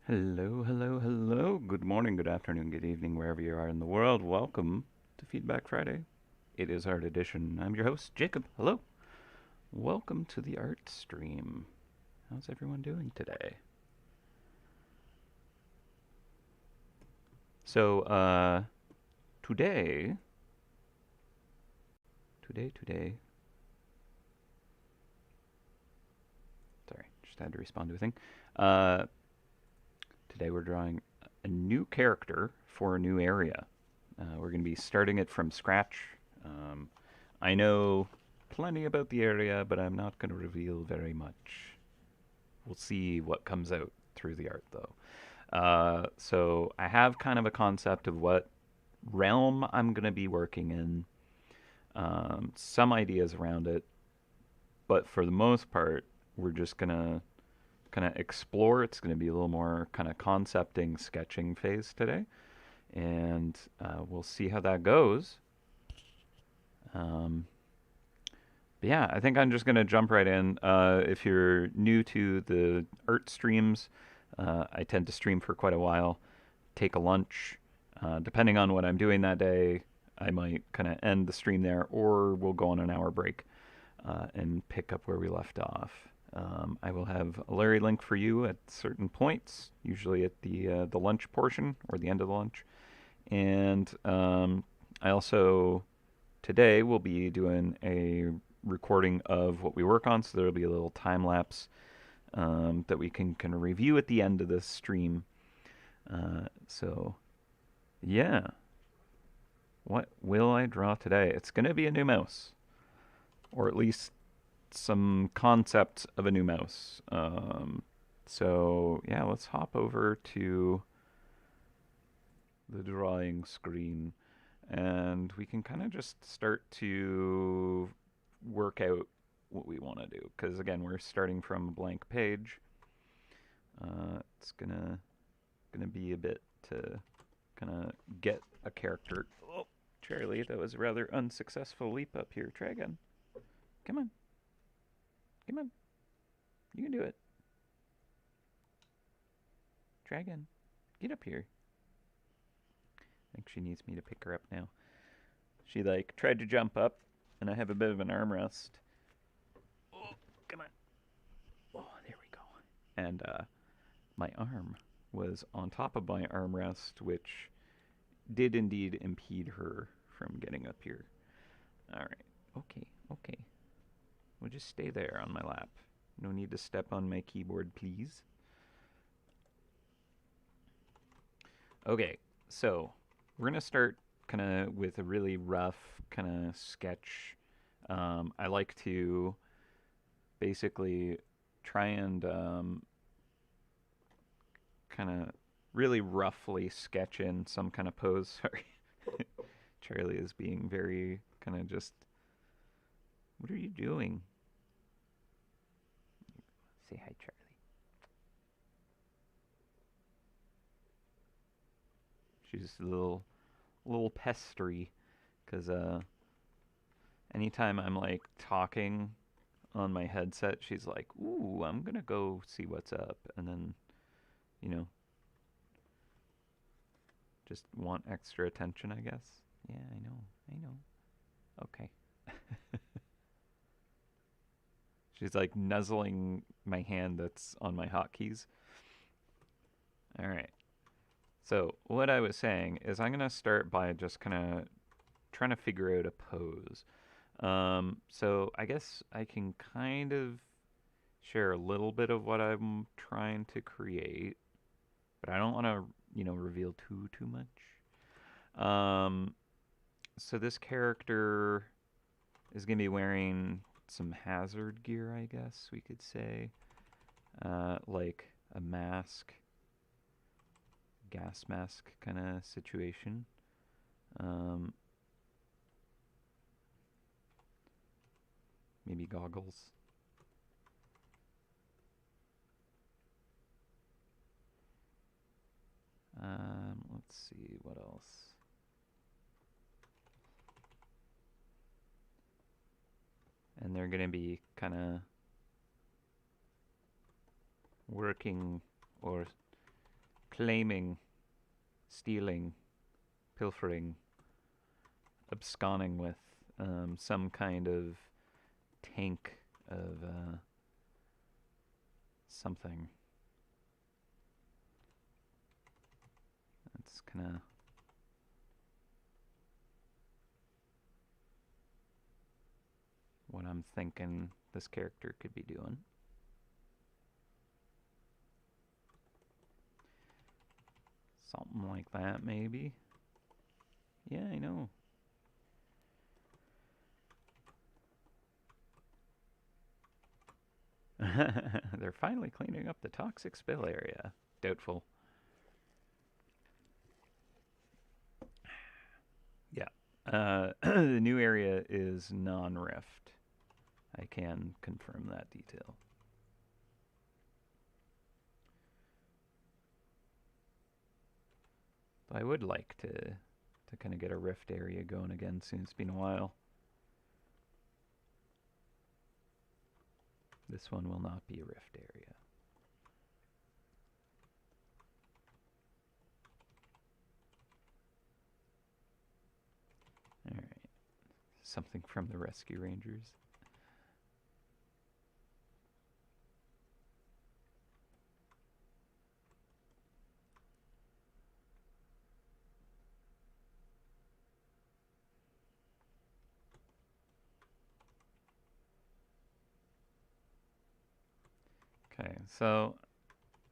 Hello, hello, hello. Good morning, good afternoon, good evening, wherever you are in the world. Welcome to Feedback Friday. It is Art Edition. I'm your host, Jacob. Hello. Welcome to the art stream. How's everyone doing today? So, today, today, sorry, just had to respond to a thing. Uh, Today we're drawing a new character for a new area. We're going to be starting it from scratch. Um, I know plenty about the area, but I'm not going to reveal very much. We'll see what comes out through the art, though. So I have kind of a concept of what realm I'm going to be working in, some ideas around it, but for the most part, we're just going to kind of explore. It's going to be a little more kind of concepting, sketching phase today, and we'll see how that goes. Um, but yeah, I think I'm just going to jump right in. If you're new to the art streams, I tend to stream for quite a while, take a lunch. Depending on what I'm doing that day, I might kind of end the stream there, or we'll go on an hour break and pick up where we left off. I will have a Larry link for you at certain points, usually at the lunch portion or the end of the lunch. And I also today will be doing a recording of what we work on, so there'll be a little time lapse that we can kind of review at the end of this stream. So yeah, what will I draw today? It's going to be a new mouse, or at least some concepts of a new mouse. So yeah, let's hop over to the drawing screen and we can kind of just start to work out what we want to do. Because again, we're starting from a blank page. It's gonna be a bit to kind of get a character. Oh, Charlie, that was a rather unsuccessful leap up here. Try again. Come on, come on. You can do it. Try again. Get up here. I think she needs me to pick her up now. She like tried to jump up, and I have a bit of an armrest. Oh, come on. Oh, there we go. And my arm was on top of my armrest, which did indeed impede her from getting up here. All right. Okay. Okay. We'll just stay there on my lap. No need to step on my keyboard, please. Okay. So we're gonna start kind of with a really rough kind of sketch. I like to basically try and kind of really roughly sketch in some kind of pose. Sorry. Charlie is being very kind of just, what are you doing? Say hi, Charlie. She's a little pestery because anytime I'm like talking on my headset, she's like, "Ooh, I'm gonna go see what's up," and then you know just want extra attention, I guess. Yeah, I know. Okay. She's like nuzzling my hand that's on my hotkeys. All right. So what I was saying is I'm gonna start by just kind of trying to figure out a pose. So I guess I can kind of share a little bit of what I'm trying to create, but I don't want to, reveal too much. Um, so this character is gonna be wearing some hazard gear, I guess we could say, like a mask, gas mask kind of situation. Um, Maybe goggles. Let's see what else. And they're gonna be kind of working or claiming, stealing, pilfering, absconding with some kind of tank of something. That's kind of what I'm thinking this character could be doing. Something like that, maybe. Yeah, I know. They're finally cleaning up the toxic spill area. Doubtful. Yeah. The new area is non-rift. I can confirm that detail. But I would like to kind of get a rift area going again soon. It's been a while. This one will not be a rift area. Alright. Something from the Rescue Rangers. Okay, so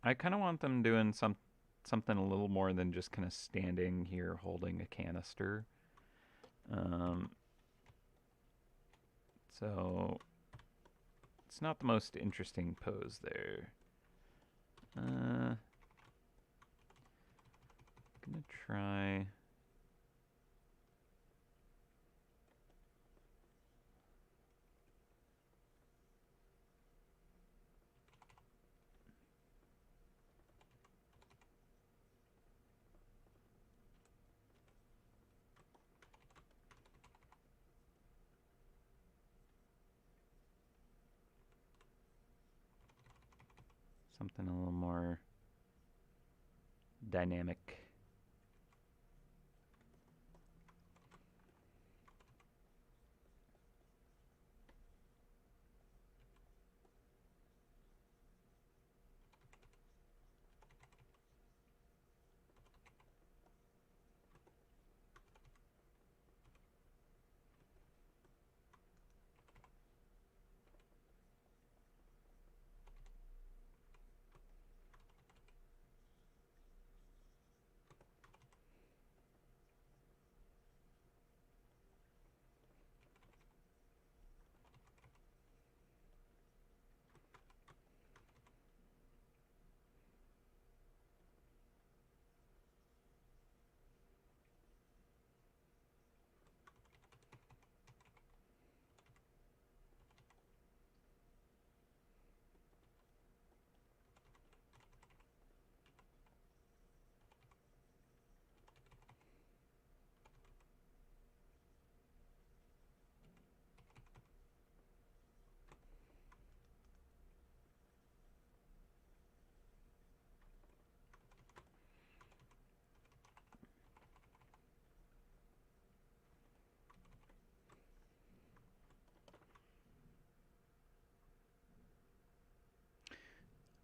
I kind of want them doing something a little more than just kind of standing here holding a canister. Um, so it's not the most interesting pose there. Gonna try. Something a little more dynamic.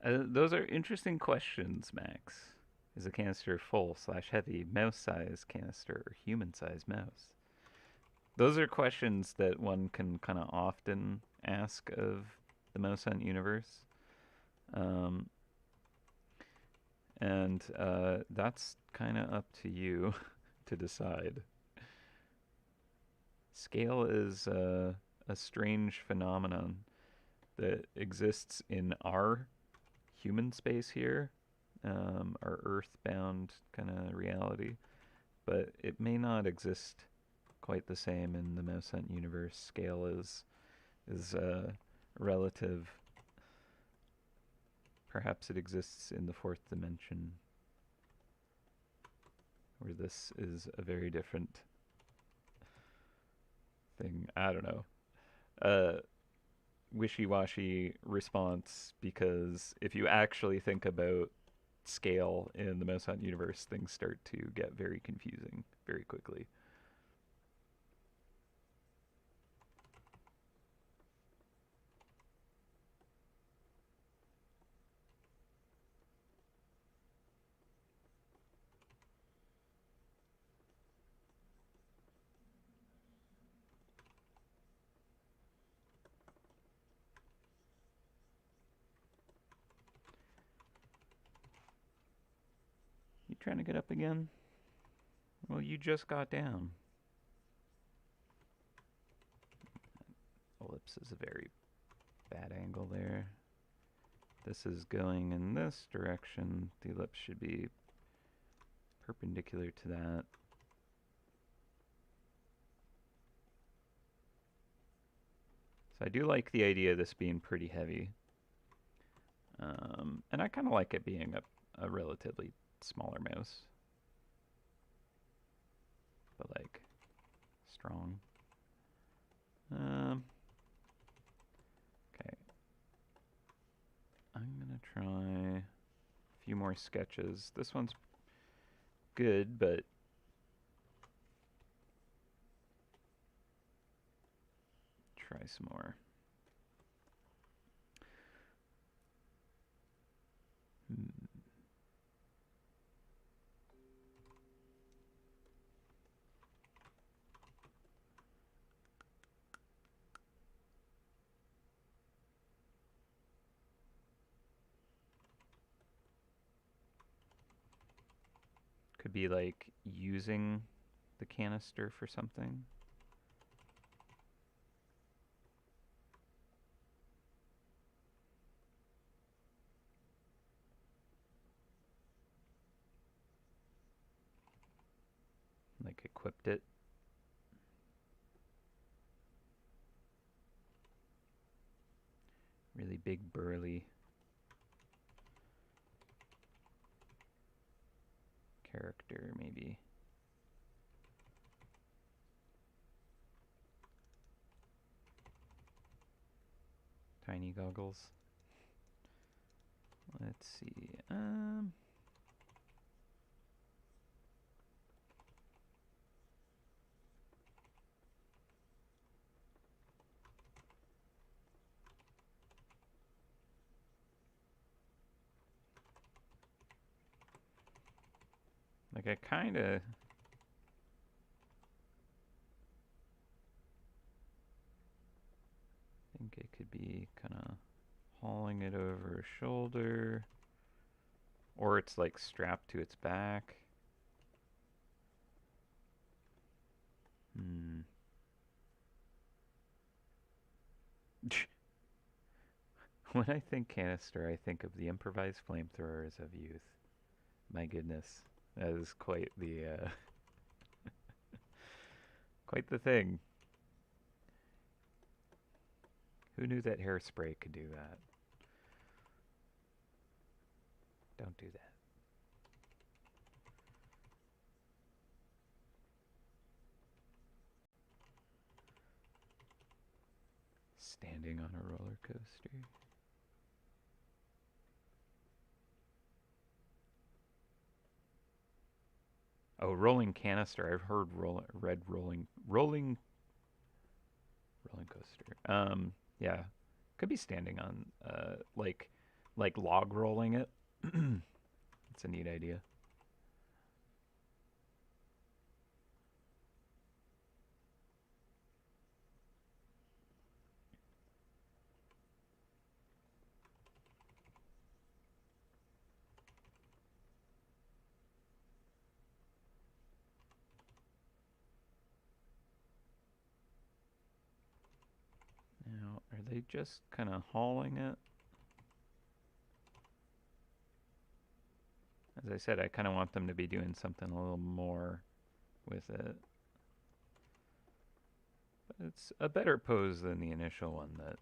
Those are interesting questions, Max. Is a canister full/heavy, mouse-sized canister, or human-sized mouse? Those are questions that one can kind of often ask of the MouseHunt universe. Um, and that's kind of up to you to decide. Scale is a strange phenomenon that exists in our human space here, our earthbound kind of reality, but it may not exist quite the same in the MouseHunt universe. Scale is relative. Perhaps it exists in the fourth dimension, where this is a very different thing. I don't know. Wishy-washy response, because if you actually think about scale in the MouseHunt universe, things start to get very confusing very quickly. You trying to get up again? Well, you just got down. Ellipse is a very bad angle there. This is going in this direction. The ellipse should be perpendicular to that. So I do like the idea of this being pretty heavy. And I kind of like it being a relatively smaller mouse. But like, strong. Okay. I'm gonna try a few more sketches. This one's good, but try some more. Could be like using the canister for something. Like equipped it. Really big burly character, maybe. Tiny goggles. Let's see. Like I kind of think it could be kind of hauling it over a shoulder, or it's like strapped to its back. When I think canister, I think of the improvised flamethrowers of youth. My goodness, that is quite the quite the thing. Who knew that hairspray could do that? Don't do that. Standing on a roller coaster. Oh, rolling canister. I've heard rolling coaster. Yeah, could be standing on like log rolling it. It's a neat idea. Now, are they just kind of hauling it? As I said, I kind of want them to be doing something a little more with it. But it's a better pose than the initial one that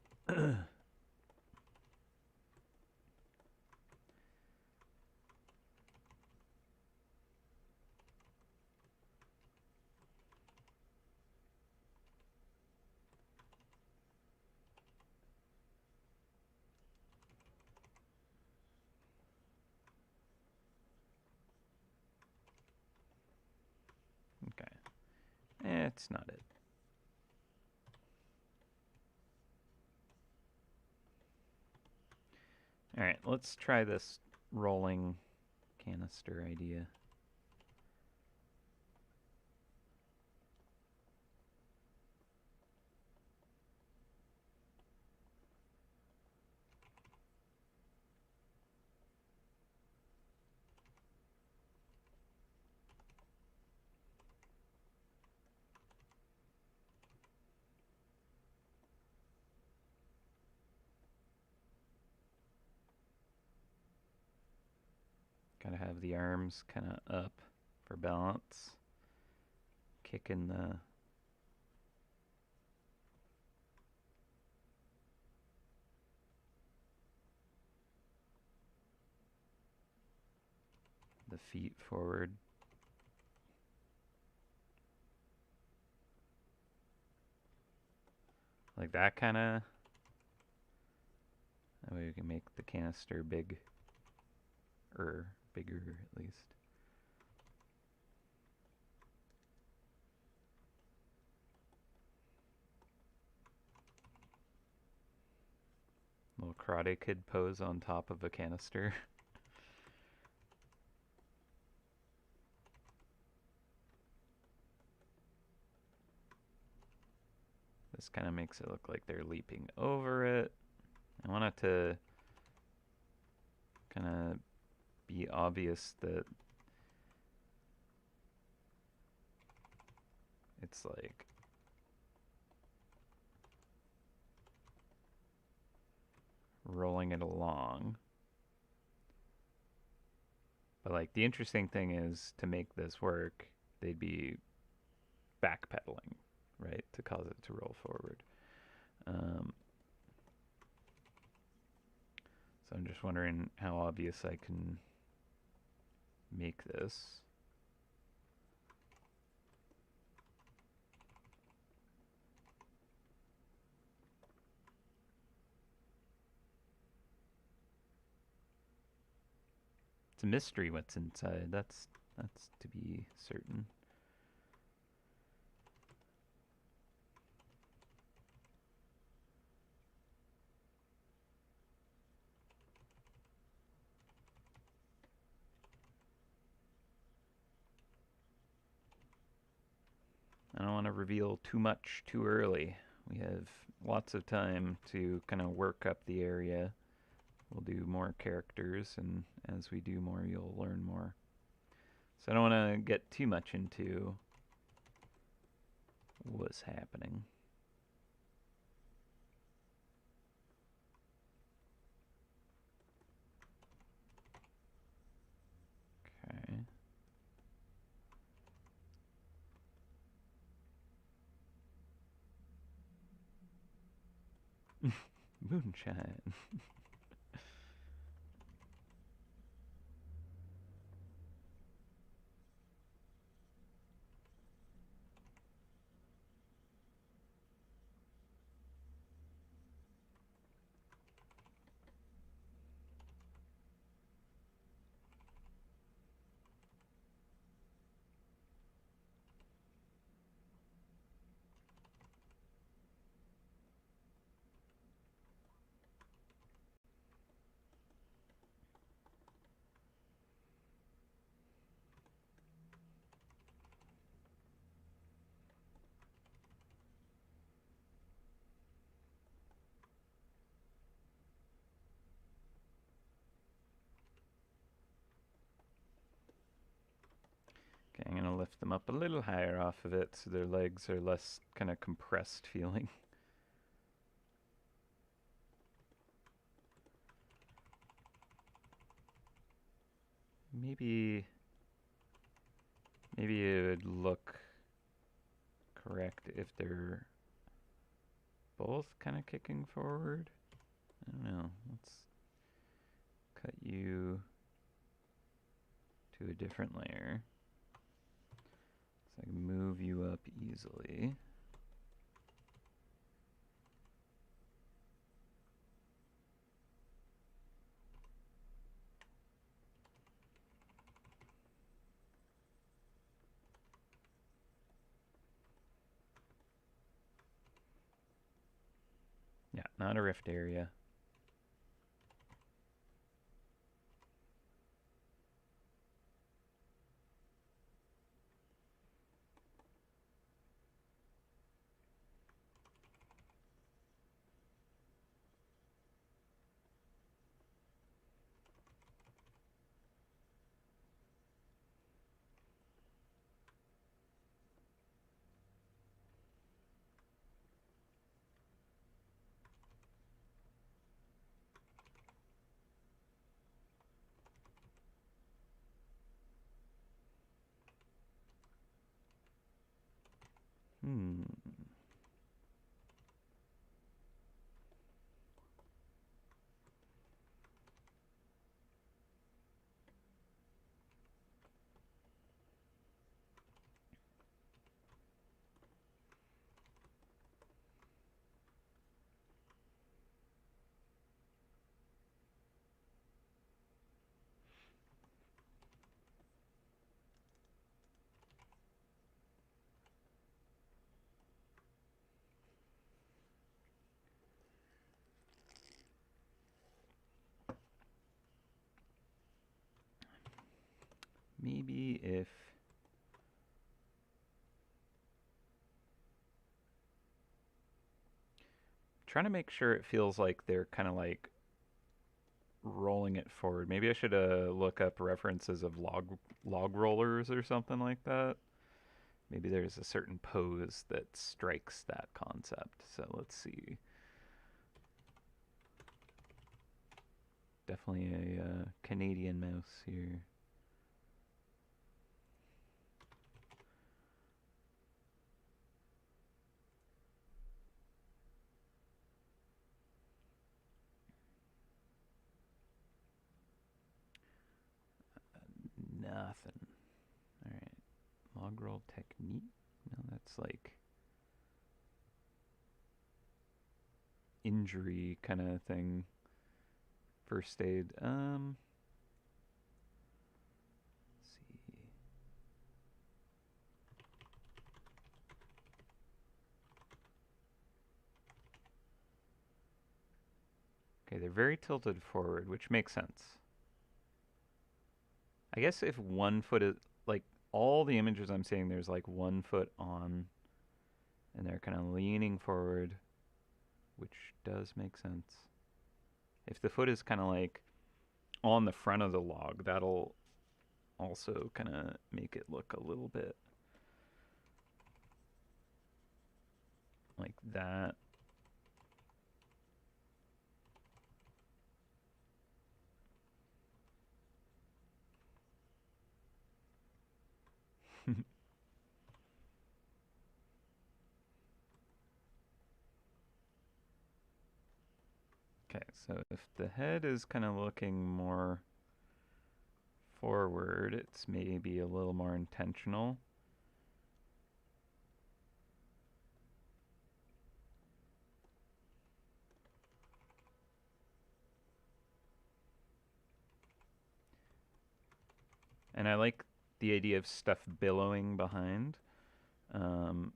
that's not it. All right, let's try this rolling canister idea. Gotta have the arms kind of up for balance. Kicking the feet forward. Like that kind of. That way we can make the canister bigger at least. Little Karate Kid pose on top of a canister. This kind of makes it look like they're leaping over it. I want it to kind of be obvious that it's like rolling it along. But like the interesting thing is to make this work, they'd be backpedaling, right, to cause it to roll forward. So I'm just wondering how obvious I can make this. It's a mystery what's inside. That's to be certain. I don't want to reveal too much too early. We have lots of time to kind of work up the area. We'll do more characters, and as we do more, you'll learn more. So I don't want to get too much into what's happening. Okay. Moonshine. Okay, I'm going to lift them up a little higher off of it so their legs are less kind of compressed feeling. Maybe it would look correct if they're both kind of kicking forward. I don't know. Let's cut you to a different layer so I can move you up easily. Yeah, not a rift area. Hmm. Maybe if trying to make sure it feels like they're kind of like rolling it forward. Maybe I should look up references of log rollers or something like that. Maybe there's a certain pose that strikes that concept. So let's see. Definitely a Canadian mouse here. Nothing. All right. Log roll technique. No, that's like injury kind of thing. First aid. Let's see. Okay, they're very tilted forward, which makes sense. I guess if one foot is like all the images I'm seeing, there's like 1 foot on, and they're kind of leaning forward, which does make sense. If the foot is kind of like on the front of the log, that'll also kind of make it look a little bit like that. Okay, so if the head is kind of looking more forward, it's maybe a little more intentional. And I like the idea of stuff billowing behind, because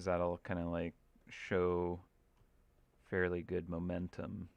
that'll kind of like show fairly good momentum.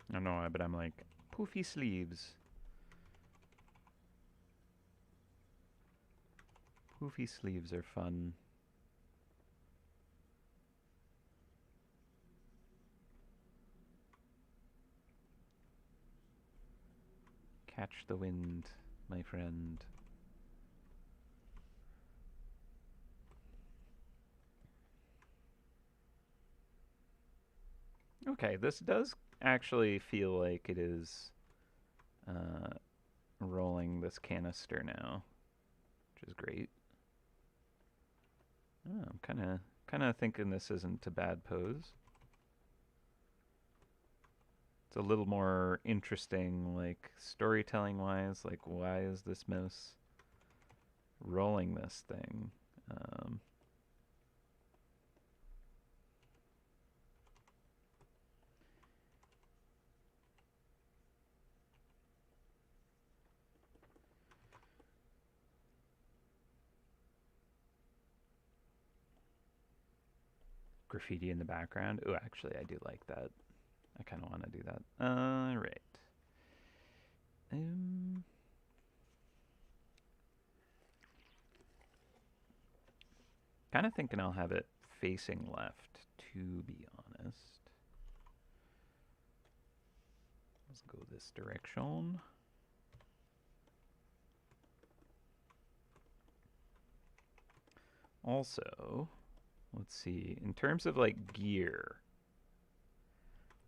I don't know why, but I'm like, poofy sleeves. Poofy sleeves are fun. Catch the wind, my friend. Okay, this does actually feel like it is uh, rolling this canister now, which is great. Oh, I'm kind Kind of thinking this isn't a bad pose. It's a little more interesting, like storytelling wise. Like, why is this mouse rolling this thing? Um, Graffiti in the background. Oh, actually, I do like that. I kind of want to do that. Right. Um, Kind of thinking I'll have it facing left, to be honest. Let's go this direction. Also, let's see. In terms of like gear,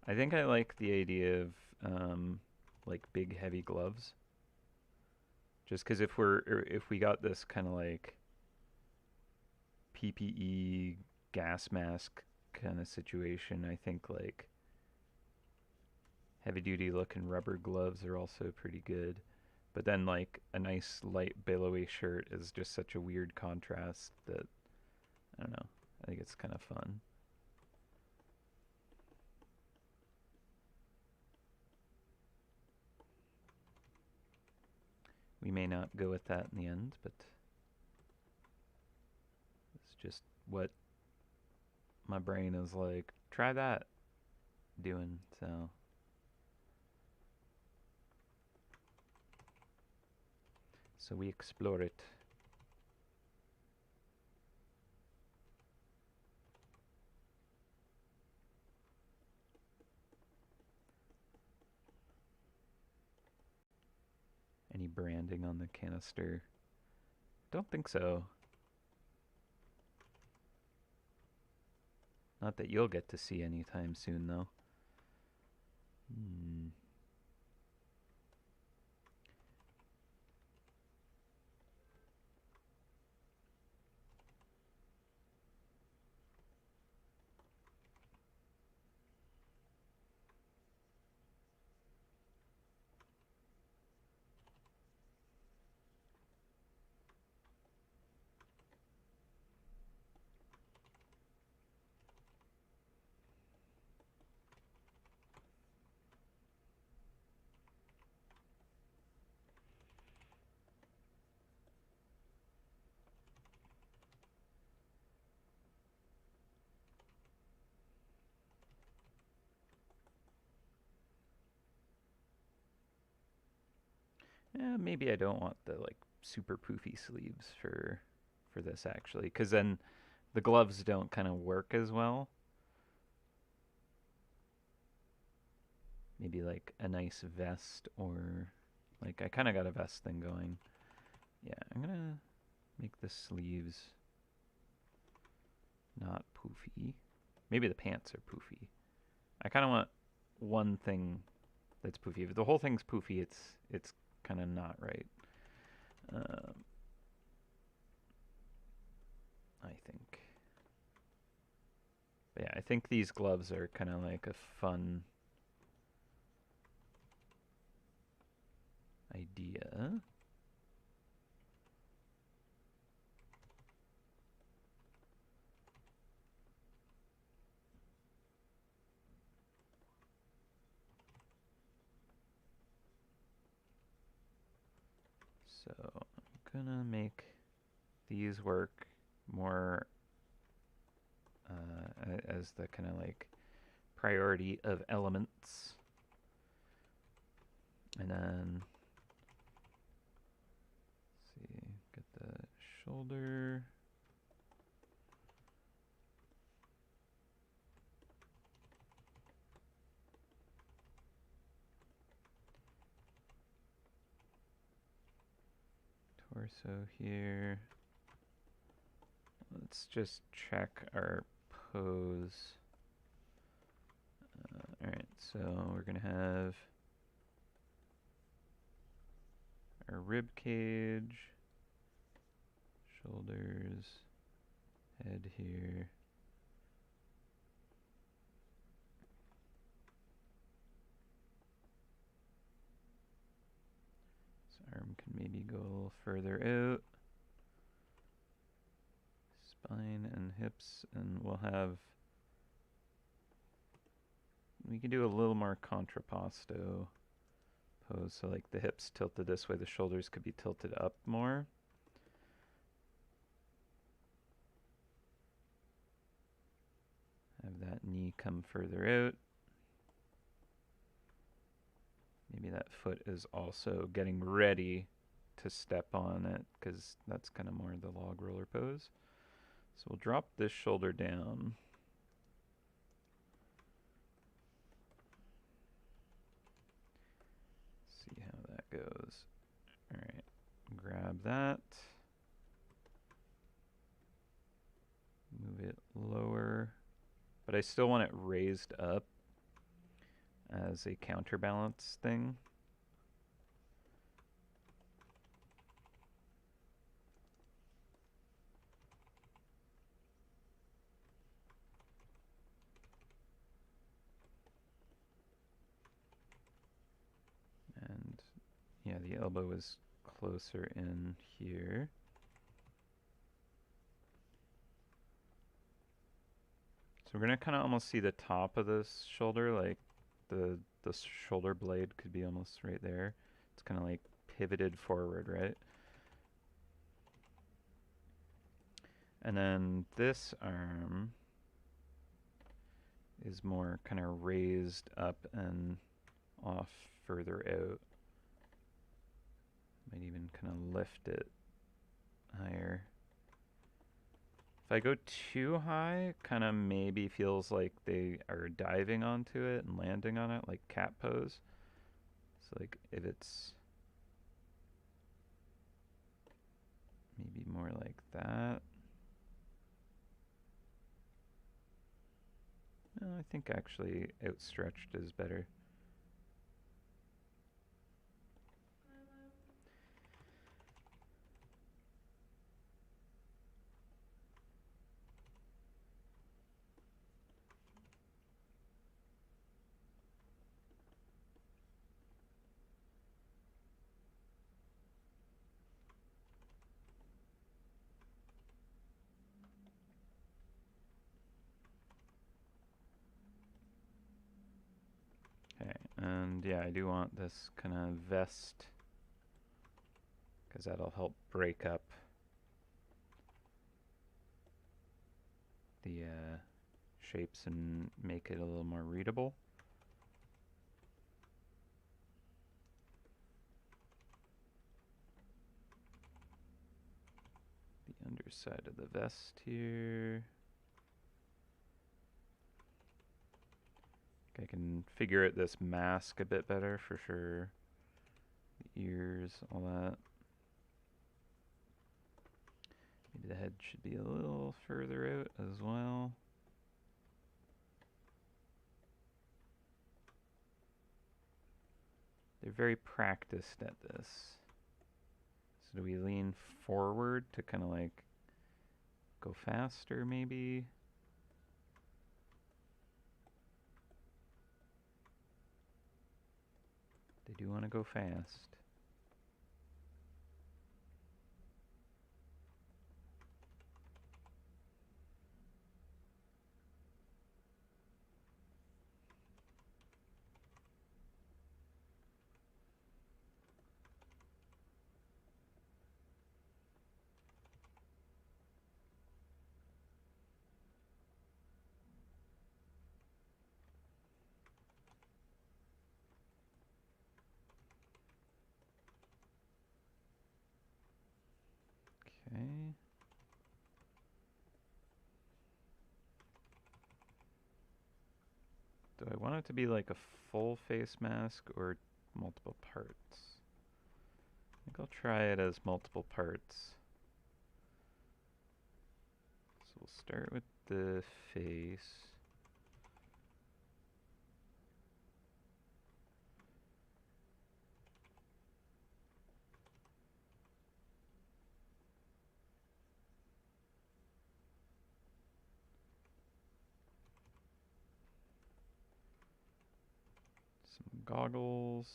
I think I like the idea of like big heavy gloves. Just because if we got this kind of like PPE gas mask kind of situation, I think like heavy duty looking rubber gloves are also pretty good. But then like a nice light billowy shirt is just such a weird contrast that I don't know. I think it's kind of fun. We may not go with that in the end, but it's just what my brain is like, try that doing. So we explore it. Any branding on the canister? Don't think so. Not that you'll get to see anytime soon, though. Hmm. Yeah, maybe I don't want the like super poofy sleeves for this actually, because then the gloves don't kind of work as well. Maybe like a nice vest or like I kind of got a vest thing going. Yeah, I'm gonna make the sleeves not poofy. Maybe the pants are poofy. I kind of want one thing that's poofy. If the whole thing's poofy, it's kind of not right. Um, I think. But yeah, I think these gloves are kind of like a fun idea. So I'm gonna make these work more as the kind of like priority of elements. And then, let's see, get the shoulder. Torso here. Let's just check our pose. Alright, so we're going to have our rib cage, shoulders, head here. Arm can maybe go a little further out. Spine and hips, and we'll have, we can do a little more contrapposto pose, so like the hips tilted this way, the shoulders could be tilted up more. Have that knee come further out. Maybe that foot is also getting ready to step on it, because that's kind of more the log roller pose. So we'll drop this shoulder down. See how that goes. All right, grab that. Move it lower, but I still want it raised up as a counterbalance thing. And yeah, the elbow is closer in here. So we're gonna kind of almost see the top of this shoulder, like the shoulder blade could be almost right there. It's kind of like pivoted forward, right? And then this arm is more kind of raised up and off further out. Might even kind of lift it higher. If I go too high, kind of maybe feels like they are diving onto it and landing on it, like cat pose. So like if it's maybe more like that. No, I think actually outstretched is better. Okay, and yeah, I do want this kind of vest, because that'll help break up the shapes and make it a little more readable. The underside of the vest here. I can figure out this mask a bit better for sure. The ears, all that. Maybe the head should be a little further out as well. They're very practiced at this. So do we lean forward to kind of like go faster maybe? They do want to go fast. Okay. Do I want it to be like a full face mask or multiple parts? I think I'll try it as multiple parts. So we'll start with the face. Some goggles.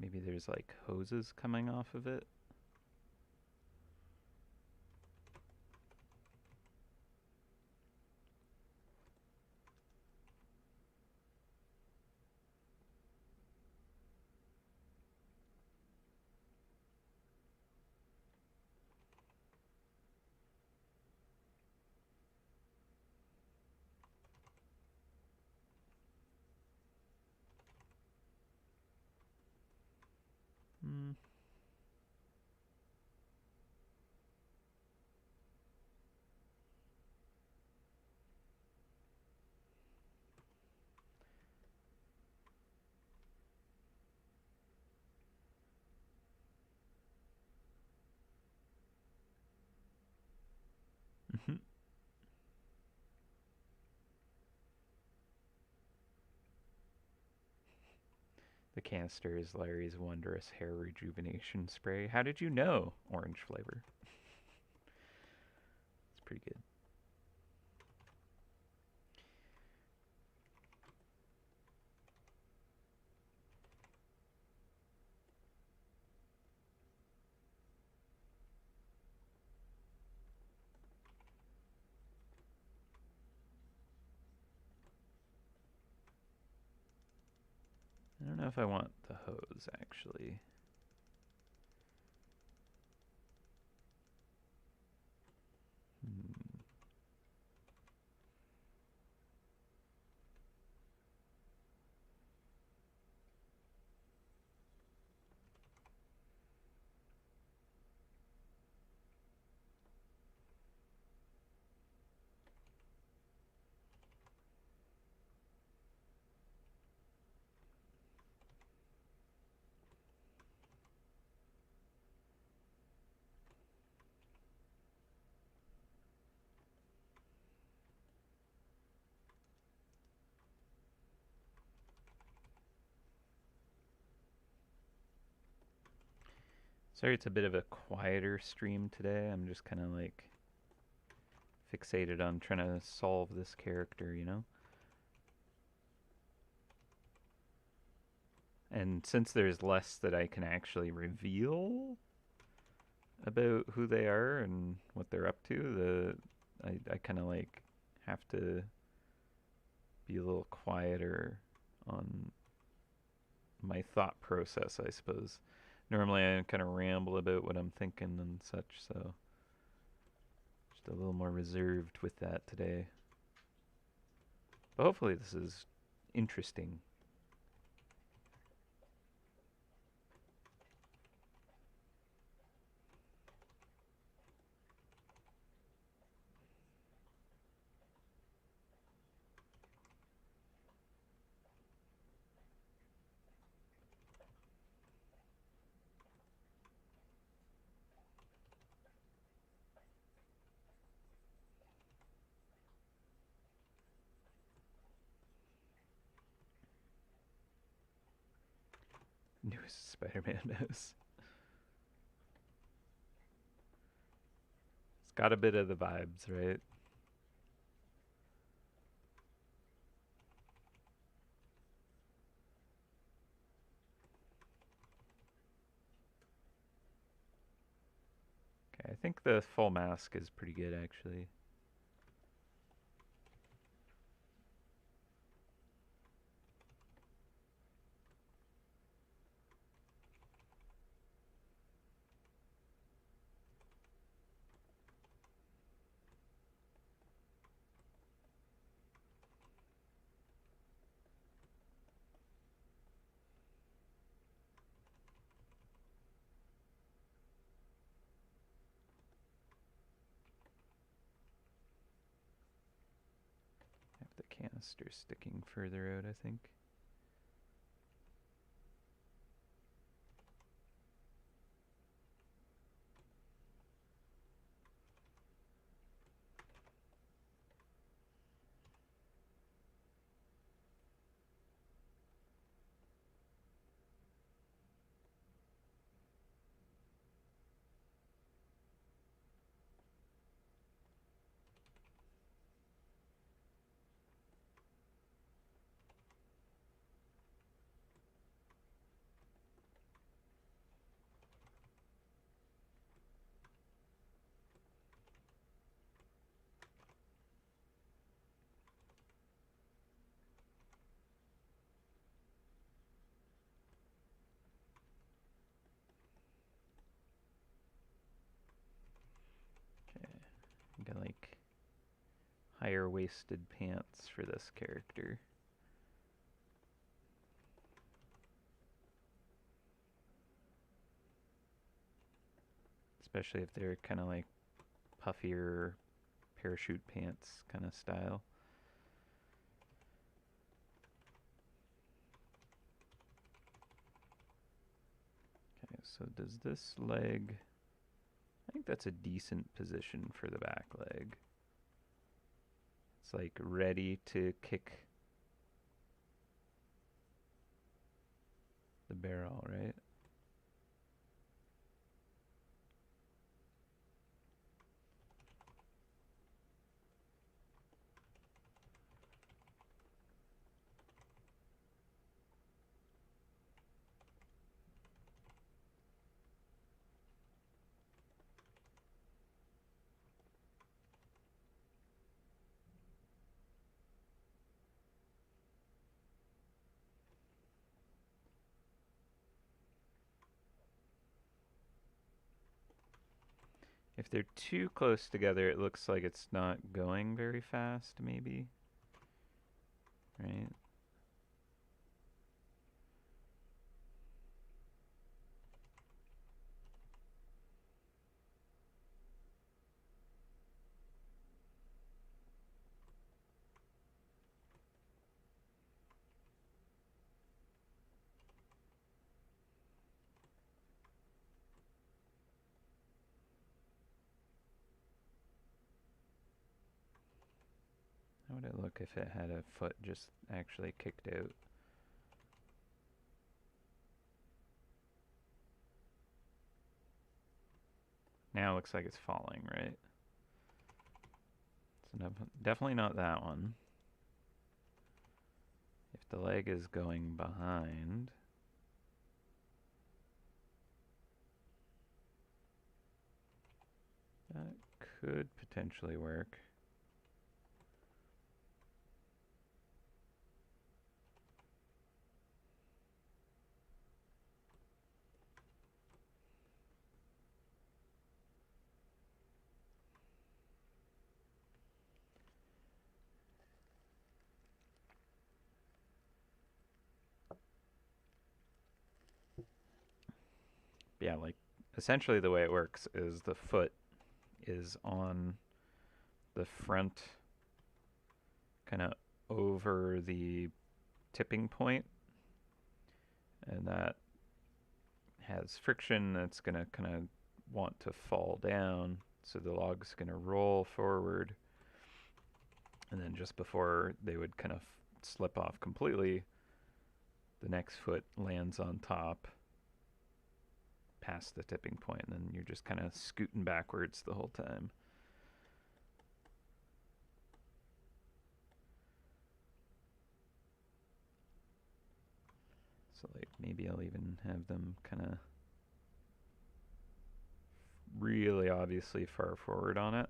Maybe there's like hoses coming off of it. Hmm. The canister is Larry's wondrous hair rejuvenation spray. How did you know? Orange flavor. It's pretty good. I don't know if I want the hose, actually. Hmm. Sorry, it's a bit of a quieter stream today. I'm just kind of like fixated on trying to solve this character, you know? And since there's less that I can actually reveal about who they are and what they're up to, I kind of like have to be a little quieter on my thought process, I suppose. Normally I kind of ramble about what I'm thinking and such, so just a little more reserved with that today. But hopefully this is interesting. Newest Spider-Man knows. It's got a bit of the vibes, right? Okay, I think the full mask is pretty good, actually. Have the canister sticking further out, I think. like higher waisted pants for this character. Especially if they're kind of like puffier parachute pants kind of style. Okay, so does this leg... I think that's a decent position for the back leg. It's like ready to kick the barrel, right? If they're too close together, it looks like it's not going very fast, maybe. Right? How would it look if it had a foot just actually kicked out? Now it looks like it's falling, right? So definitely not that one. If the leg is going behind, that could potentially work. Yeah, like essentially the way it works is the foot is on the front, kind of over the tipping point, and that has friction that's going to kind of want to fall down, so the log's going to roll forward, and then just before they would kind of slip off completely, the next foot lands on top past the tipping point, and then you're just kind of scooting backwards the whole time. So like maybe I'll even have them kind of really obviously far forward on it.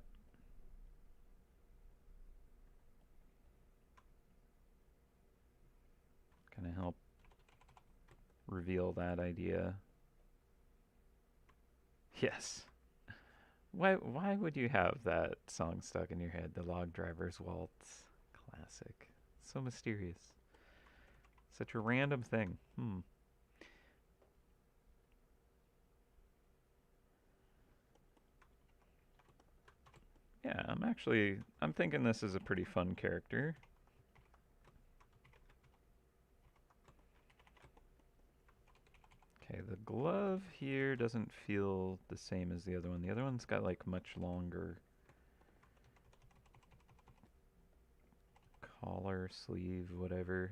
Kind of help reveal that idea. Yes. Why would you have that song stuck in your head? The Log Driver's Waltz. Classic. So mysterious. Such a random thing. Yeah, I'm thinking this is a pretty fun character. Okay, the glove here doesn't feel the same as the other one. The other one's got like much longer collar, sleeve, whatever.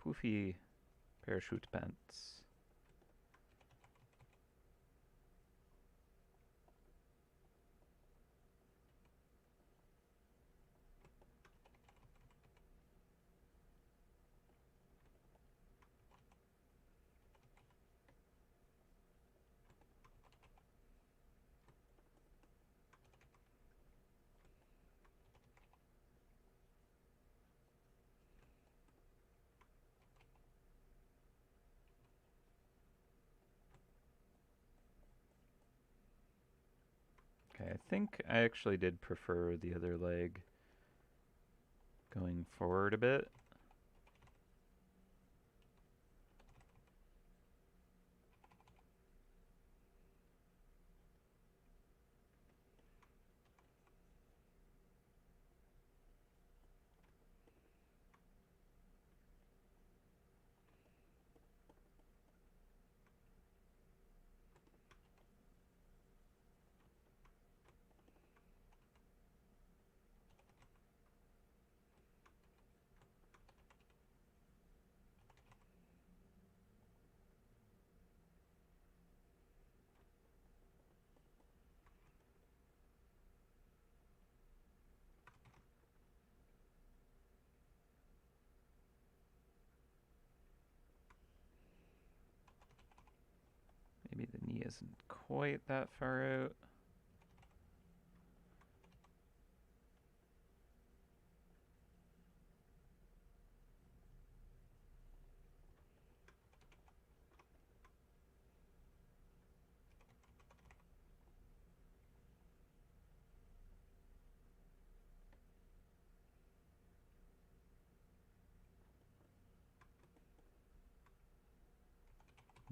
poofy parachute pants. Okay, I think I actually did prefer the other leg going forward a bit. Maybe the knee isn't quite that far out.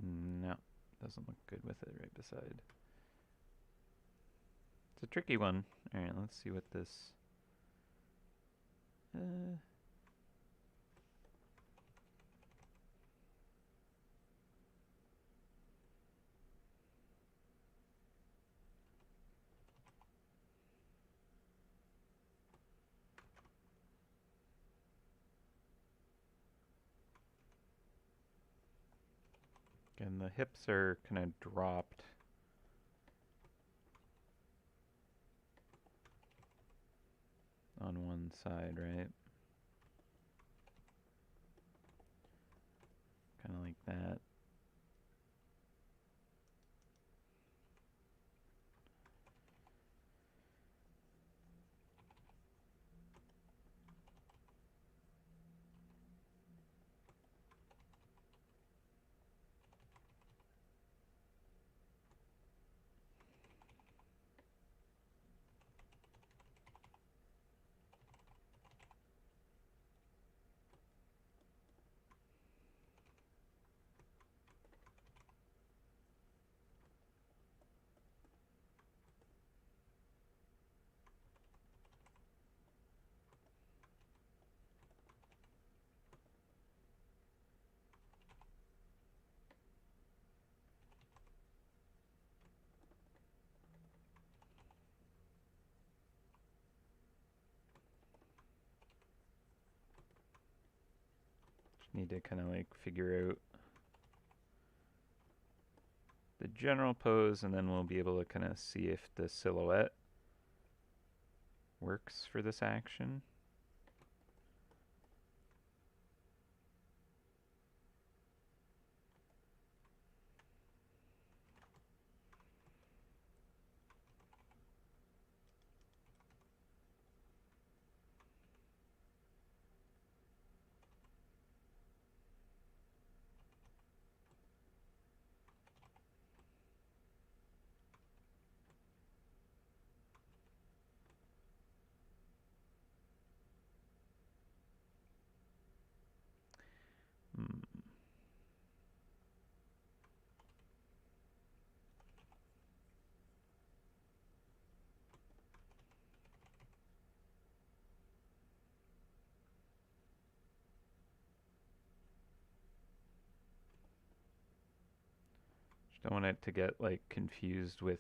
No, doesn't look good with it right beside. It's a tricky one. Alright, let's see what this... Again, the hips are kind of dropped. On one side, right? Kind of like that. Just need to kind of like figure out the general pose, and then we'll be able to kind of see if the silhouette works for this action. Hmm. Just don't want it to get like confused with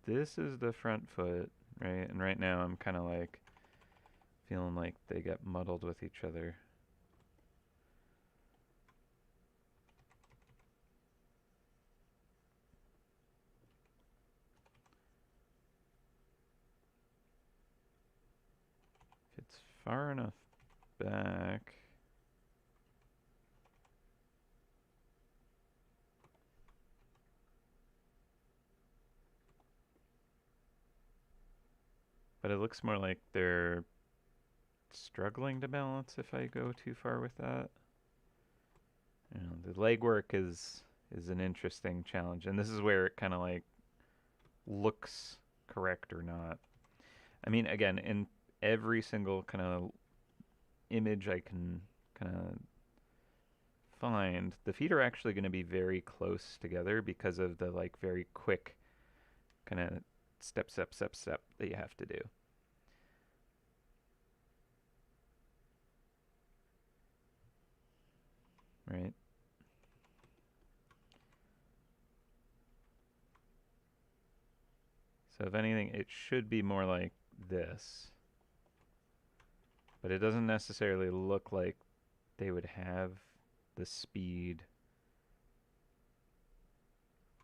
this is the front foot, right? And right now I'm kind of like feeling like they get muddled with each other. far enough back. But it looks more like they're struggling to balance if I go too far with that. You know, the legwork is an interesting challenge, and this is where it kind of like looks correct or not. I mean, again, in every single kind of image I can kind of find, the feet are actually going to be very close together because of the like very quick kind of step, step, step, step that you have to do. Right? So if anything, it should be more like this. But it doesn't necessarily look like they would have the speed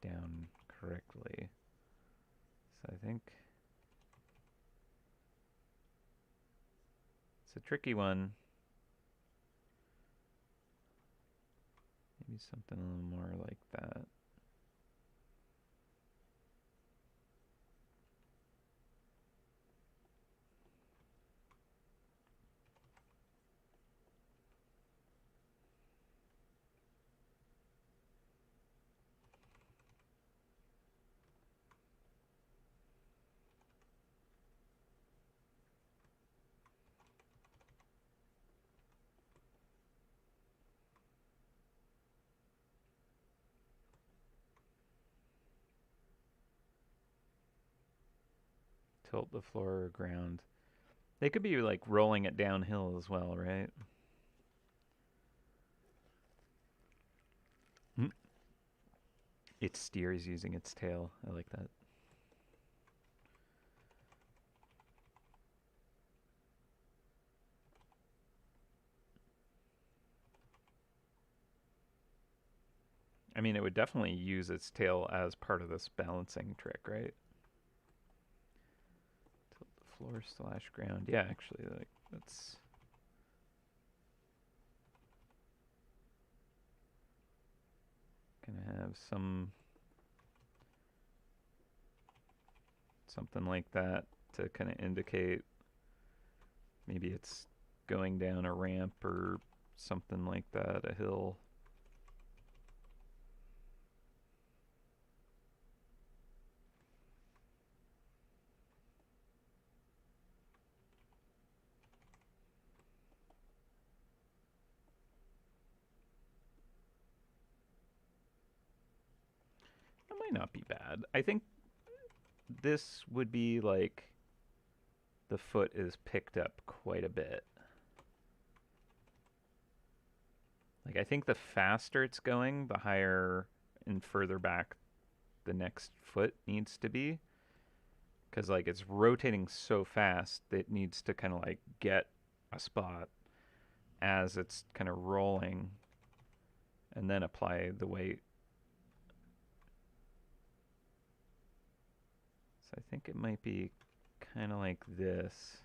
down correctly. So I think it's a tricky one. Maybe something a little more like that. Tilt the floor or ground. They could be like rolling it downhill as well, right? Hmm. It steers using its tail. I like that. I mean, it would definitely use its tail as part of this balancing trick, right? Tilt the floor slash ground. Yeah, actually, like that's gonna have something like that to kind of indicate maybe it's going down a ramp or something like that, a hill. That might not be bad. I think this would be like the foot is picked up quite a bit. Like I think the faster it's going, the higher and further back the next foot needs to be, because like it's rotating so fast that it needs to kind of like get a spot as it's kind of rolling and then apply the weight. So I think it might be kind of like this.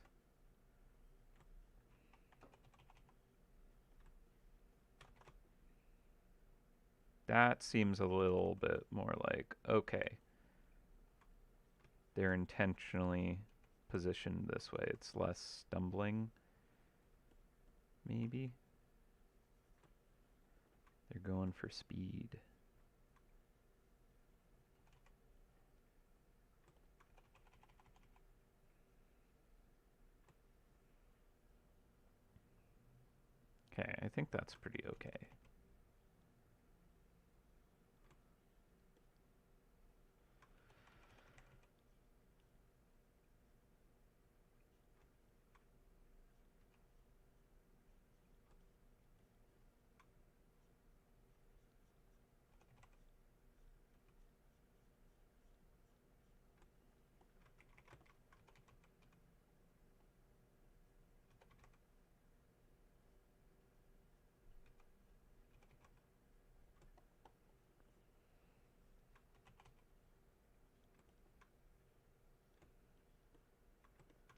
That seems a little bit more like, okay, they're intentionally positioned this way. It's less stumbling, maybe. They're going for speed. Okay, I think that's pretty okay.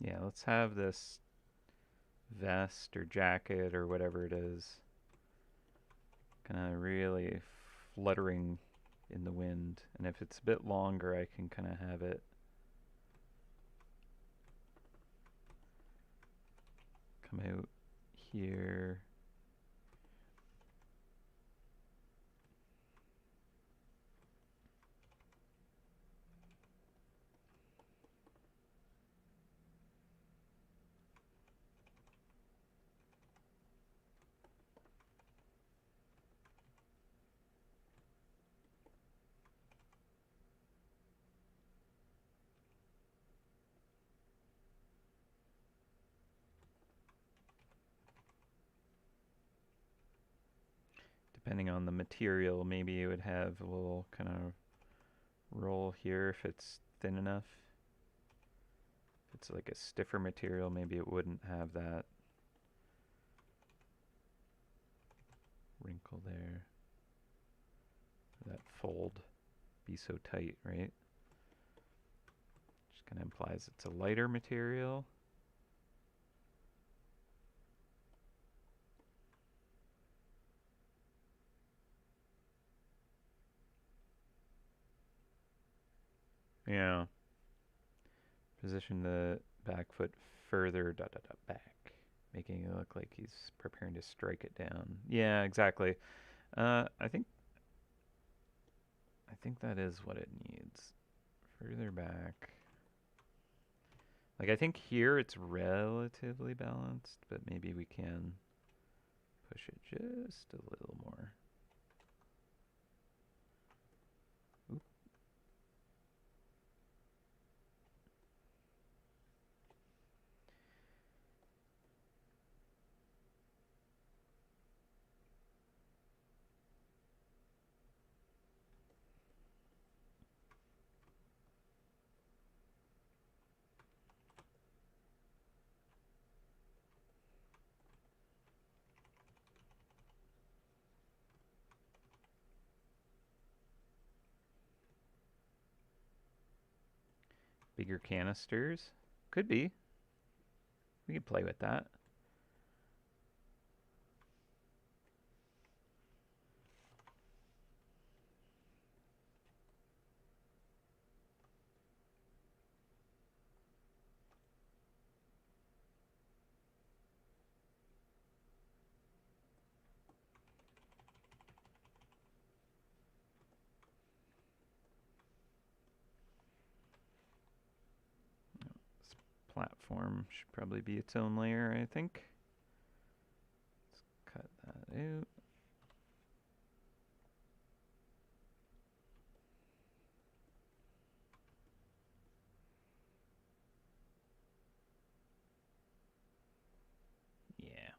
Yeah, let's have this vest or jacket or whatever it is. Kind of really fluttering in the wind. And if it's a bit longer, I can kind of have it come out here. Depending on the material, maybe it would have a little kind of roll here if it's thin enough. If it's like a stiffer material, maybe it wouldn't have that wrinkle there. That fold be so tight, right? Just kind of implies it's a lighter material. Yeah. Position the back foot further back, making it look like he's preparing to strike it down. Yeah, exactly. I think that is what it needs. Further back. Like I think here it's relatively balanced, but maybe we can push it just a little more. Oop. Bigger canisters? Could be. We could play with that. This platform should probably be its own layer, I think. Let's cut that out. Yeah.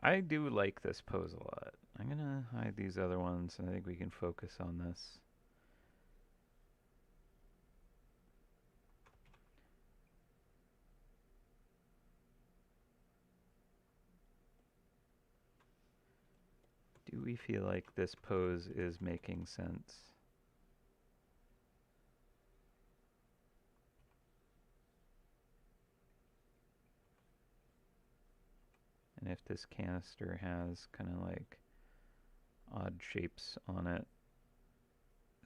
I do like this pose a lot. I'm gonna hide these other ones, and I think we can focus on this. Do we feel like this pose is making sense? And if this canister has kind of like odd shapes on it,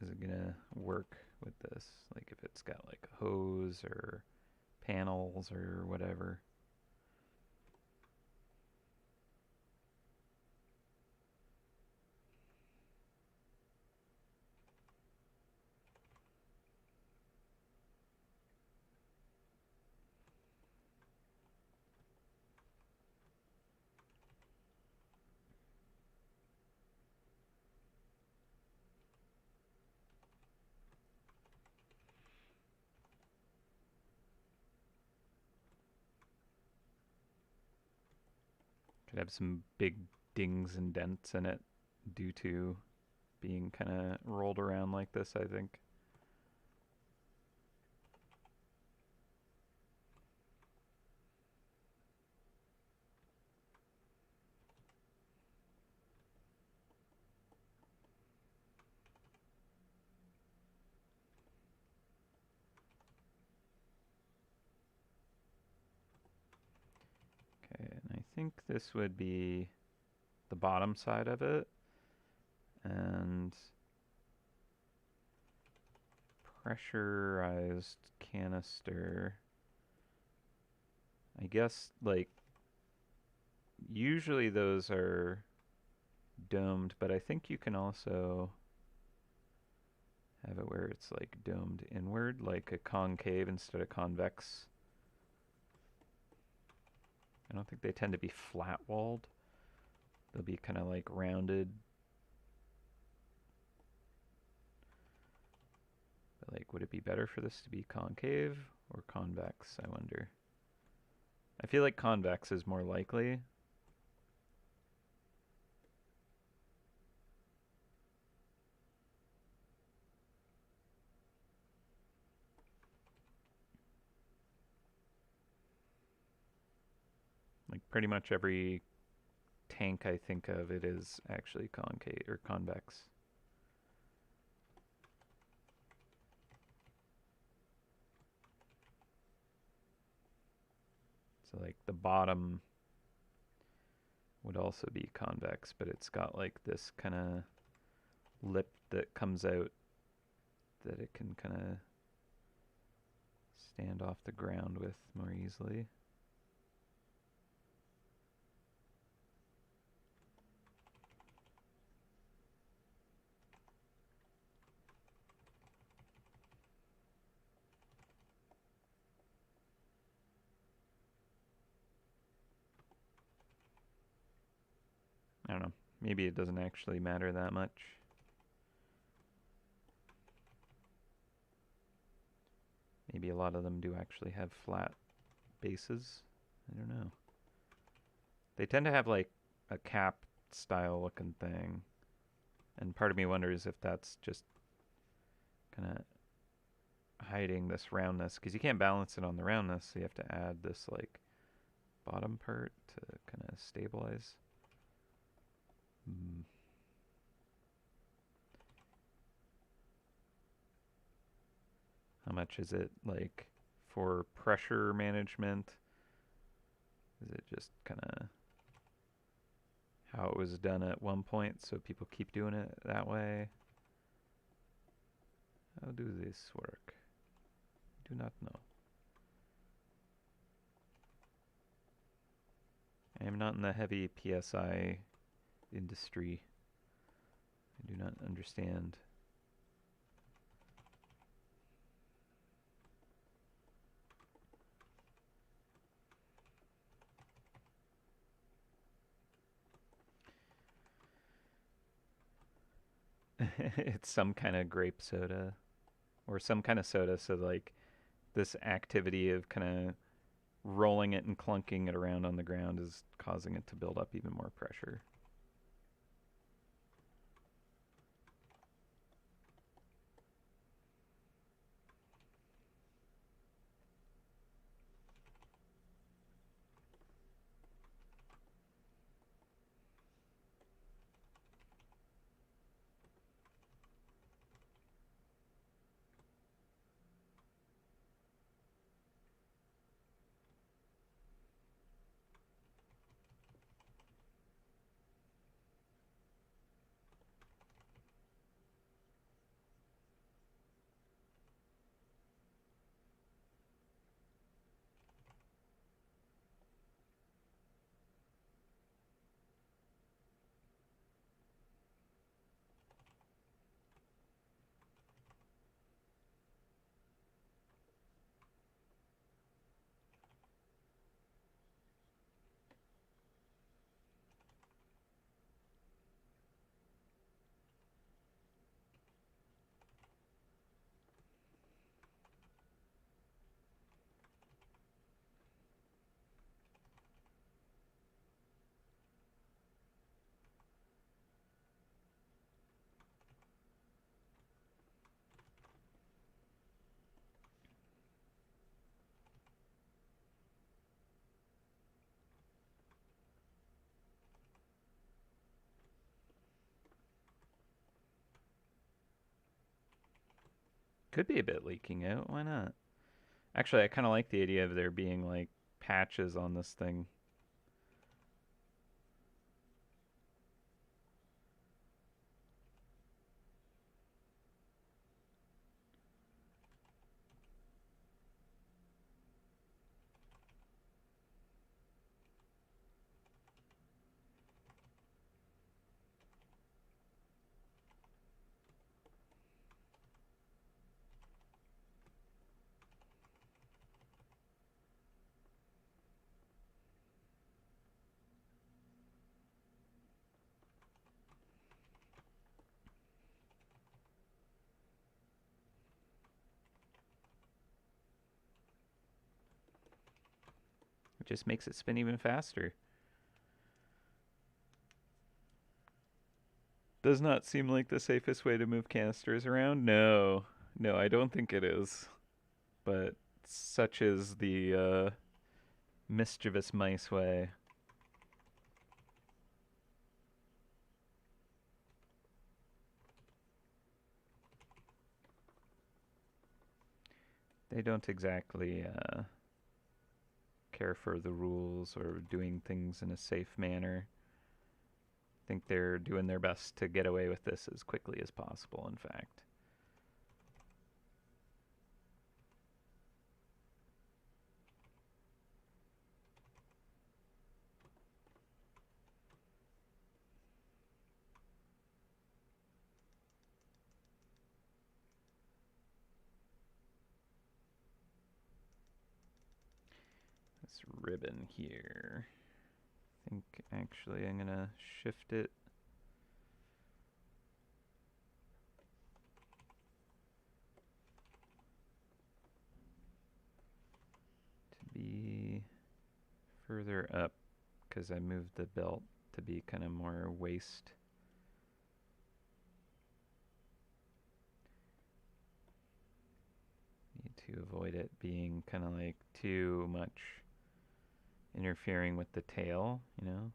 is it gonna work with this? Like if it's got like a hose or panels or whatever. Could have some big dings and dents in it due to being kind of rolled around like this, I think. Okay, and I think this would be the bottom side of it. And pressurized canister. I guess, like, usually those are domed, but I think you can also have it where it's like domed inward, like a concave instead of convex. I don't think they tend to be flat walled. They'll be kind of like rounded. But like, would it be better for this to be concave or convex, I wonder? I feel like convex is more likely. Like pretty much every tank I think of, it is actually concave or convex. So like the bottom would also be convex, but it's got like this kind of lip that comes out that it can kind of stand off the ground with more easily. I don't know. Maybe it doesn't actually matter that much. Maybe a lot of them do actually have flat bases. I don't know. They tend to have like a cap style looking thing. And part of me wonders if that's just kind of hiding this roundness, because you can't balance it on the roundness, so you have to add this like bottom part to kind of stabilize. How much is it like for pressure management? Is it just kind of how it was done at one point, so people keep doing it that way? How do this work? Do not know. I am not in the heavy PSI industry. I do not understand. It's some kind of grape soda or some kind of soda, so like this activity of kind of rolling it and clunking it around on the ground is causing it to build up even more pressure. Could be a bit leaking out. Why not? Actually, I kind of like the idea of there being like patches on this thing. It just makes it spin even faster. Does not seem like the safest way to move canisters around. No, no, I don't think it is. But such is the mischievous mice way. They don't exactly care for the rules or doing things in a safe manner. I think they're doing their best to get away with this as quickly as possible, in fact. This ribbon here. I think actually I'm gonna shift it to be further up because I moved the belt to be kind of more waist. Need to avoid it being kind of like too much interfering with the tail, you know?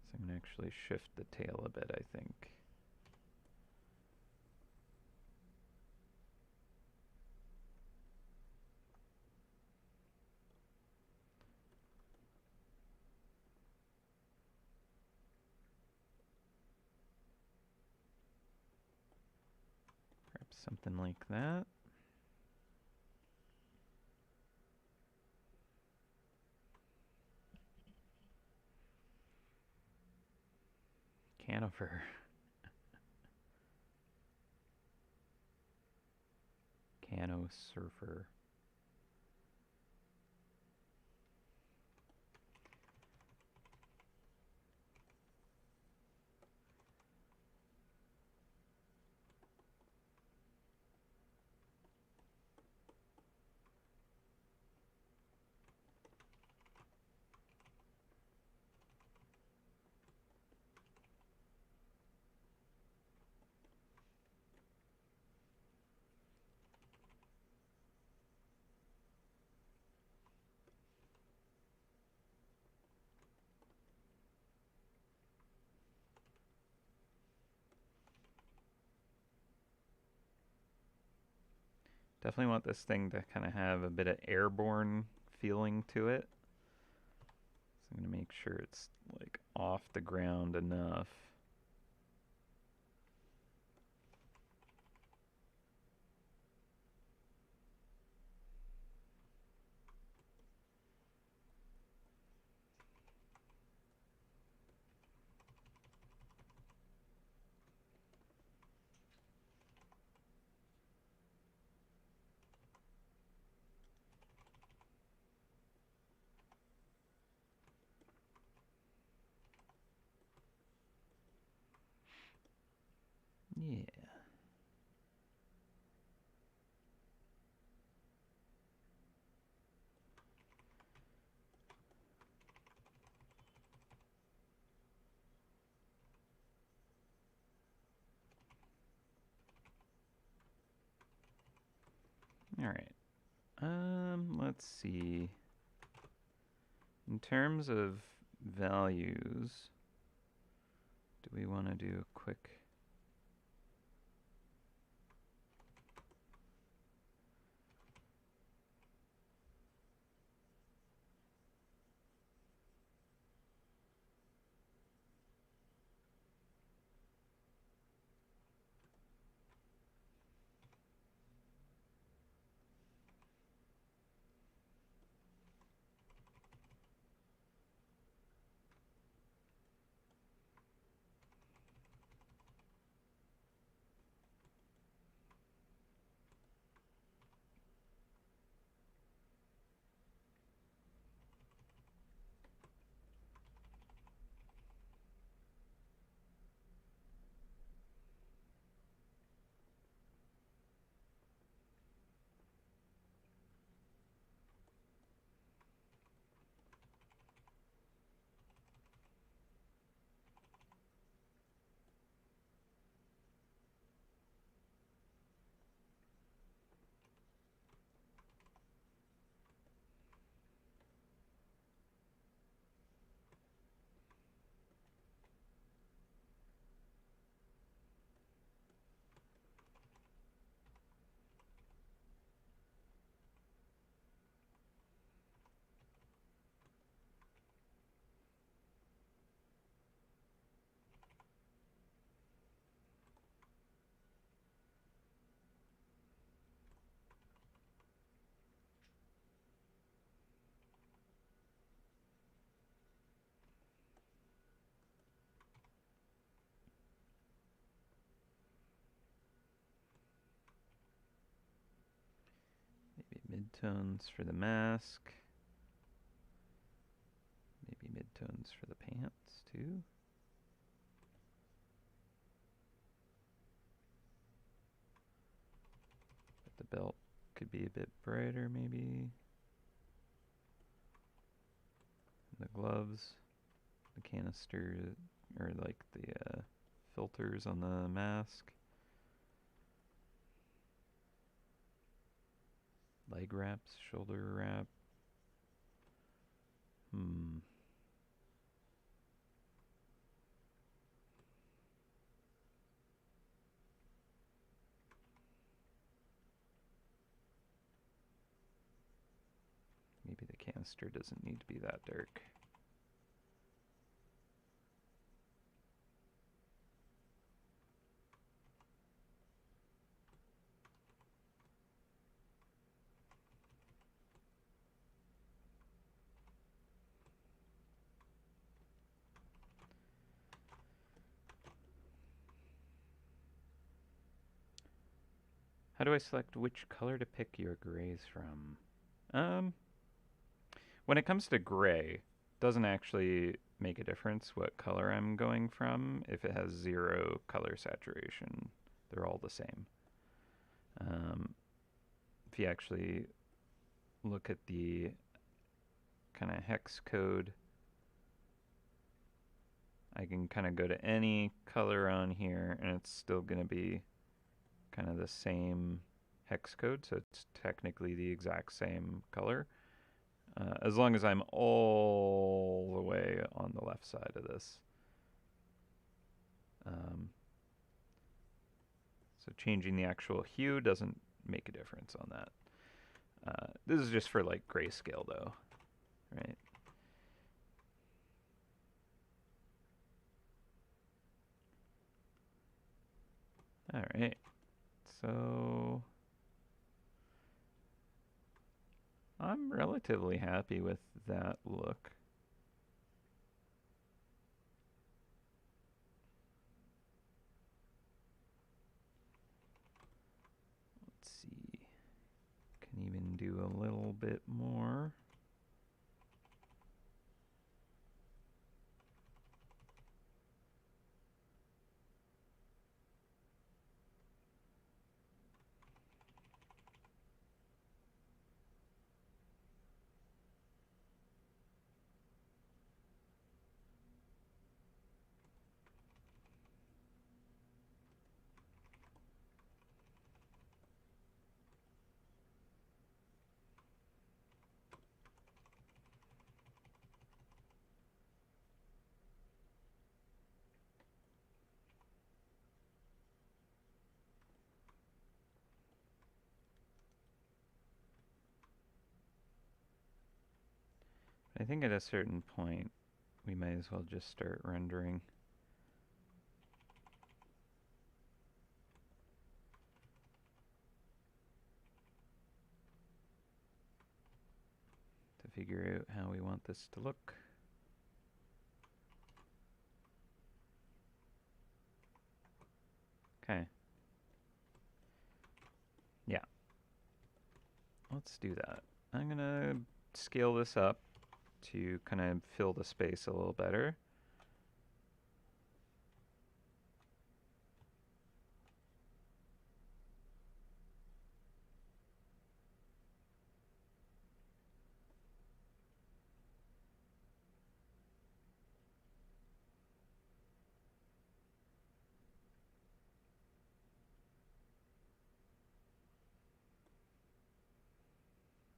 So I'm going to actually shift the tail a bit, I think. Perhaps something like that. Canover. Cano surfer. Definitely want this thing to kind of have a bit of airborne feeling to it. So I'm going to make sure it's like off the ground enough. Yeah. All right. Let's see. In terms of values, do we want to do a quick Midtones for the mask. Maybe midtones for the pants too. But the belt could be a bit brighter maybe. The gloves, the canister, or like the filters on the mask. Leg wraps, shoulder wrap. Maybe the canister doesn't need to be that dark. How do I select which color to pick your grays from? When it comes to gray, doesn't actually make a difference what color I'm going from if it has 0 color saturation. They're all the same. If you actually look at the kind of hex code, I can kind of go to any color on here and it's still going to be kind of the same hex code, so it's technically the exact same color. As long as I'm all the way on the left side of this. So changing the actual hue doesn't make a difference on that. This is just for like grayscale though, right? All right, so I'm relatively happy with that look. Let's see, can even do a little bit more. I think at a certain point, we might as well just start rendering. To figure out how we want this to look. Okay. Yeah. Let's do that. I'm gonna scale this up to kind of fill the space a little better.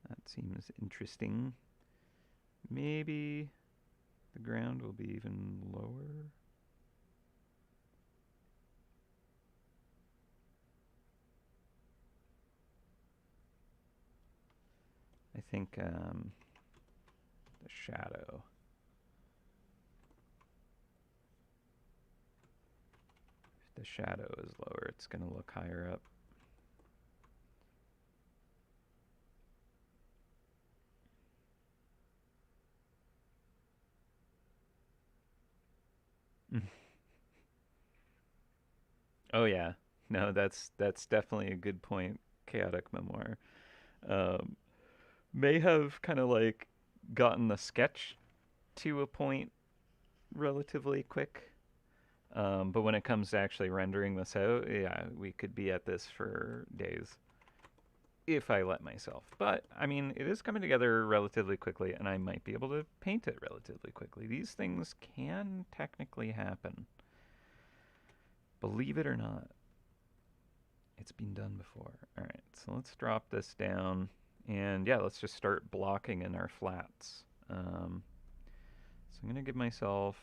That seems interesting. Maybe the ground will be even lower. I think the shadow. If the shadow is lower, it's going to look higher up. Oh yeah, no, that's definitely a good point. Chaotic memoir. Um, may have kind of like gotten the sketch to a point relatively quick. But when it comes to actually rendering this out, yeah, we could be at this for days if I let myself. But I mean, it is coming together relatively quickly, and I might be able to paint it relatively quickly. These things can technically happen. Believe it or not, it's been done before. All right, so let's drop this down, and yeah, let's just start blocking in our flats. So I'm gonna give myself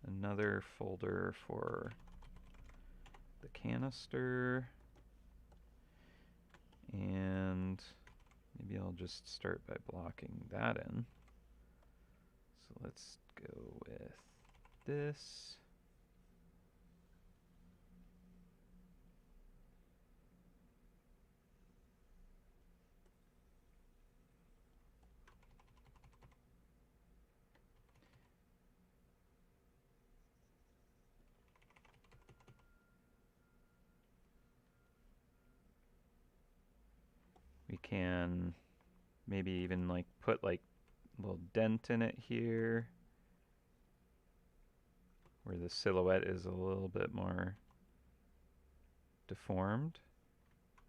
another folder for the canister, and maybe I'll just start by blocking that in. So let's go with this. We can maybe even like put like a little dent in it here where the silhouette is a little bit more deformed.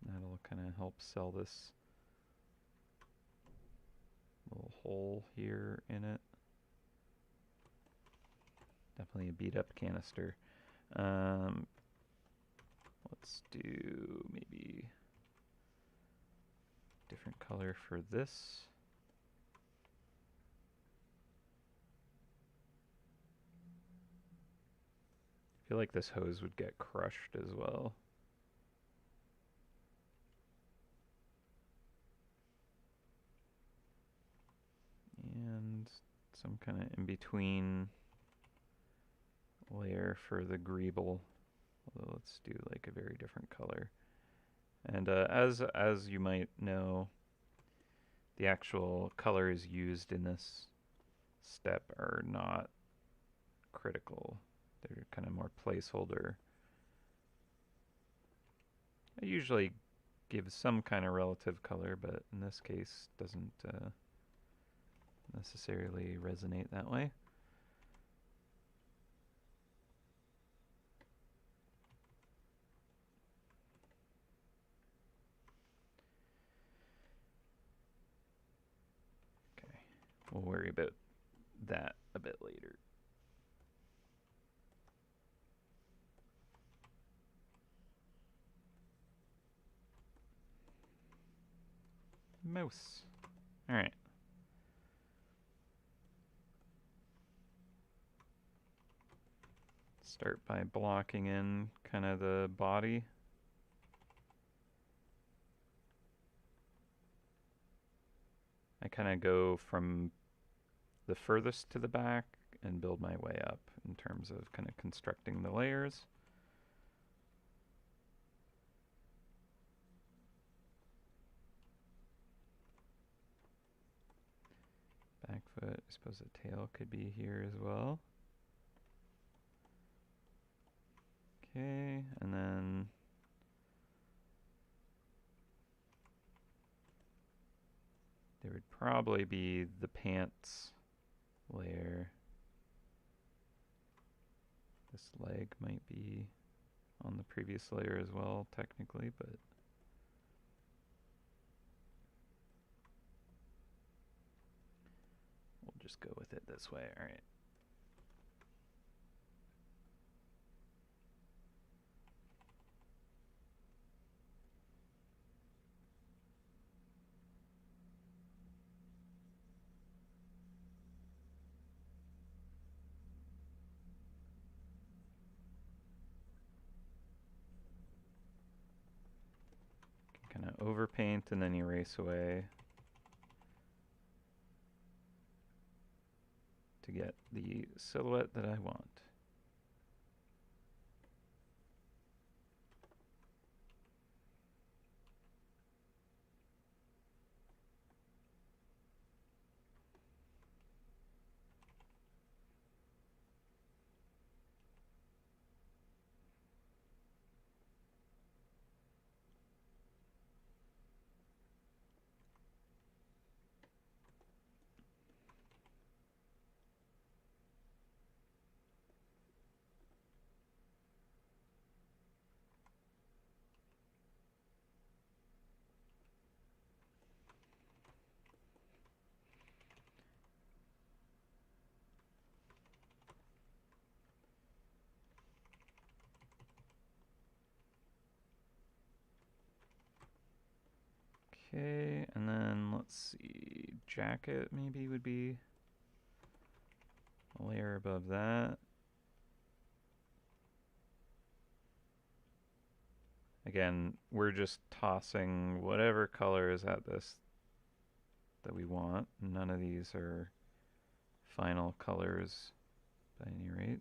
That'll kind of help sell this little hole here in it. Definitely a beat up canister. Let's do maybe different color for this. I feel like this hose would get crushed as well. And some kind of in-between layer for the greeble. Although let's do like a very different color. And as you might know, the actual colors used in this step are not critical. They're kind of more placeholder. I usually give some kind of relative color, but in this case doesn't necessarily resonate that way. Okay, we'll worry about that a bit later. Mouse. All right. Start by blocking in kind of the body. I kind of go from the furthest to the back and build my way up in terms of kind of constructing the layers. Back foot, I suppose the tail could be here as well. Okay, and then there would probably be the pants layer. This leg might be on the previous layer as well, technically, but we'll just go with it this way. All right. Kind of overpaint and then erase away to get the silhouette that I want. Okay, and then let's see, jacket maybe would be a layer above that. Again, we're just tossing whatever color is at this that we want. None of these are final colors by any rate.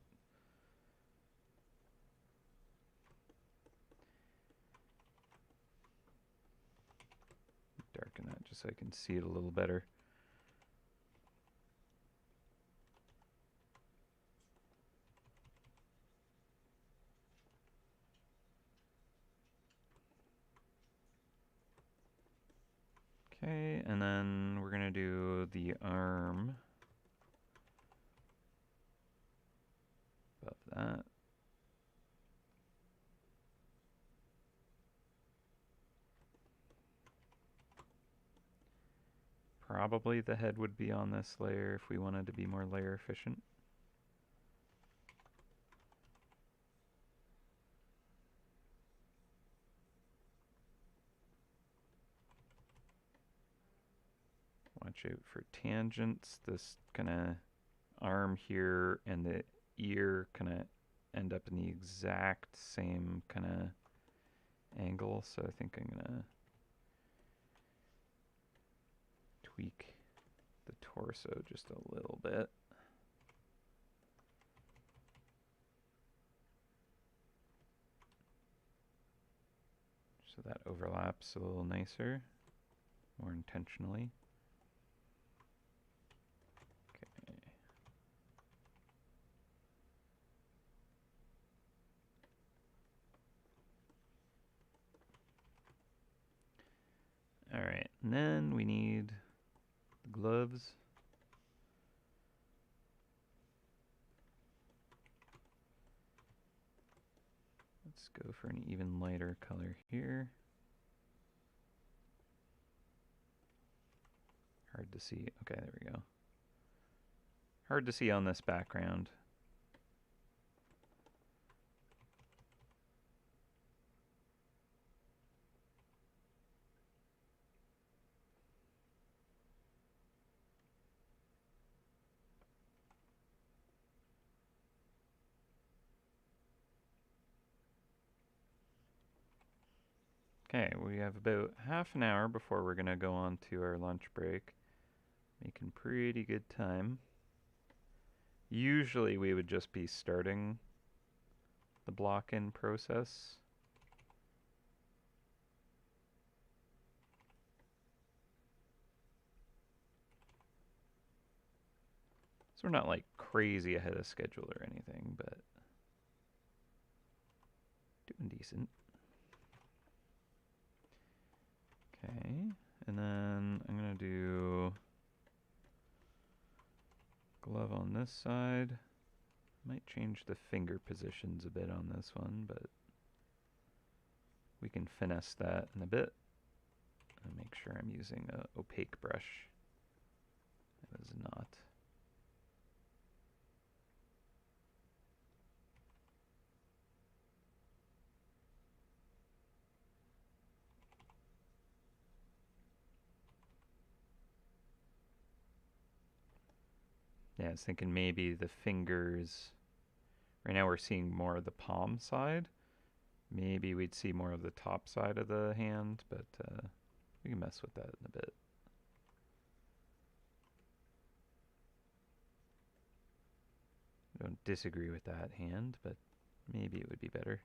Darken that just so I can see it a little better. Okay, and then we're going to do the arm above that. Probably the head would be on this layer if we wanted to be more layer efficient. Watch out for tangents. This kind of arm here and the ear kind of end up in the exact same kind of angle, so I think I'm gonna tweak the torso just a little bit. So that overlaps a little nicer, more intentionally. Okay. All right, and then we need the gloves. Let's go for an even lighter color here. Hard to see. Okay, there we go. Hard to see on this background. Okay, we have about half an hour before we're going to go on to our lunch break. Making pretty good time. Usually we would just be starting the block-in process. So we're not like crazy ahead of schedule or anything, but doing decent. Okay, and then I'm gonna do glove on this side. Might change the finger positions a bit on this one, but we can finesse that in a bit. And make sure I'm using an opaque brush. It was not. Yeah, I was thinking maybe the fingers. Right now we're seeing more of the palm side. Maybe we'd see more of the top side of the hand, but we can mess with that in a bit. I don't disagree with that hand, but maybe it would be better.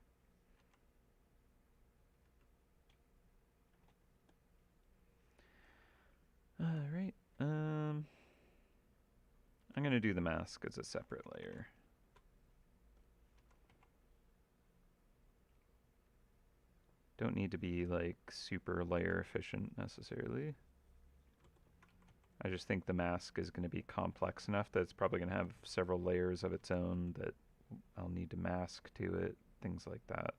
Alright, I'm going to do the mask as a separate layer. Don't need to be like super layer efficient necessarily. I just think the mask is going to be complex enough that it's probably going to have several layers of its own that I'll need to mask to it, things like that.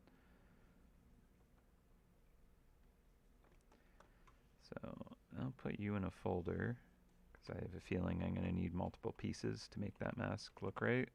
So I'll put you in a folder because I have a feeling I'm going to need multiple pieces to make that mask look right.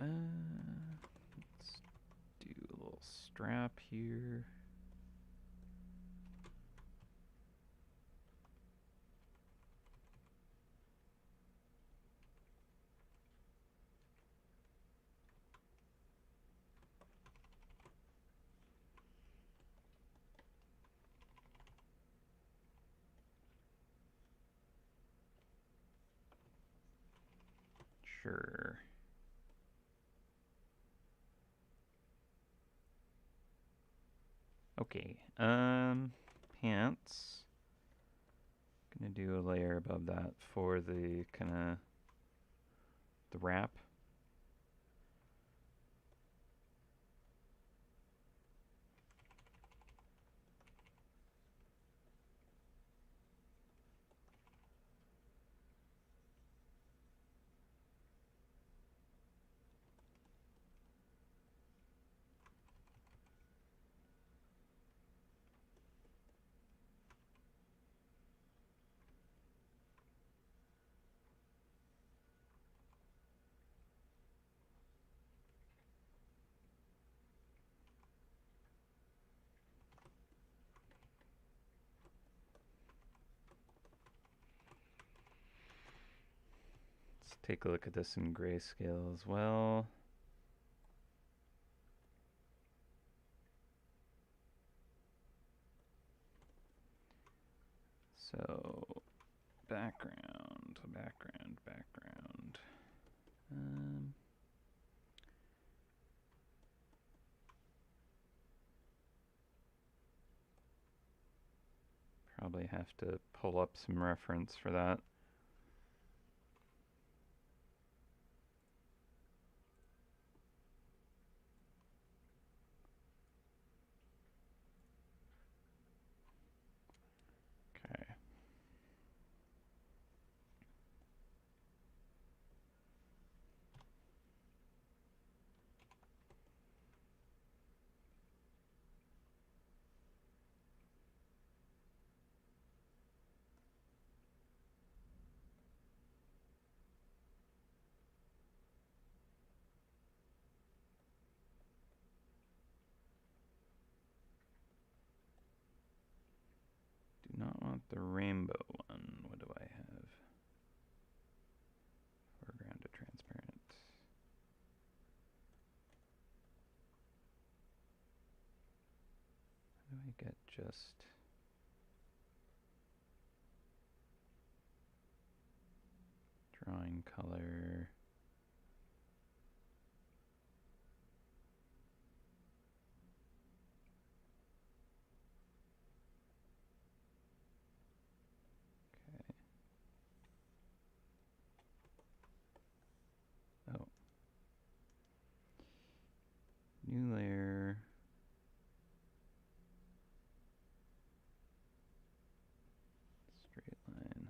let's do a little strap here. Sure. Okay, pants. Gonna do a layer above that for the kinda the wrap. Let's take a look at this in grayscale as well. So, background, background, background. Probably have to pull up some reference for that. Okay. Do not want the rainbow one. What do I have? Foreground to transparent. How do I get just... drawing color... Okay. Oh. New layer. Straight line.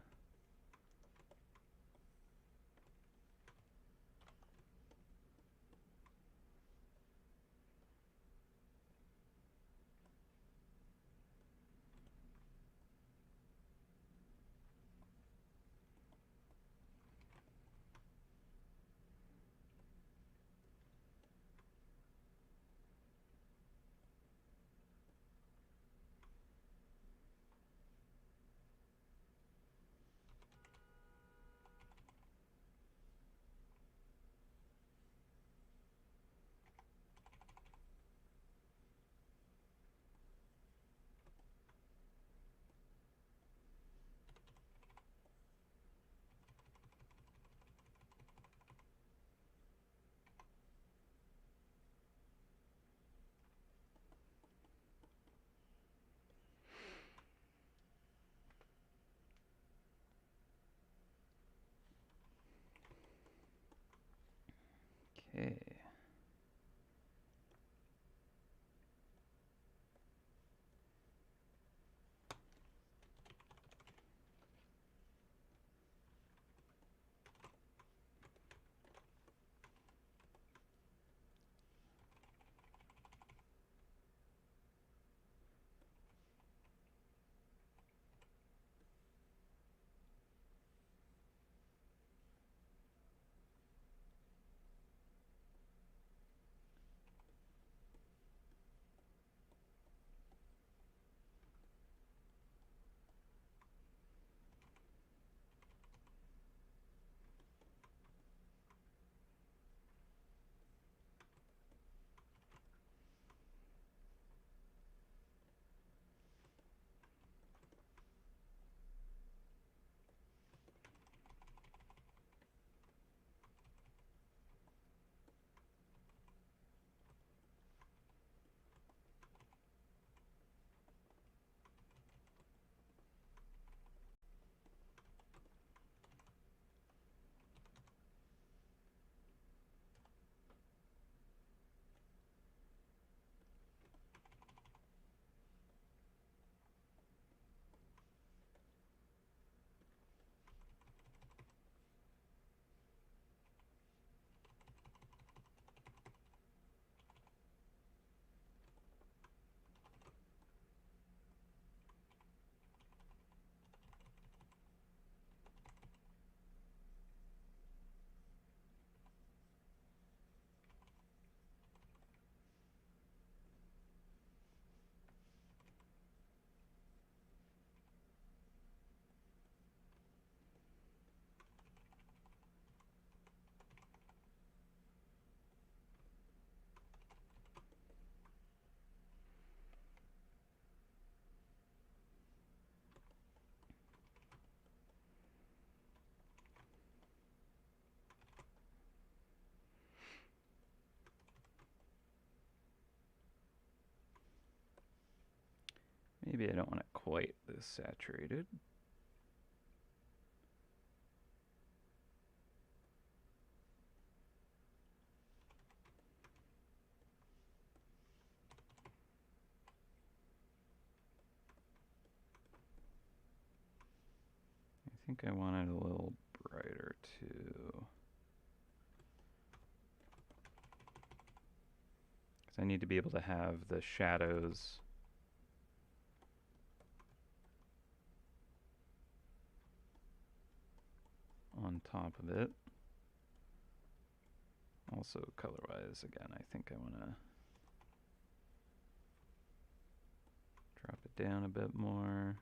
Maybe I don't want it quite this saturated. I think I want it a little brighter too. Because I need to be able to have the shadows on top of it. Also color-wise, again, I think I want to drop it down a bit more.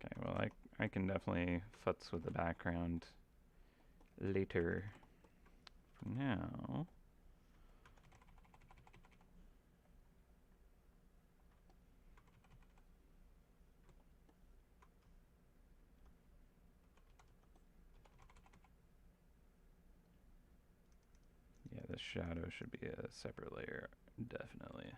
Okay, well, I can definitely futz with the background later. For now, yeah, the shadow should be a separate layer, definitely.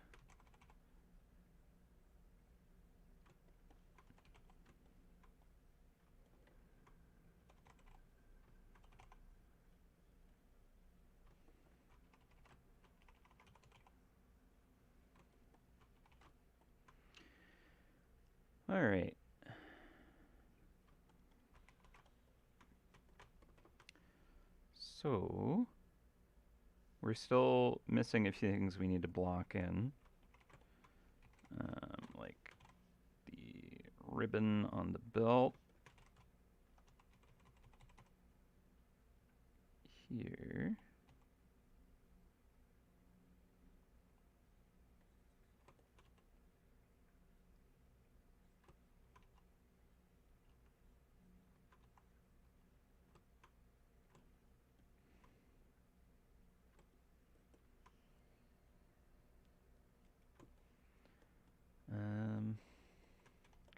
All right. So, we're still missing a few things we need to block in. Like the ribbon on the belt. Here.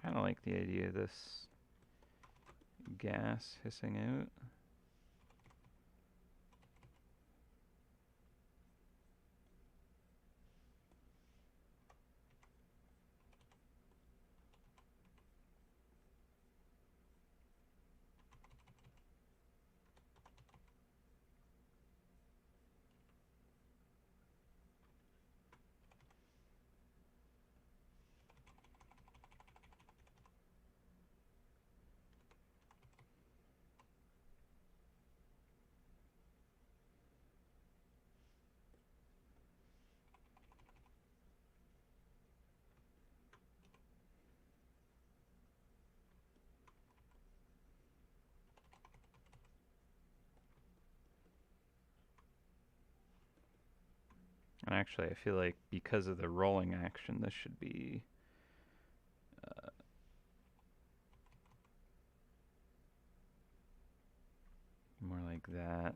Kind of like the idea of this gas hissing out. And actually, I feel like because of the rolling action, this should be more like that.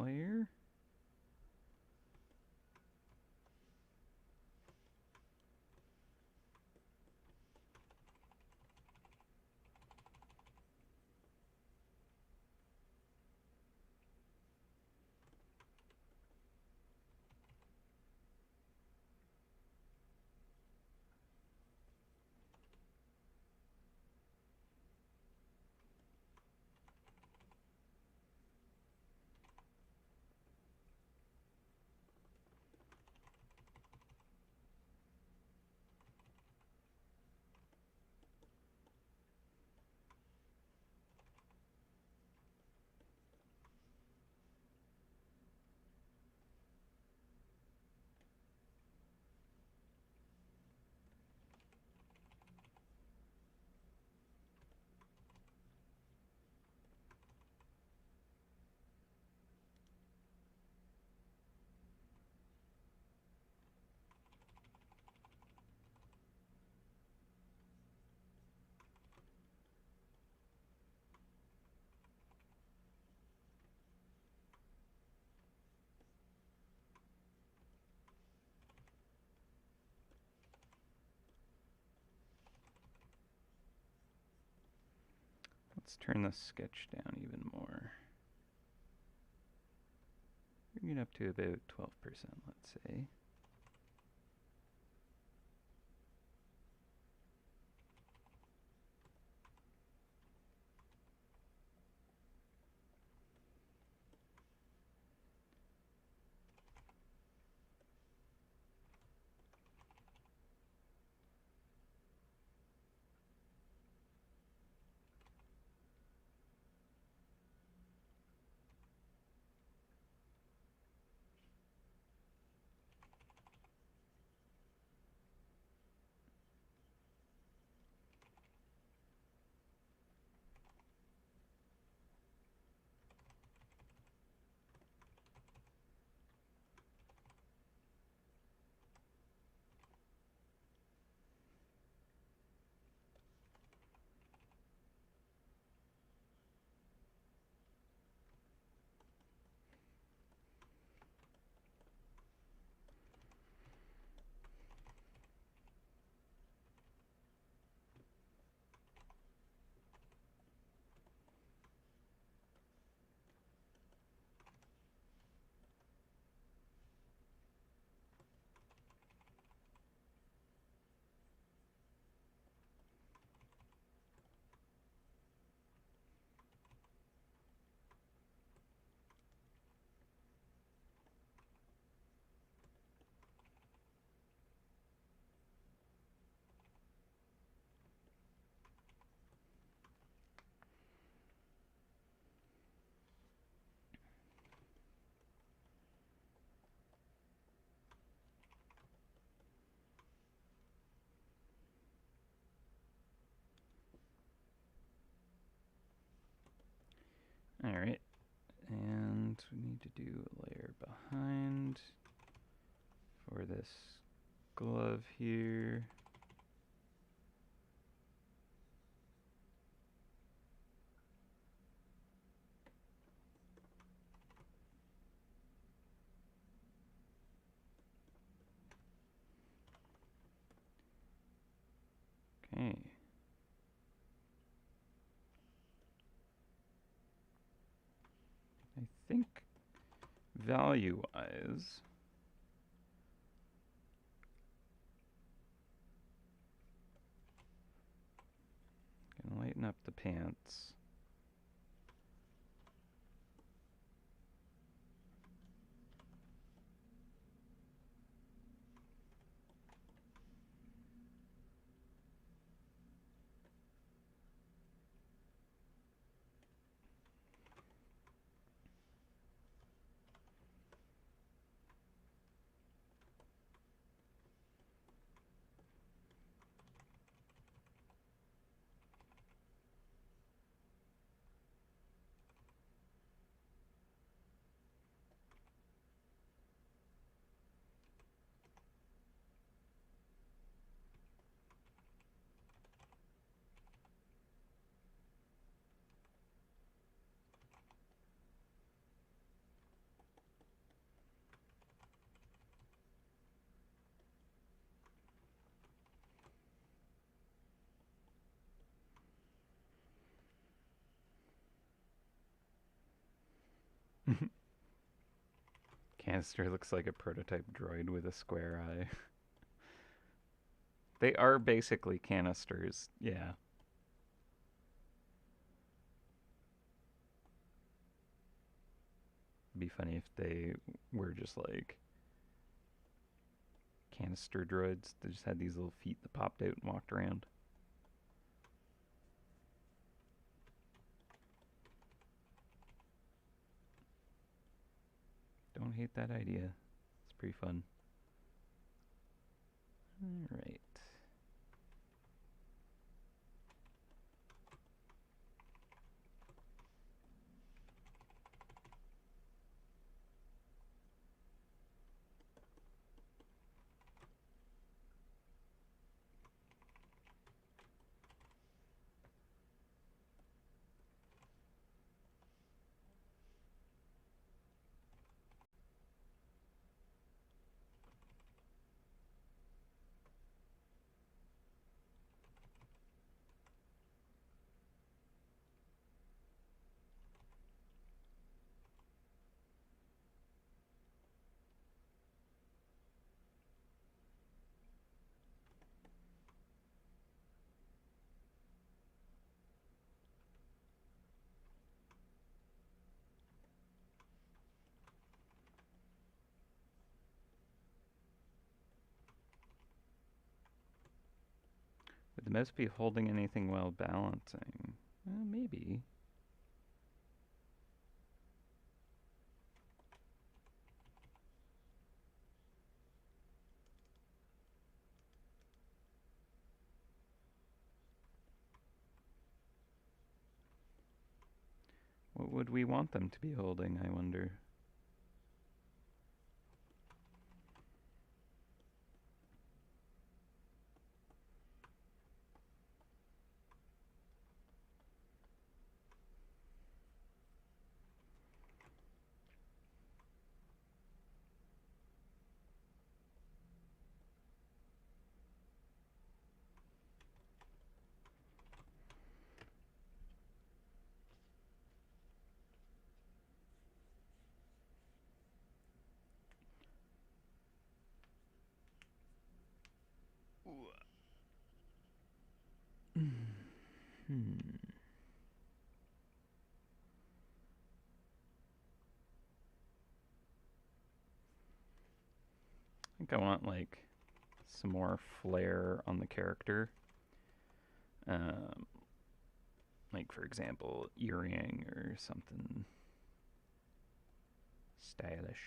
layer. Let's turn the sketch down even more. Bring it up to about 12%, let's say. All right, and we need to do a layer behind for this glove here. Okay. I think value-wise, gonna lighten up the pants. Canister looks like a prototype droid with a square eye. They are basically canisters, yeah. It'd be funny if they were just like canister droids. They just had these little feet that popped out and walked around. Don't hate that idea. It's pretty fun. Alright. Would the mouse be holding anything while balancing? Maybe. What would we want them to be holding, I wonder? I think I want like some more flair on the character. Um, like for example, earring or something stylish.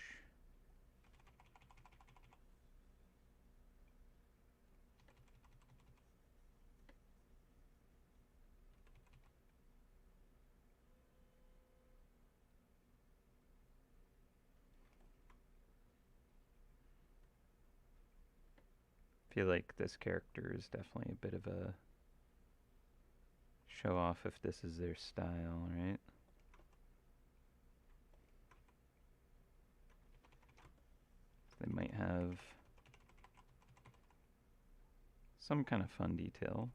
I feel like this character is definitely a bit of a show off if this is their style, right? They might have some kind of fun detail.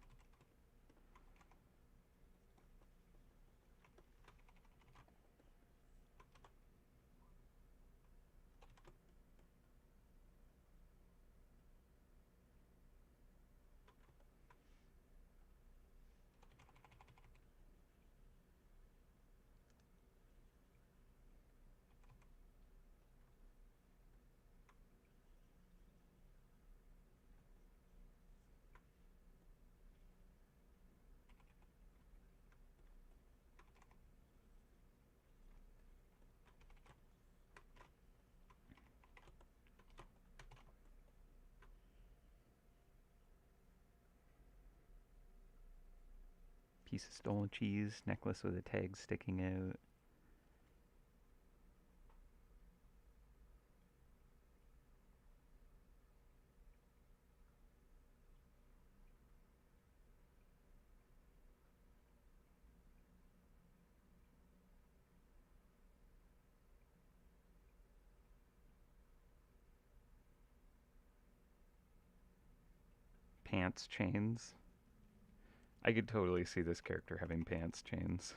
Piece of stolen cheese, necklace with a tag sticking out. Pants chains. I could totally see this character having pants chains.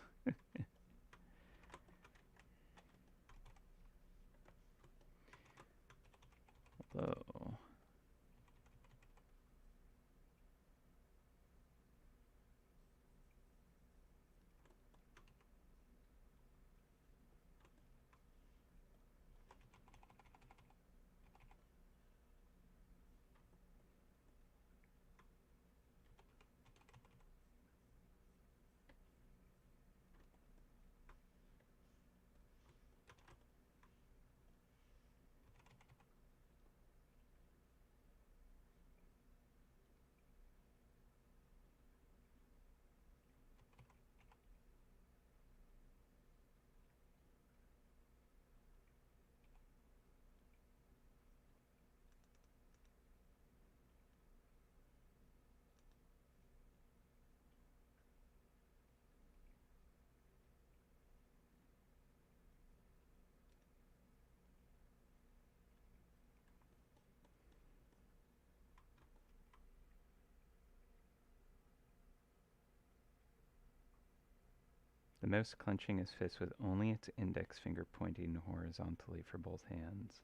The mouse clenching his fist with only its index finger pointing horizontally for both hands.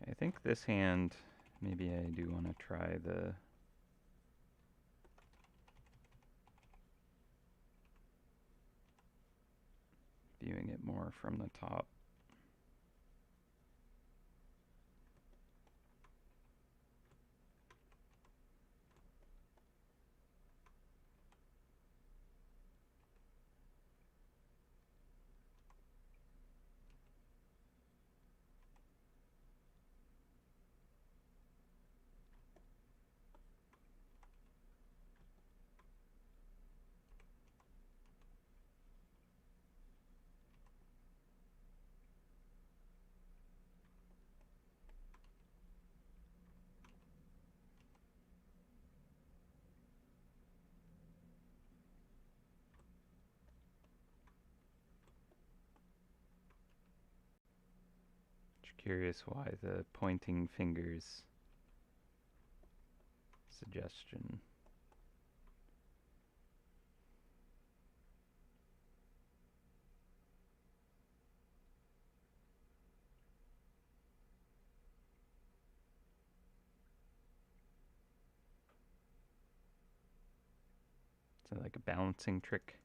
I think this hand, maybe I do want to try the viewing it more from the top. Just curious why the pointing fingers suggestion. Is it like a balancing trick?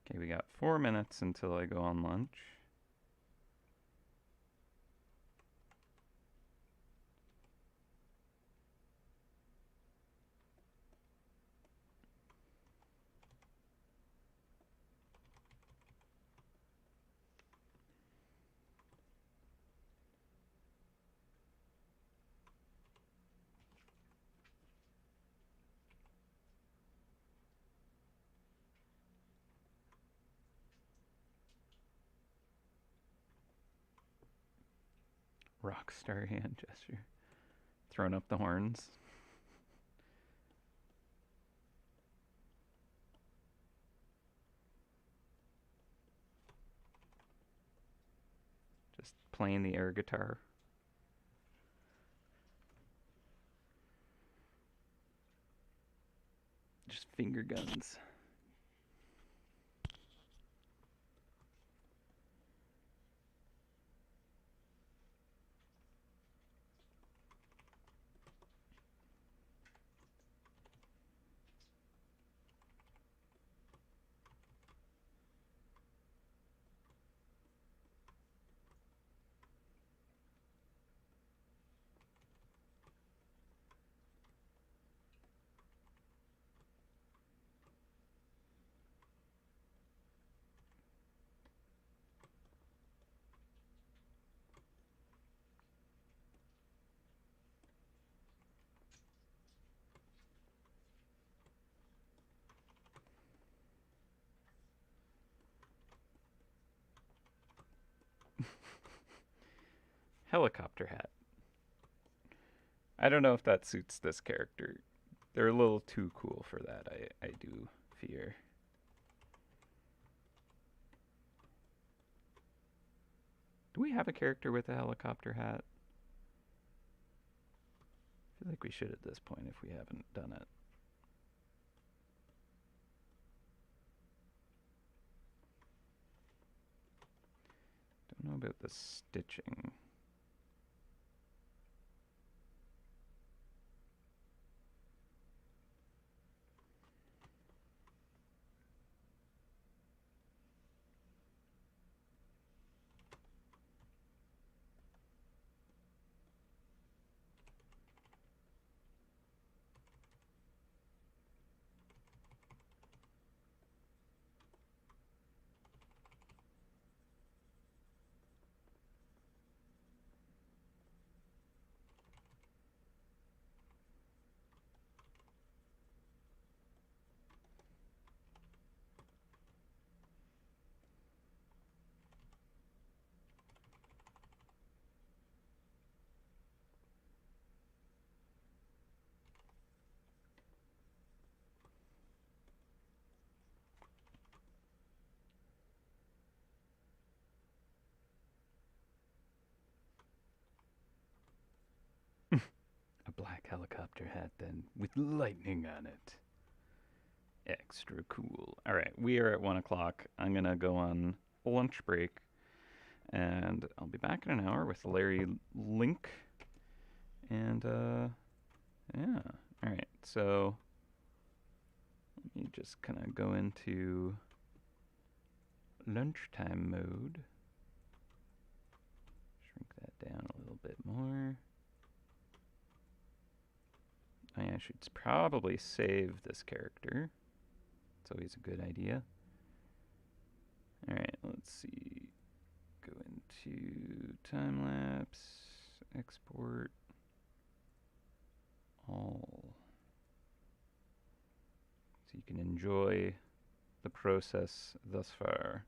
Okay, we got 4 minutes until I go on lunch. Rockstar hand gesture. Throwing up the horns. Just playing the air guitar. Just finger guns. Helicopter hat. I don't know if that suits this character. They're a little too cool for that, I do fear. Do we have a character with a helicopter hat? I feel like we should at this point if we haven't done it. Don't know about the stitching. black helicopter hat then with lightning on it. Extra cool. All right, we are at 1 o'clock. I'm gonna go on lunch break, and I'll be back in an hour with Larry Link. And yeah. All right. So let me just kind of go into lunchtime mode. Shrink that down a little bit more. I should probably save this character. It's always a good idea. All right, let's see. Go into time lapse, export all. So you can enjoy the process thus far.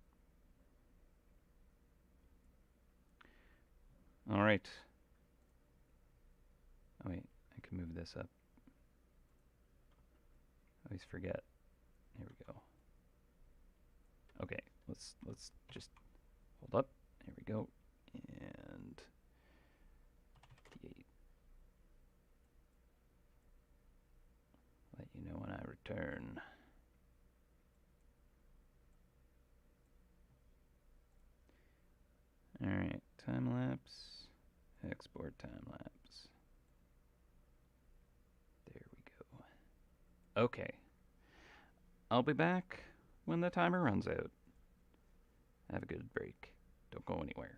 All right. Oh wait, I can move this up. I always forget. Here we go. Okay, let's just hold up. Here we go. And 58. Let you know when I return. All right, time lapse, export time lapse. There we go. Okay. I'll be back when the timer runs out. Have a good break. Don't go anywhere.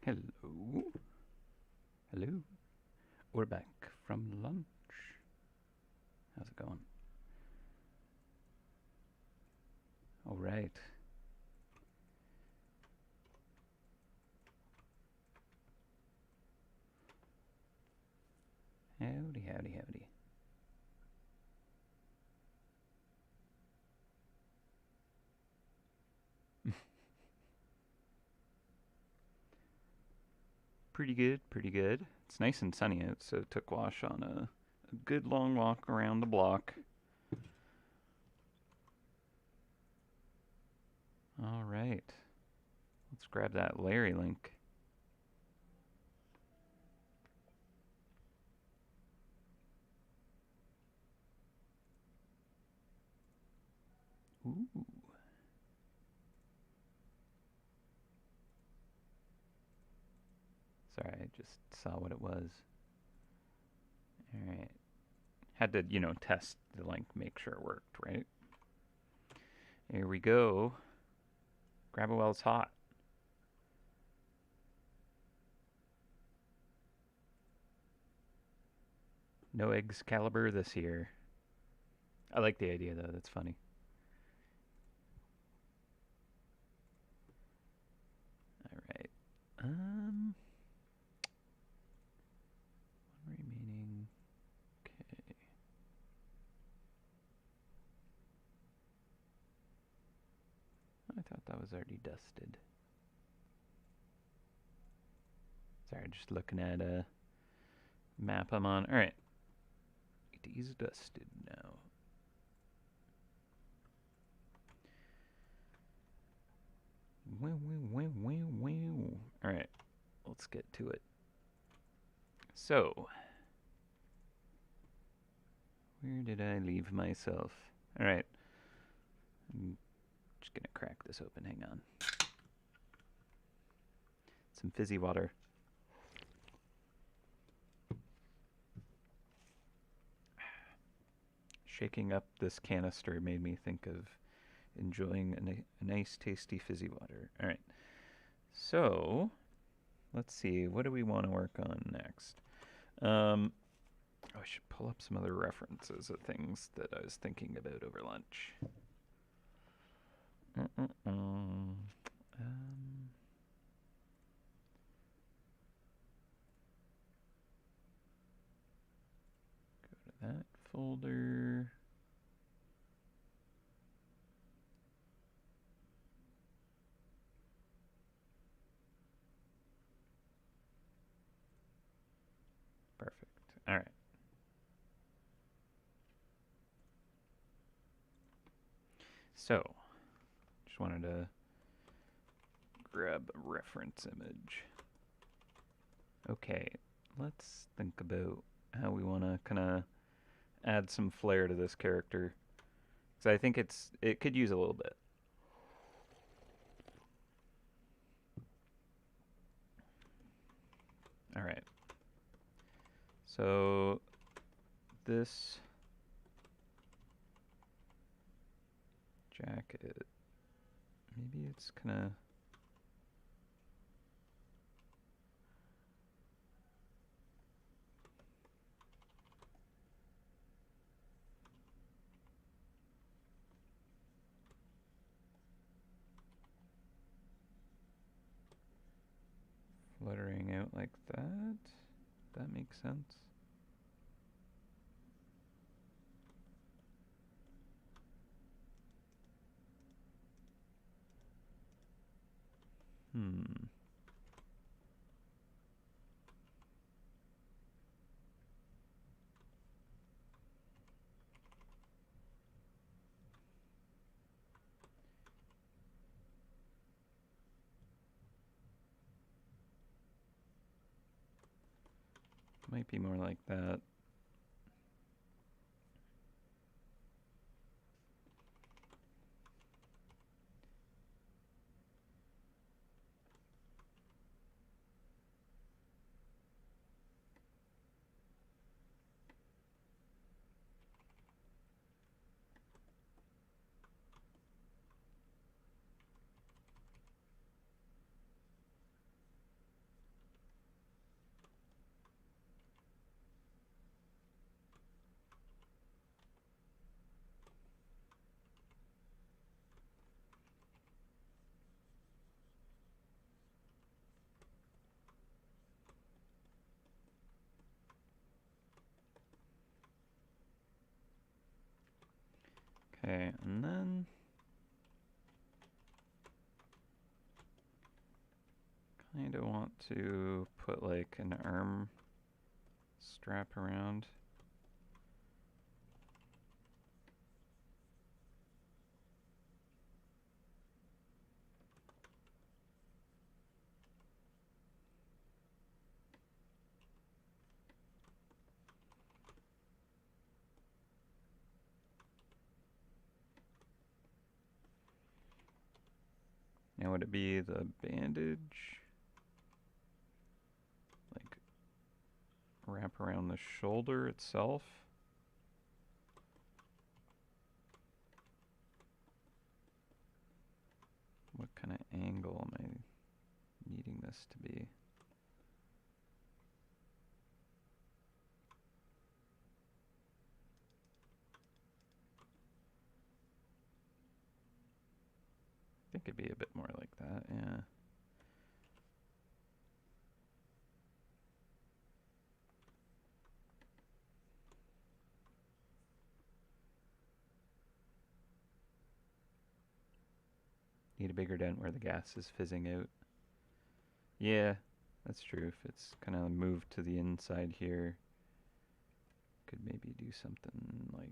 Hello. Hello. We're back from lunch. How's it going? All right. Howdy, howdy, howdy. Pretty good, pretty good. It's nice and sunny out, so took Wash on a good long walk around the block. All right. Let's grab that Larry link. Ooh. Sorry, I just saw what it was. All right. Had to, test the link, make sure it worked, right? Here we go. Grab it while it's hot. No Excalibur this year. I like the idea, though. That's funny. All right. One remaining. Okay. I thought that was already dusted. Sorry, just looking at a map I'm on. All right. It is dusted now. All right. Let's get to it. So, where did I leave myself? All right. I'm just going to crack this open. Hang on. Some fizzy water. Shaking up this canister made me think of enjoying a nice, tasty fizzy water. All right. So, let's see. What do we want to work on next? I should pull up some other references of things that I was thinking about over lunch. Go to that folder. Perfect. All right. So, just wanted to grab a reference image. Okay, let's think about how we want to kind of add some flair to this character. Because I think it could use a little bit. All right. So this jacket, maybe it's kind of fluttering out like that. That makes sense. Might be more like that. Okay, and then kind of want to put like an arm strap around. Now would it be the bandage? Like wrap around the shoulder itself? What kind of angle am I needing this to be? I think it'd be a bit more like that, yeah. Need a bigger dent where the gas is fizzing out. Yeah, that's true. If it's kind of moved to the inside here, could maybe do something like...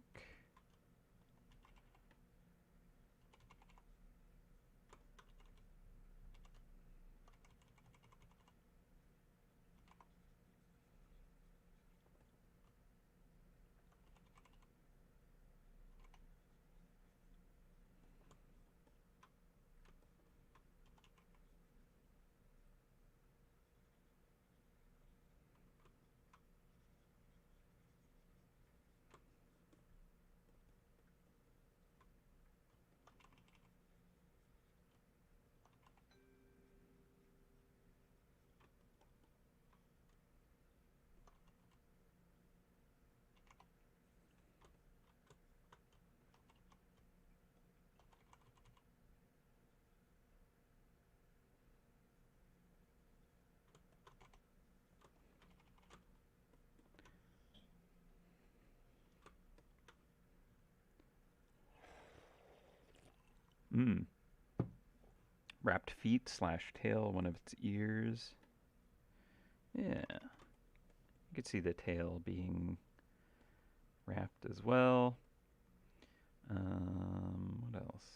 Wrapped feet slash tail, one of its ears. Yeah. You could see the tail being wrapped as well. What else?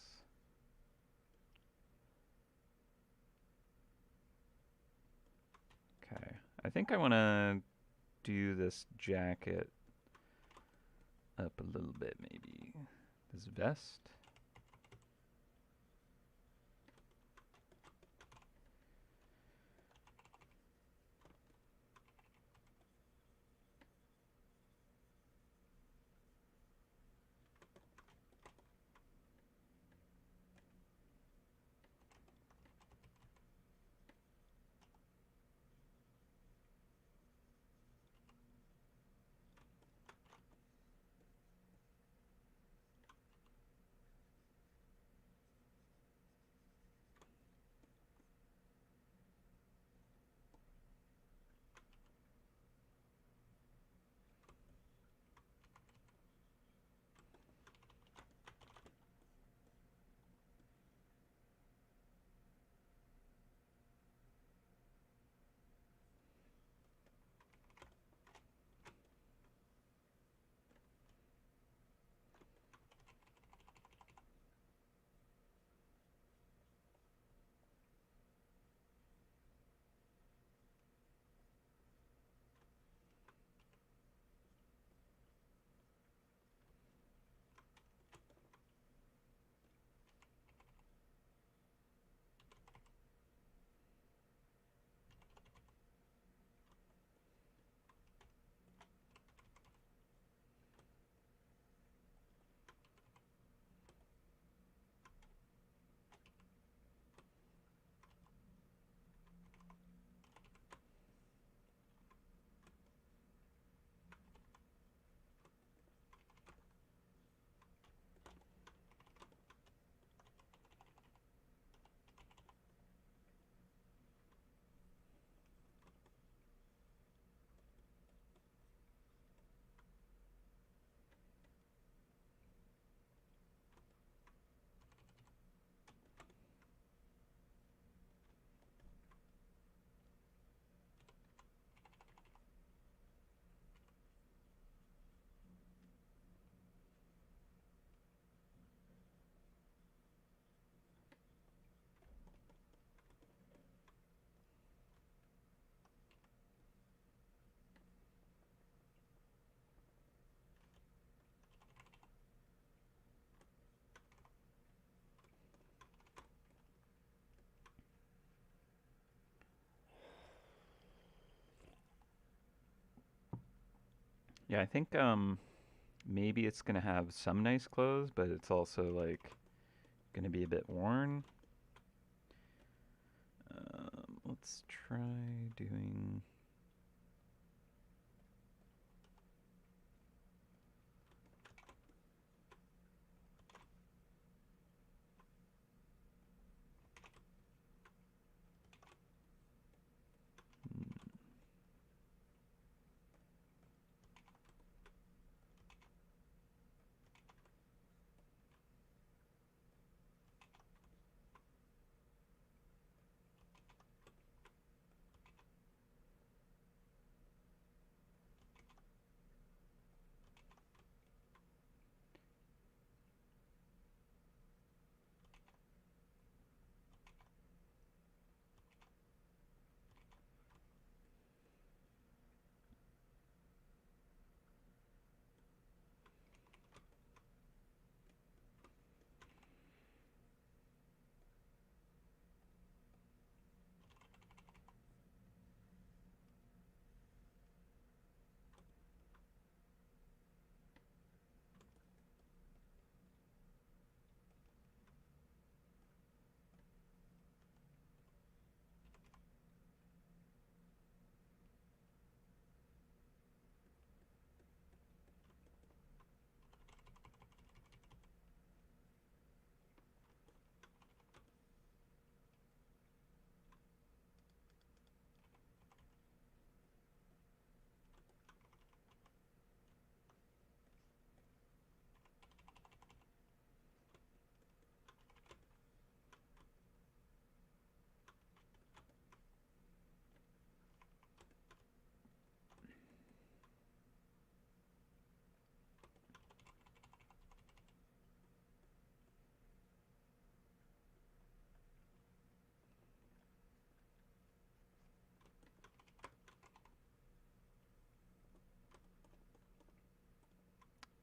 Okay. I think I want to do this jacket up a little bit, maybe. This vest. Yeah, I think maybe it's gonna have some nice clothes, but it's also like gonna be a bit worn. Let's try doing.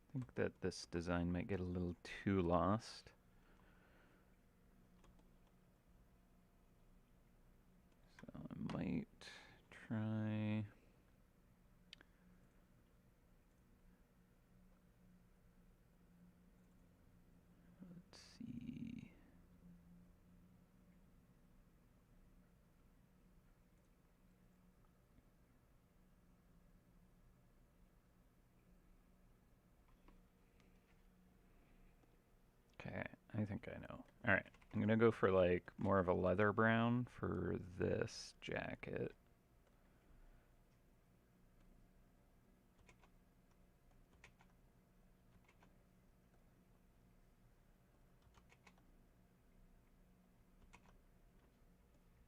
I think that this design might get a little too lost. So I might try. Let's see. Okay, I think I know. All right, I'm gonna go for like more of a leather brown for this jacket.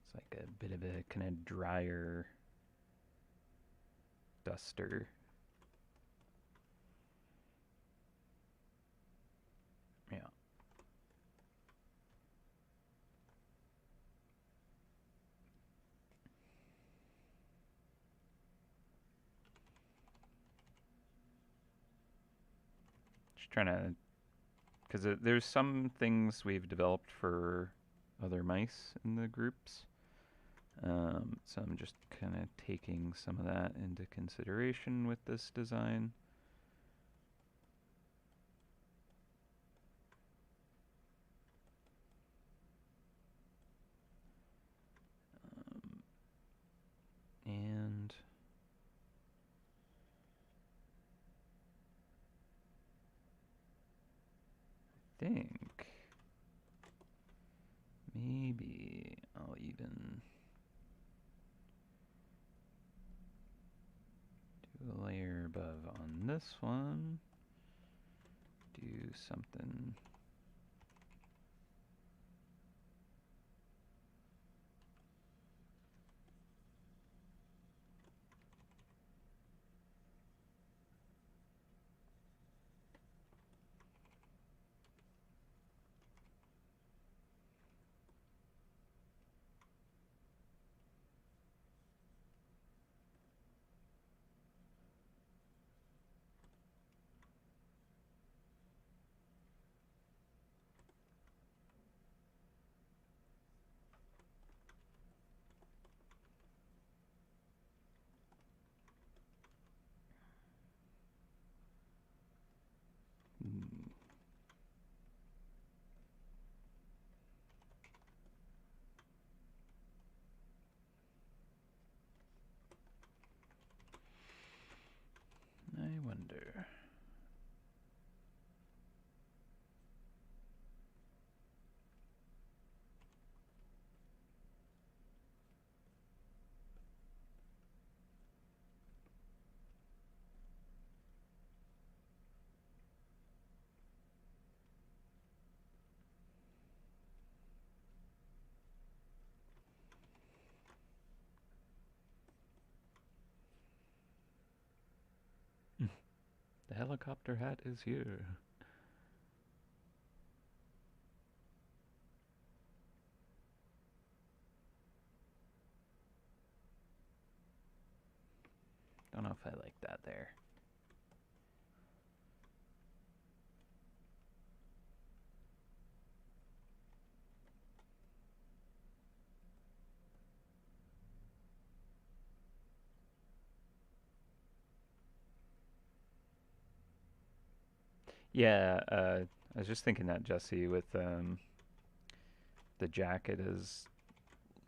It's like a bit of a kind of drier duster. Yeah. Just trying to, because there's some things we've developed for other mice in the groups. So I'm just kind of taking some of that into consideration with this design. And I think maybe I'll even do a layer above on this one. Do something. leather. The helicopter hat is here. Don't know if I like that there. Yeah, I was just thinking that, Jesse, with the jacket is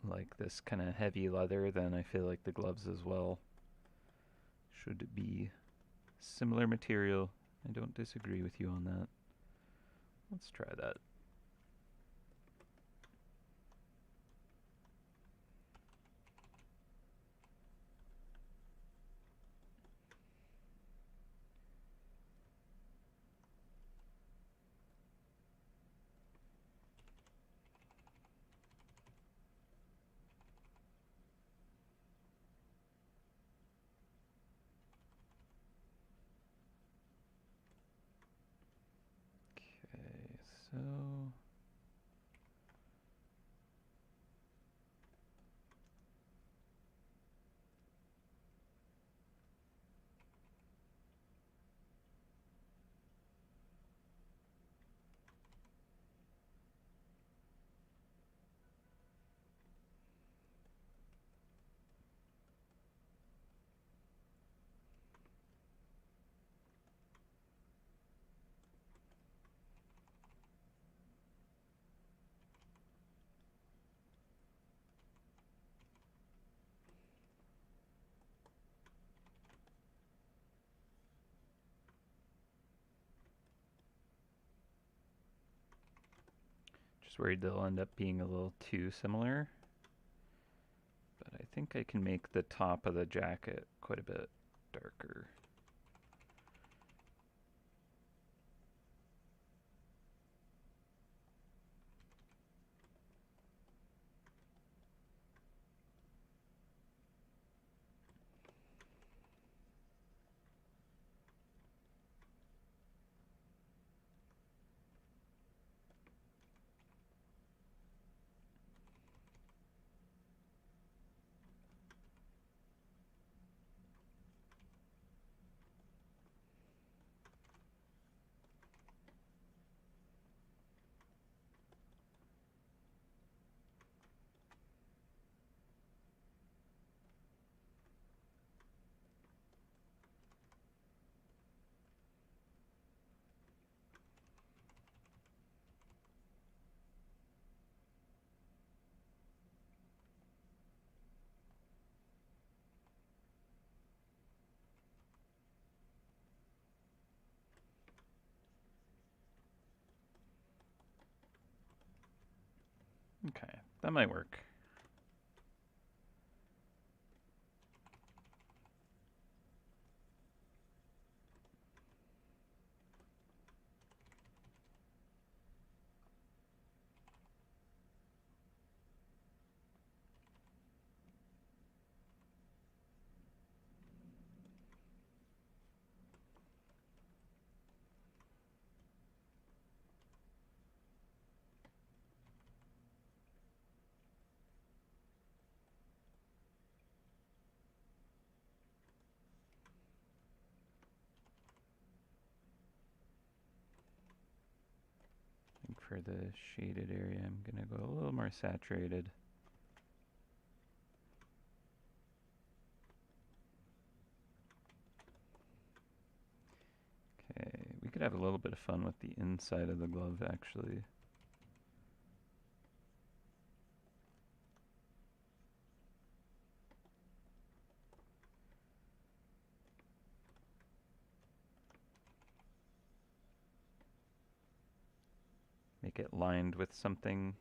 like this kind of heavy leather, then I feel like the gloves as well should be similar material. I don't disagree with you on that. Let's try that. Okay, so just worried they'll end up being a little too similar. But I think I can make the top of the jacket quite a bit darker. Okay, that might work. I think for the shaded area, I'm gonna go a little more saturated. Okay, we could have a little bit of fun with the inside of the glove, actually. make it lined with something.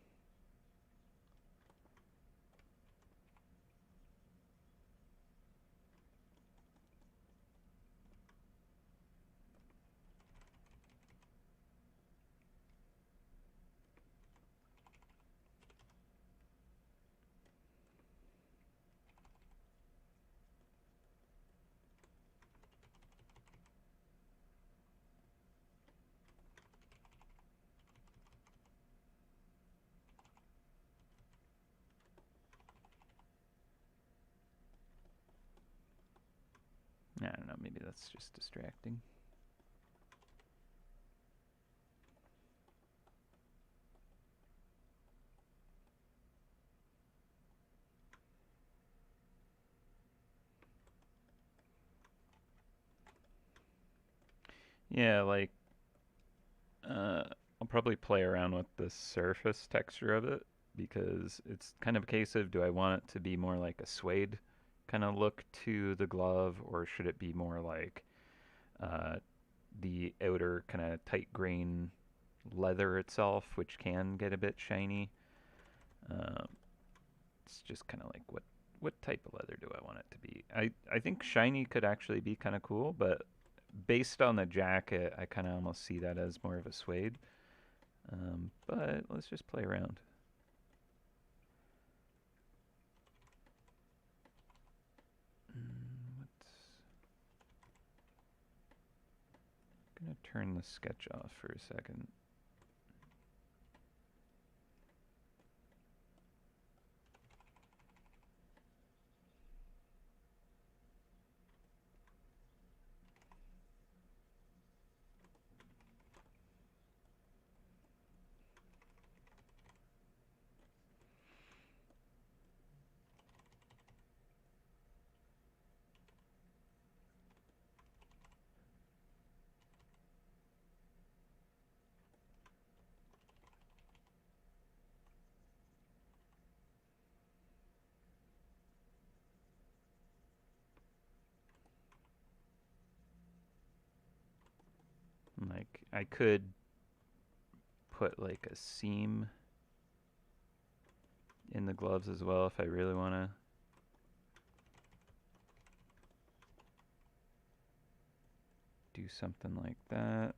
I don't know, maybe that's just distracting. Yeah, like, I'll probably play around with the surface texture of it because it's kind of a case of, do I want it to be more like a suede kind of look to the glove, or should it be more like uh, the outer kind of tight grain leather itself, which can get a bit shiny. Um, it's just kind of like what type of leather do I want it to be? I think shiny could actually be kind of cool, but based on the jacket, I kind of almost see that as more of a suede. But let's just play around. Let's gonna turn the sketch off for a second. Like I could put like a seam in the gloves as well if I really want to do something like that.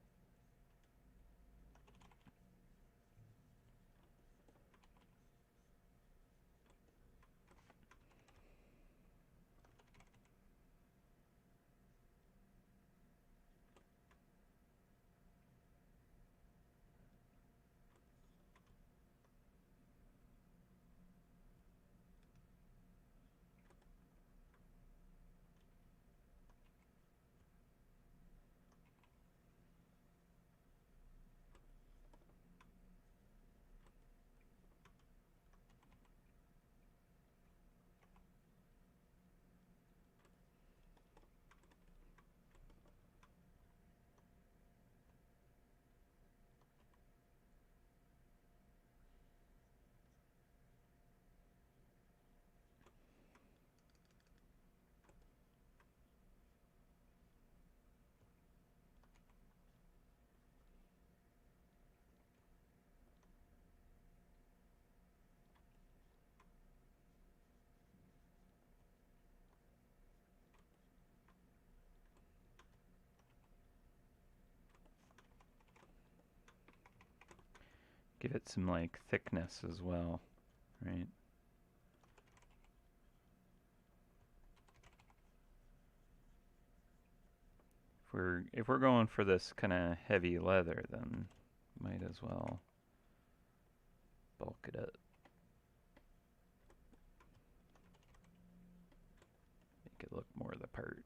Give it some like thickness as well, right? If we're going for this kind of heavy leather, then might as well bulk it up. Make it look more the part.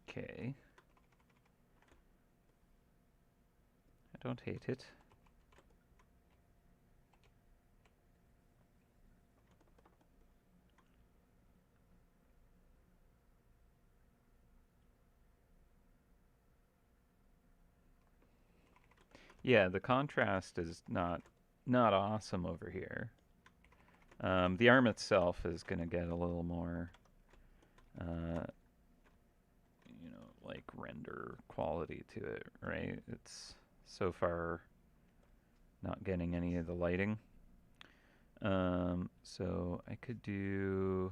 Okay. I don't hate it. Yeah, the contrast is not awesome over here. The arm itself is going to get a little more, uh, like render quality to it, right? It's so far not getting any of the lighting. So I could do.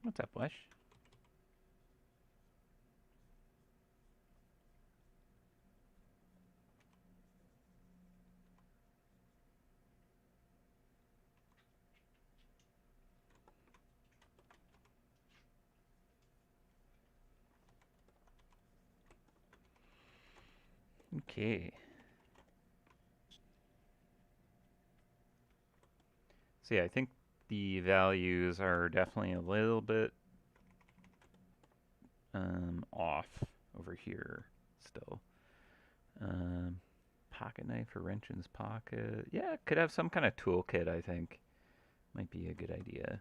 What's up, Wesh? Okay. So yeah, I think the values are definitely a little bit off over here still. Um, Pocket knife or wrench in his pocket. Yeah, could have some kind of toolkit, I think. Might be a good idea.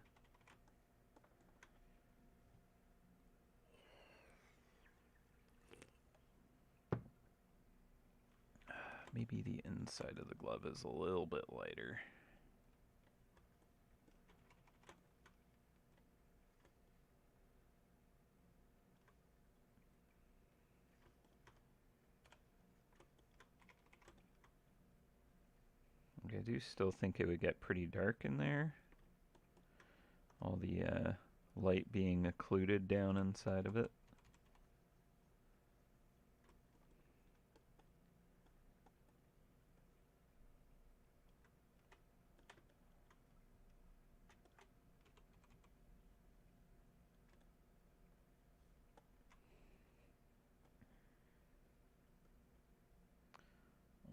Maybe the inside of the glove is a little bit lighter. Okay, I do still think it would get pretty dark in there. All the light being occluded down inside of it.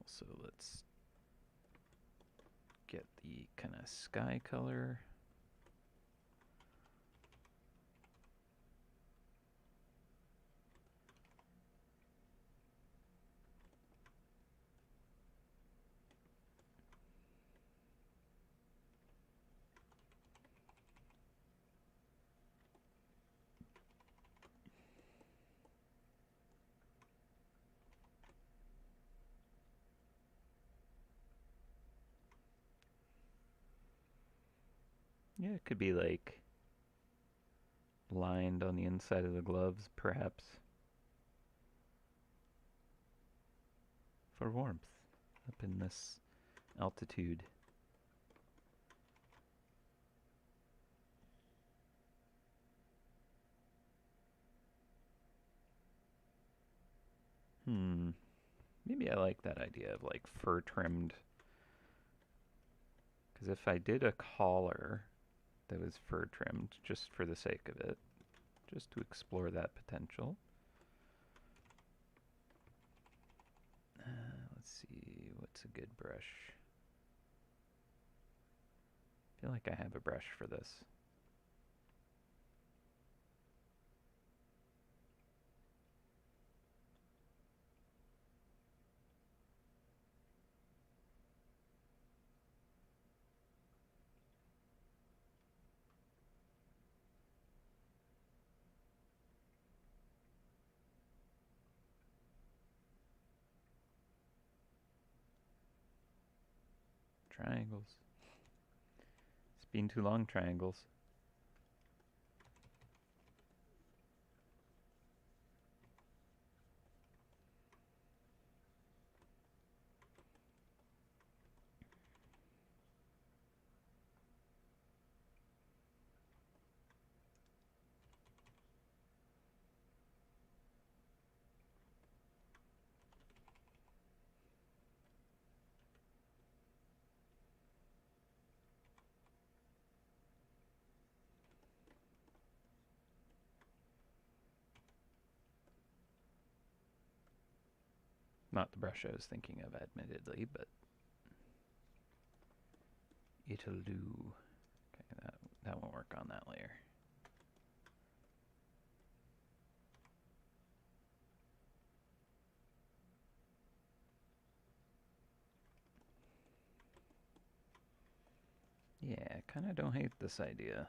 Also, let's get the kind of sky color. Yeah, it could be like lined on the inside of the gloves, perhaps, for warmth up in this altitude. Hmm. Maybe I like that idea of like fur trimmed. Because if I did a collar that was fur trimmed just for the sake of it, just to explore that potential. Let's see, what's a good brush? I feel like I have a brush for this. Triangles. It's been too long, triangles. Not the brush I was thinking of, admittedly, but it'll do. Okay, that won't work on that layer. Yeah, kind of don't hate this idea.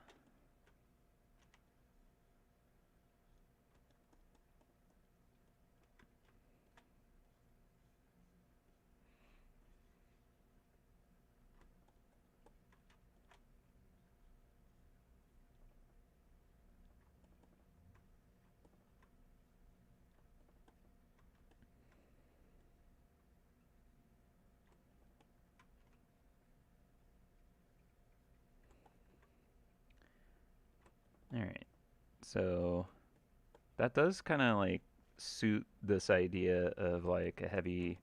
Alright, so that does kind of like suit this idea of like a heavy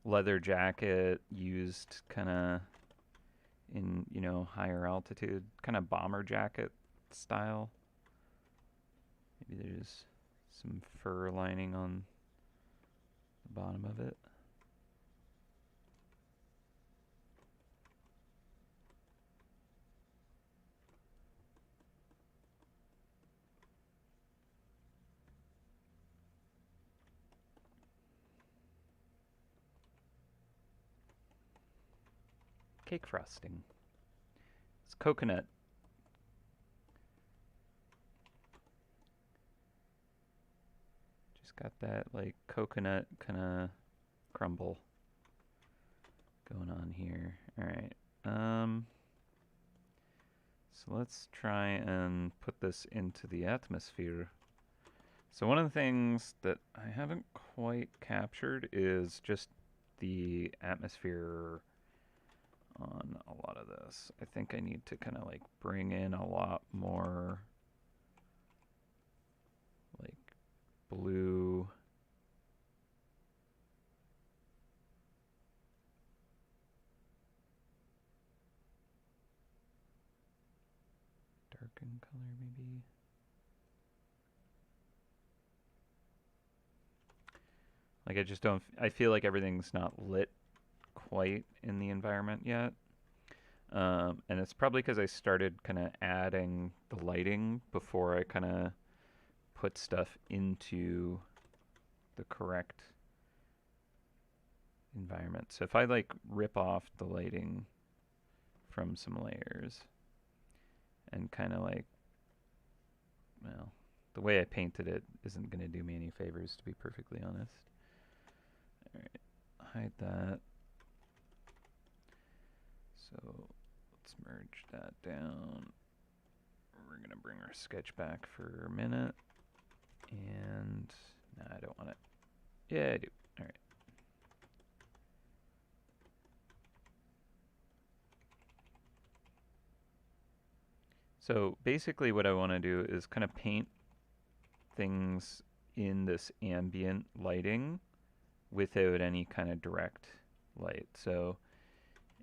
leather jacket used kind of in, higher altitude, kind of bomber jacket style. Maybe there's some fur lining on the bottom of it. Cake frosting. It's coconut. Just got that like coconut kind of crumble going on here. All right. So let's try and put this into the atmosphere. So one of the things that I haven't quite captured is just the atmosphere on a lot of this. I think I need to kind of like bring in a lot more like blue. Darken color maybe. Like I just don't, I feel like everything's not lit quite in the environment yet. And it's probably because I started kind of adding the lighting before I kind of put stuff into the correct environment. So if I like rip off the lighting from some layers and kind of like, well, the way I painted it isn't going to do me any favors, to be perfectly honest. All right, hide that. So let's let's merge that down. We're going to bring our sketch back for a minute. And no, I don't want it. Yeah, I do. All right. So basically what I want to do is kind of paint things in this ambient lighting without any kind of direct light. So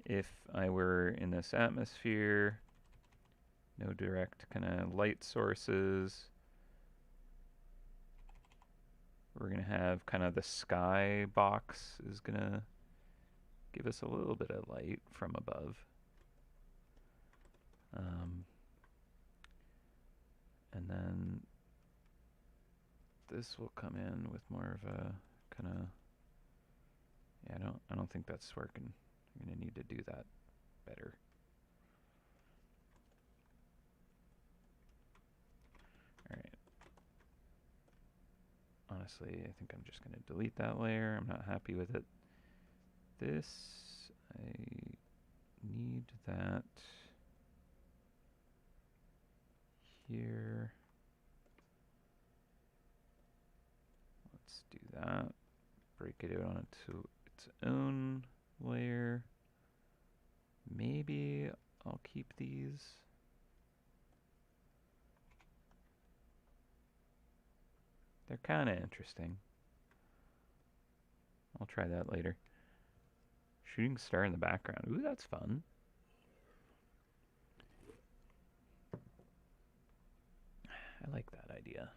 if I were in this atmosphere, no direct kind of light sources, we're going to have kind of the sky box is going to give us a little bit of light from above. And then this will come in with more of a kind of, yeah, I don't think that's working. I'm going to need to do that better. All right. Honestly, I think I'm just going to delete that layer. I'm not happy with it. This, I need that here. Let's do that. Break it out onto its own layer. Maybe I'll keep these. They're kind of interesting. I'll try that later. Shooting star in the background. Ooh, that's fun. I like that idea.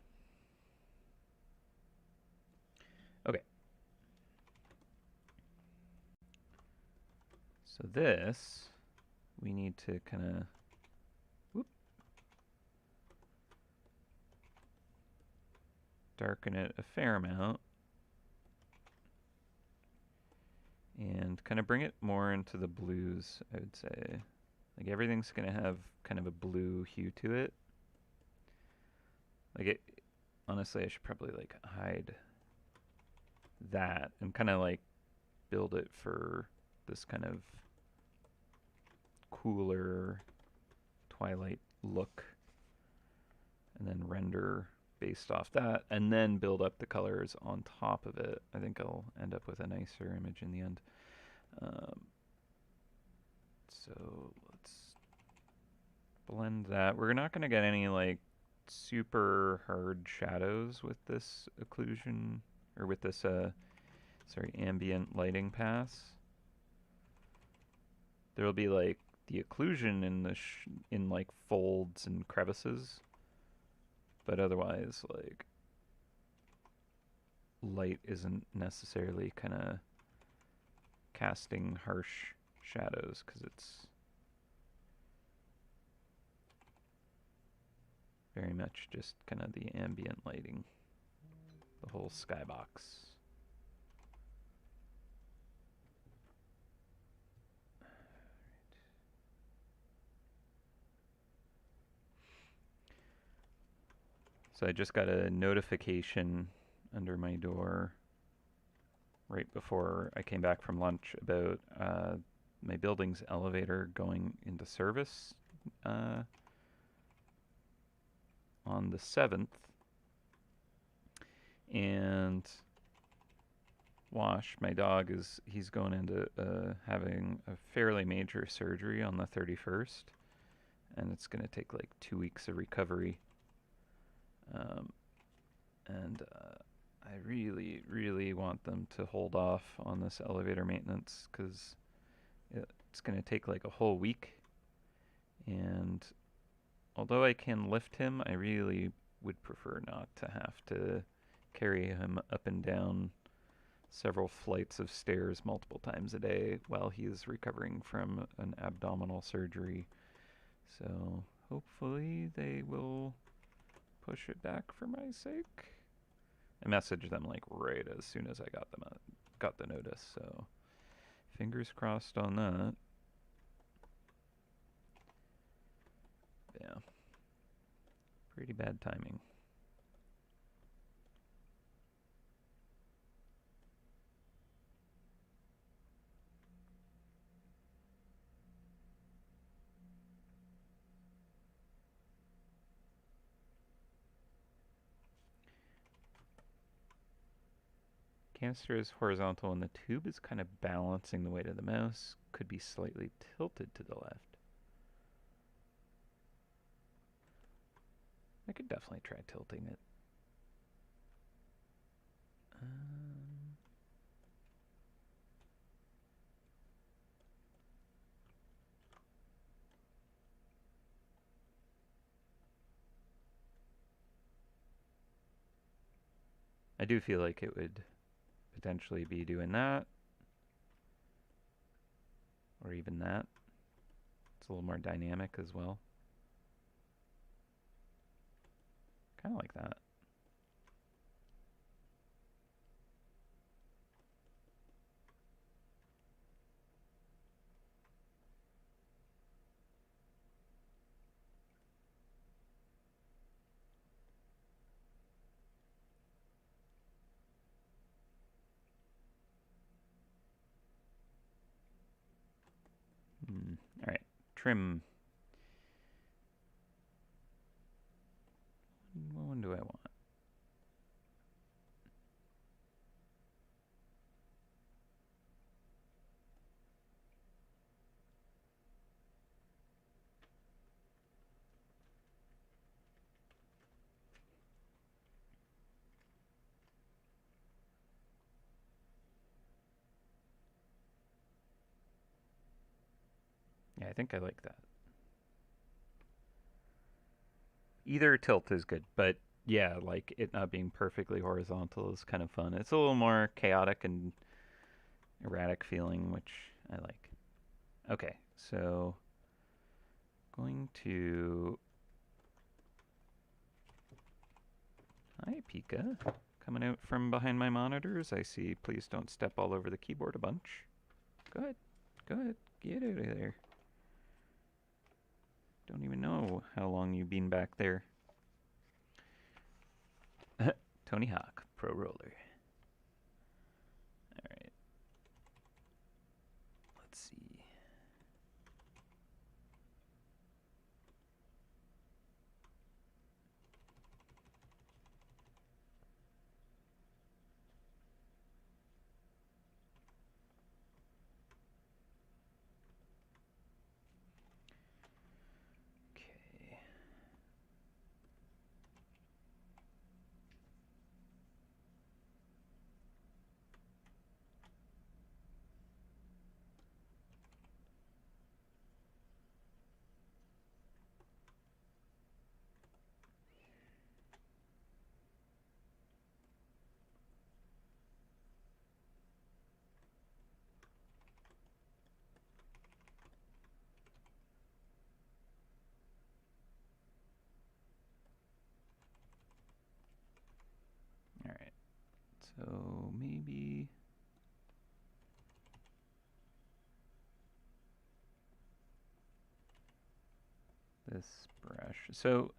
Okay. So this, we need to kind of, darken it a fair amount. And kind of bring it more into the blues, I would say. Like everything's going to have kind of a blue hue to it. Like it, honestly, I should probably like hide that and kind of like build it for this kind of cooler twilight look, and then render based off that, and then build up the colors on top of it. I think I'll end up with a nicer image in the end. So let's blend that. We're not going to get any like super hard shadows with this occlusion, or with this ambient lighting pass. There'll be like the occlusion in the in like folds and crevices, but otherwise like light isn't necessarily kind of casting harsh shadows because it's very much just kind of the ambient lighting, the whole skybox. So I just got a notification under my door right before I came back from lunch about my building's elevator going into service on the 7th. And Wash, my dog, he's going into having a fairly major surgery on the 31st. And it's going to take like 2 weeks of recovery. I really, really want them to hold off on this elevator maintenance because it's going to take like a whole week. And although I can lift him, I really would prefer not to have to carry him up and down several flights of stairs multiple times a day while he is recovering from an abdominal surgery. So hopefully they will push it back for my sake. I messaged them like right as soon as I got the notice, so fingers crossed on that. Yeah. Pretty bad timing. Canister is horizontal and the tube is kind of balancing the weight of the mouse. Could be slightly tilted to the left. I could definitely try tilting it. I do feel like it would potentially be doing that. Or even that. It's a little more dynamic as well. Kind of like that. All right, trim. What one do I want? Yeah, I think I like that. Either tilt is good, but yeah, like it not being perfectly horizontal is kind of fun. It's a little more chaotic and erratic feeling, which I like. Okay, so going to... Hi, Pika. Coming out from behind my monitors, I see please don't step all over the keyboard a bunch. Go ahead. Go ahead. Get out of there. Don't even know how long you've been back there. Tony Hawk, Pro Roller. Alright. Let's see. Okay. Alright. So maybe... this brush. So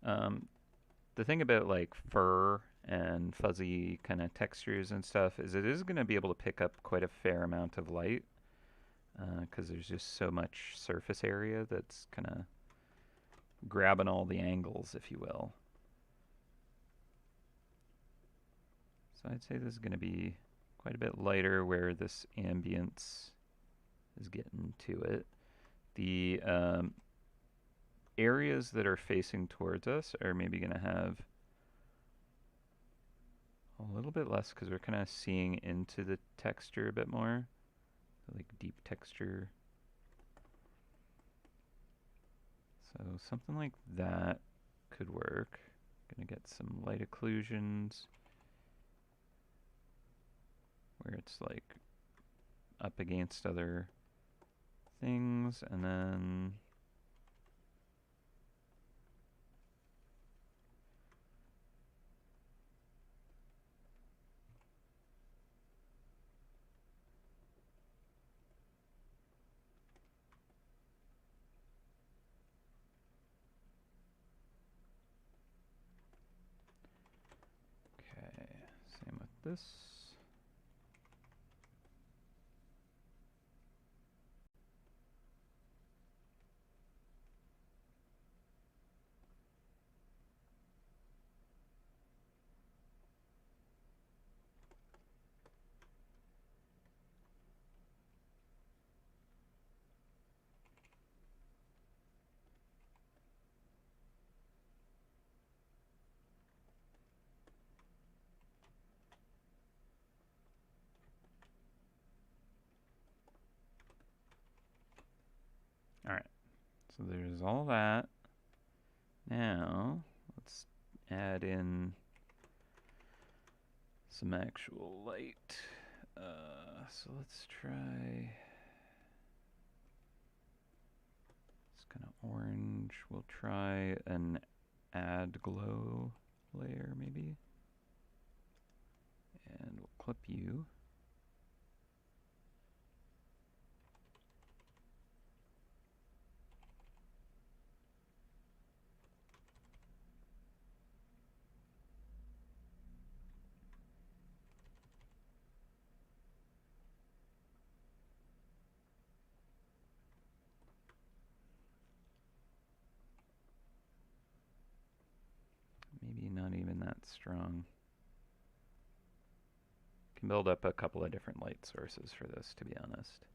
the thing about like fur and fuzzy kind of textures and stuff is it is going to be able to pick up quite a fair amount of light because there's just so much surface area that's kind of grabbing all the angles, if you will. So I'd say this is going to be quite a bit lighter where this ambience is getting to it. The areas that are facing towards us are maybe going to have a little bit less because we're kind of seeing into the texture a bit more, like deep texture. So something like that could work. Gonna get some light occlusions where it's like up against other things, and then okay, same with this. So there's all that. Now, let's add in some actual light. So let's try this kind of orange. We'll try an add glow layer maybe. And we'll clip you. Maybe not even that strong. Can build up a couple of different light sources for this, to be honest.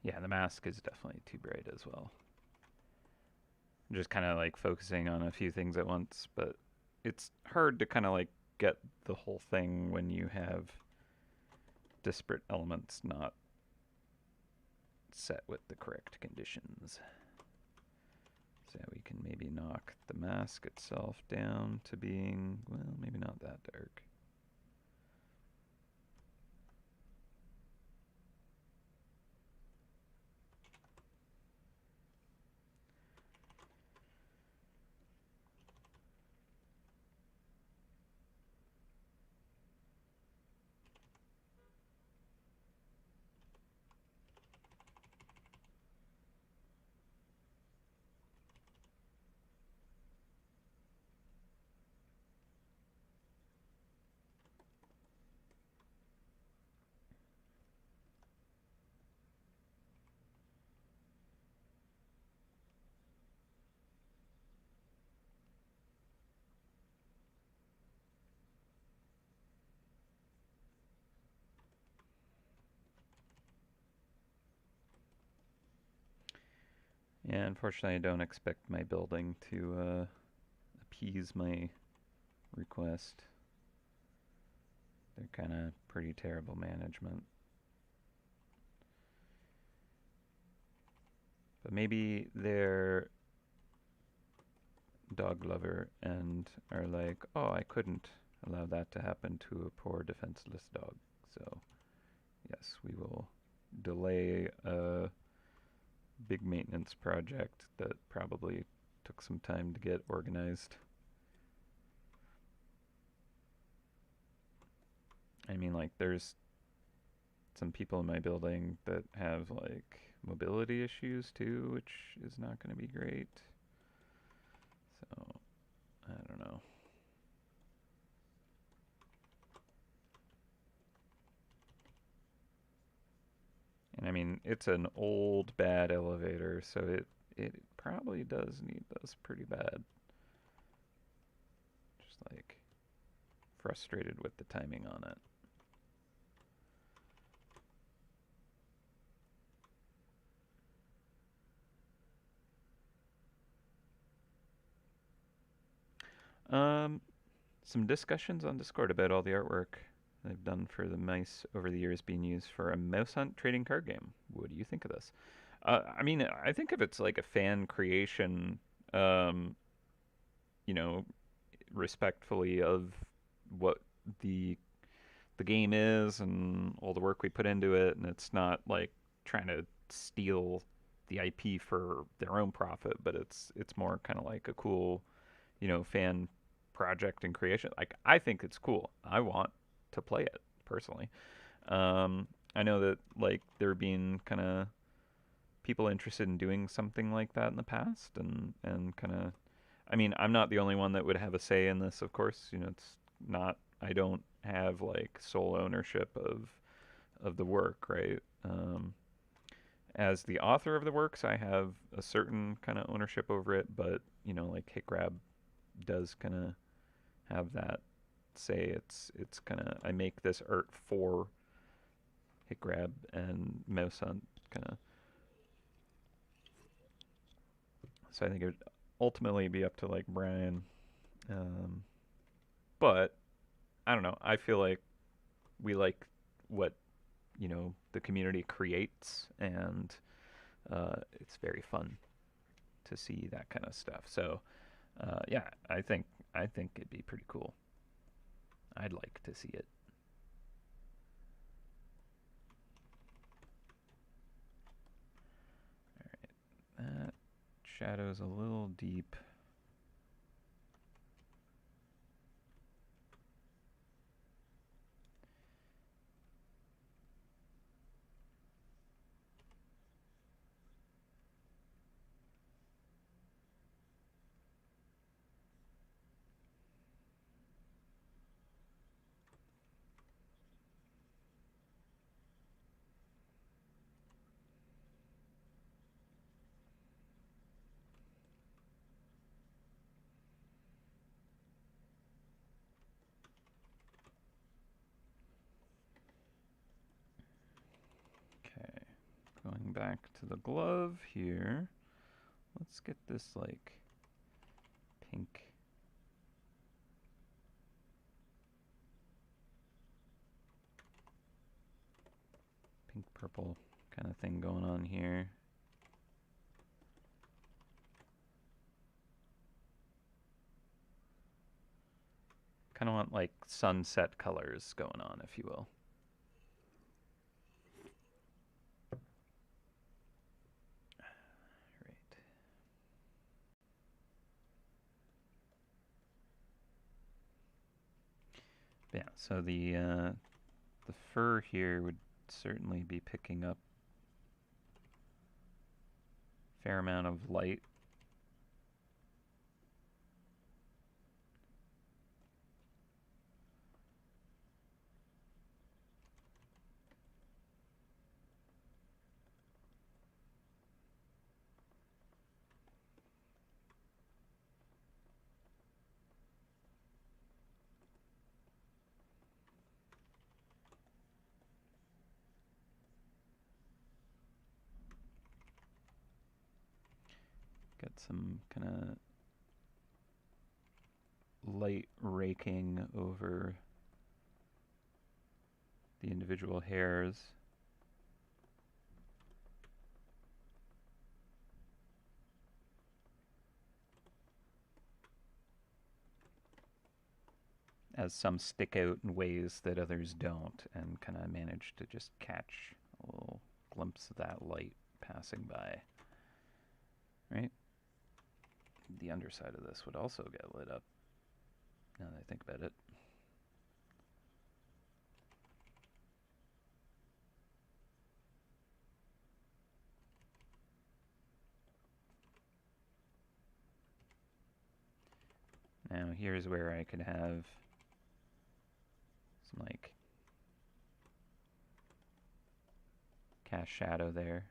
Yeah, the mask is definitely too bright as well. I'm just kind of like focusing on a few things at once, but it's hard to kind of like get the whole thing when you have disparate elements not set with the correct conditions. So we can maybe knock the mask itself down to being, well, maybe not that dark. Yeah, unfortunately, I don't expect my building to appease my request. They're kind of pretty terrible management. But maybe they're dog lover and are like, oh, I couldn't allow that to happen to a poor defenseless dog. So, yes, we will delay a big maintenance project that probably took some time to get organized. I mean, like, there's some people in my building that have, like, mobility issues too, which is not going to be great. So, I don't know. And I mean, it's an old bad elevator, so it probably does need this pretty bad. Just like frustrated with the timing on it. Um, some discussions on Discord about all the artwork they've done for the mice over the years being used for a MouseHunt trading card game. What do you think of this? I mean, I think if it's like a fan creation, um, you know, respectfully of what the the game is and all the work we put into it, and it's not like trying to steal the IP for their own profit, but it's more kind of like a cool, fan project and creation. Like I think it's cool. I want to play it personally. I know that like there have been kind of people interested in doing something like that in the past, and kind of. I mean, I'm not the only one that would have a say in this, of course. It's not. I don't have like sole ownership of of the work, right? As the author of the works, I have a certain kind of ownership over it, but like HitGrab does kind of have that say. It's kind of I make this art for HitGrab and MouseHunt kind of. So I think it would ultimately be up to like Brian, um, but I don't know. I feel like we like what the community creates, and it's very fun to see that kind of stuff. So yeah, I think it'd be pretty cool. I'd like to see it. All right, that shadow's a little deep. Okay, going back to the glove here. Let's get this like pink. Pink purple kind of thing going on here. Kind of want like sunset colors going on, if you will. Right. Yeah, so the fur here would certainly be picking up a fair amount of light. Get some kind of light raking over the individual hairs. As some stick out in ways that others don't, and kind of manage to just catch a little glimpse of that light passing by. Right? The underside of this would also get lit up, now that I think about it. Now here's where I could have some like cast shadow there.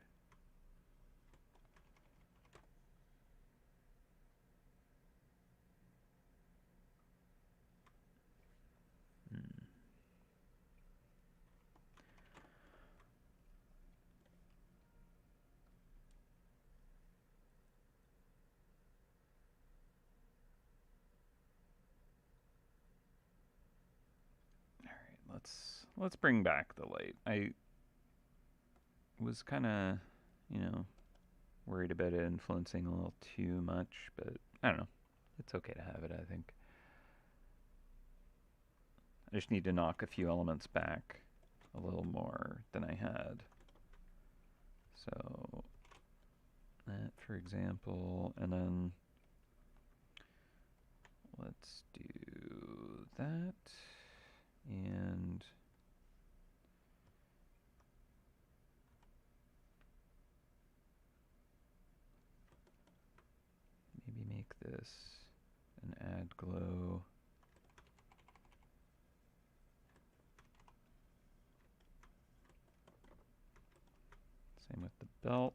Let's bring back the light. I was kind of, worried about it influencing a little too much, but I don't know. It's okay to have it, I think. I just need to knock a few elements back a little more than I had. So that, for example, and then let's do that, and maybe make this an add glow. Same with the belt.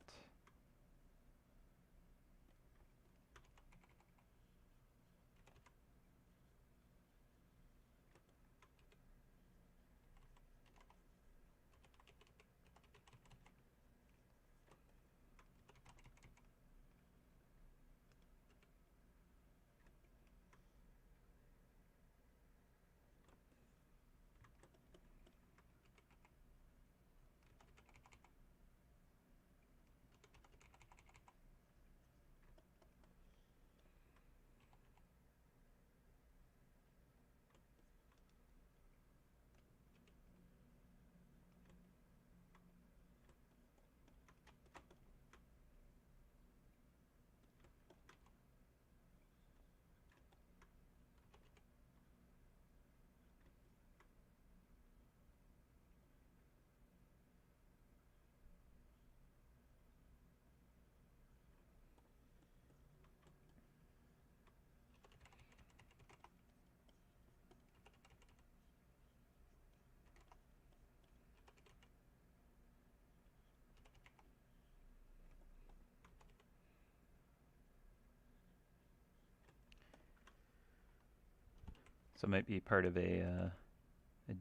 So it might be part of a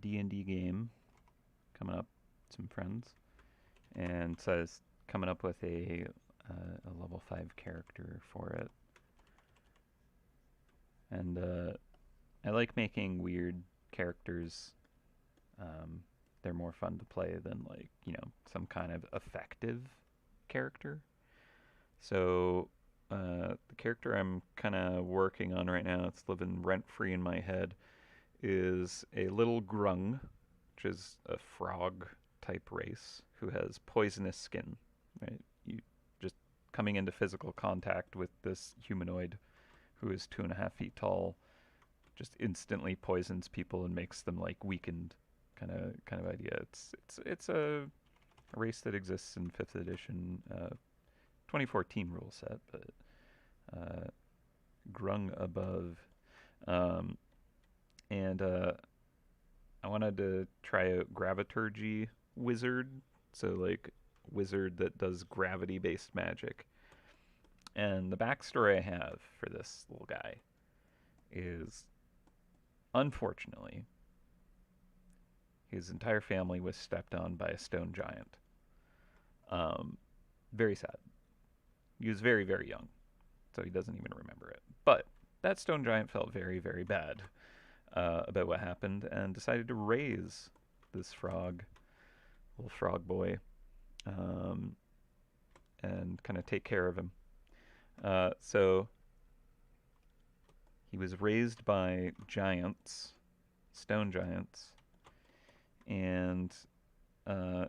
D&D game coming up, some friends, and says coming up with a level 5 character for it. And I like making weird characters. They're more fun to play than like, some kind of effective character. So the character I'm kind of working on right now, it's living rent free in my head, is a little grung, which is a frog type race who has poisonous skin. Right, you just coming into physical contact with this humanoid who is 2.5 feet tall just instantly poisons people and makes them like weakened, kind of idea. It's a race that exists in fifth edition, 2014 rule set, but uh, grung above. Um, and I wanted to try a graviturgy wizard, so like wizard that does gravity-based magic. And the backstory I have for this little guy is, unfortunately, his entire family was stepped on by a stone giant. Um, Very sad. He was very, very young, so he doesn't even remember it. But that stone giant felt very, very bad about what happened and decided to raise this frog, little frog boy, um, and kind of take care of him. So he was raised by giants, stone giants, and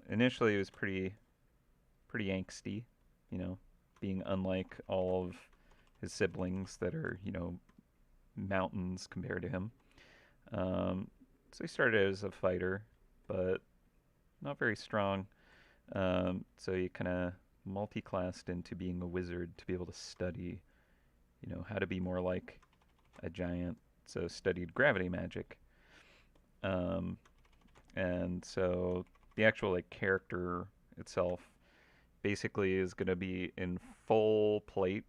initially he was pretty angsty, you know, being unlike all of his siblings that are, mountains compared to him. So he started as a fighter, but not very strong. So he kind of multi-classed into being a wizard to be able to study, how to be more like a giant. So studied gravity magic. Um, and so the actual like character itself basically is going to be in full plate.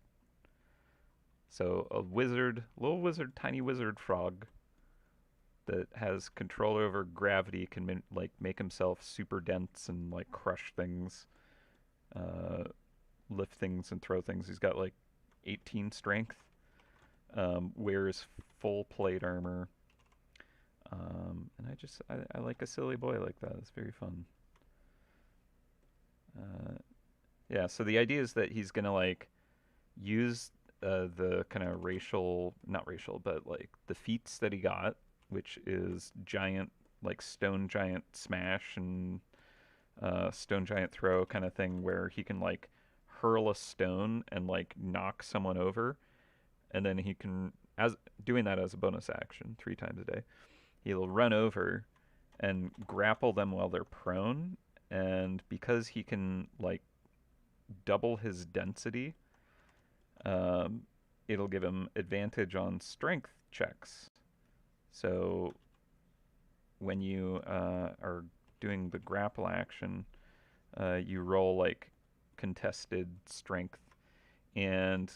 So a wizard, little wizard, tiny wizard frog that has control over gravity, can like make himself super dense and like crush things, uh, lift things and throw things. He's got like 18 strength. Wears full plate armor. And I like a silly boy like that. It's very fun. Uh, yeah. So the idea is that he's gonna like use the kind of not racial, but like the feats that he got, which is giant, like stone giant smash and stone giant throw kind of thing, where he can like hurl a stone and like knock someone over, and then he can, as doing that as a bonus action 3 times a day, he'll run over and grapple them while they're prone, and because he can like double his density, um, it'll give him advantage on strength checks. So when you are doing the grapple action, You roll like contested strength, and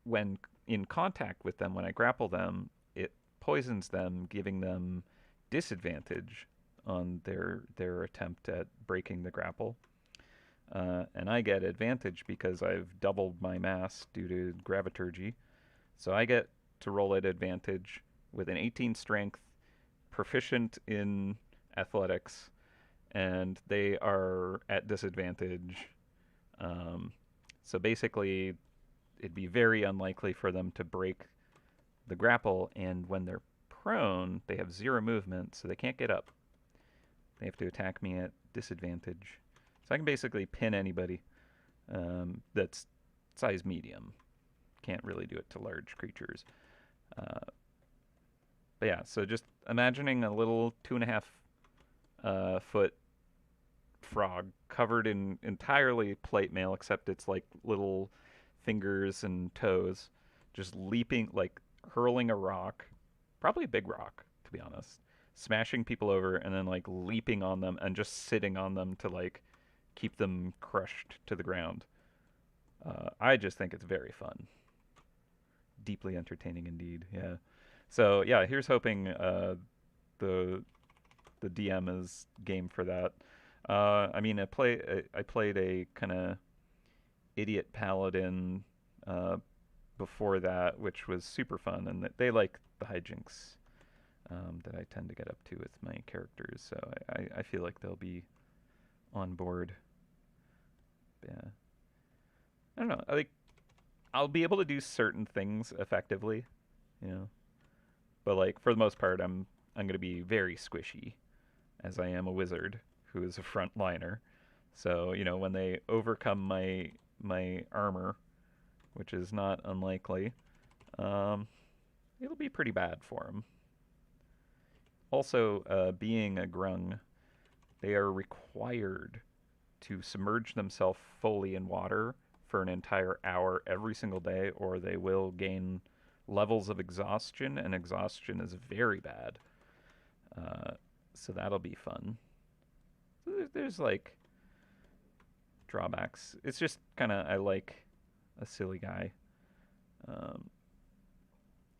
when in contact with them, when I grapple them, it poisons them, giving them disadvantage on their attempt at breaking the grapple. And I get advantage because I've doubled my mass due to graviturgy. So I get to roll at advantage with an 18 strength, proficient in athletics, and they are at disadvantage. Um, so basically, it'd be very unlikely for them to break the grapple, and when they're prone, they have 0 movement, so they can't get up. They have to attack me at disadvantage. So I can basically pin anybody that's size medium. Can't really do it to large creatures. Uh, but yeah, so just imagining a little 2.5 foot frog covered in entirely plate mail, except it's like little fingers and toes, just leaping, like hurling a rock, probably a big rock, to be honest, smashing people over, and then like leaping on them and just sitting on them to like keep them crushed to the ground. I just think it's very fun, deeply entertaining indeed. Yeah. So yeah, here's hoping the the DM is game for that. I mean, I played a kind of idiot paladin uh, before that, which was super fun, and they like the hijinks that I tend to get up to with my characters. So I feel like they'll be on board. Yeah, I don't know. I'll be able to do certain things effectively, you know, but like for the most part, I'm gonna be very squishy, as I am a wizard who is a frontliner. So when they overcome my armor, which is not unlikely, um, it'll be pretty bad for them. Also, being a grung, they are required to submerge themselves fully in water for an entire hour every single day, or they will gain levels of exhaustion, and exhaustion is very bad. Uh, so that'll be fun. There's like drawbacks. It's just kind of I like a silly guy, um,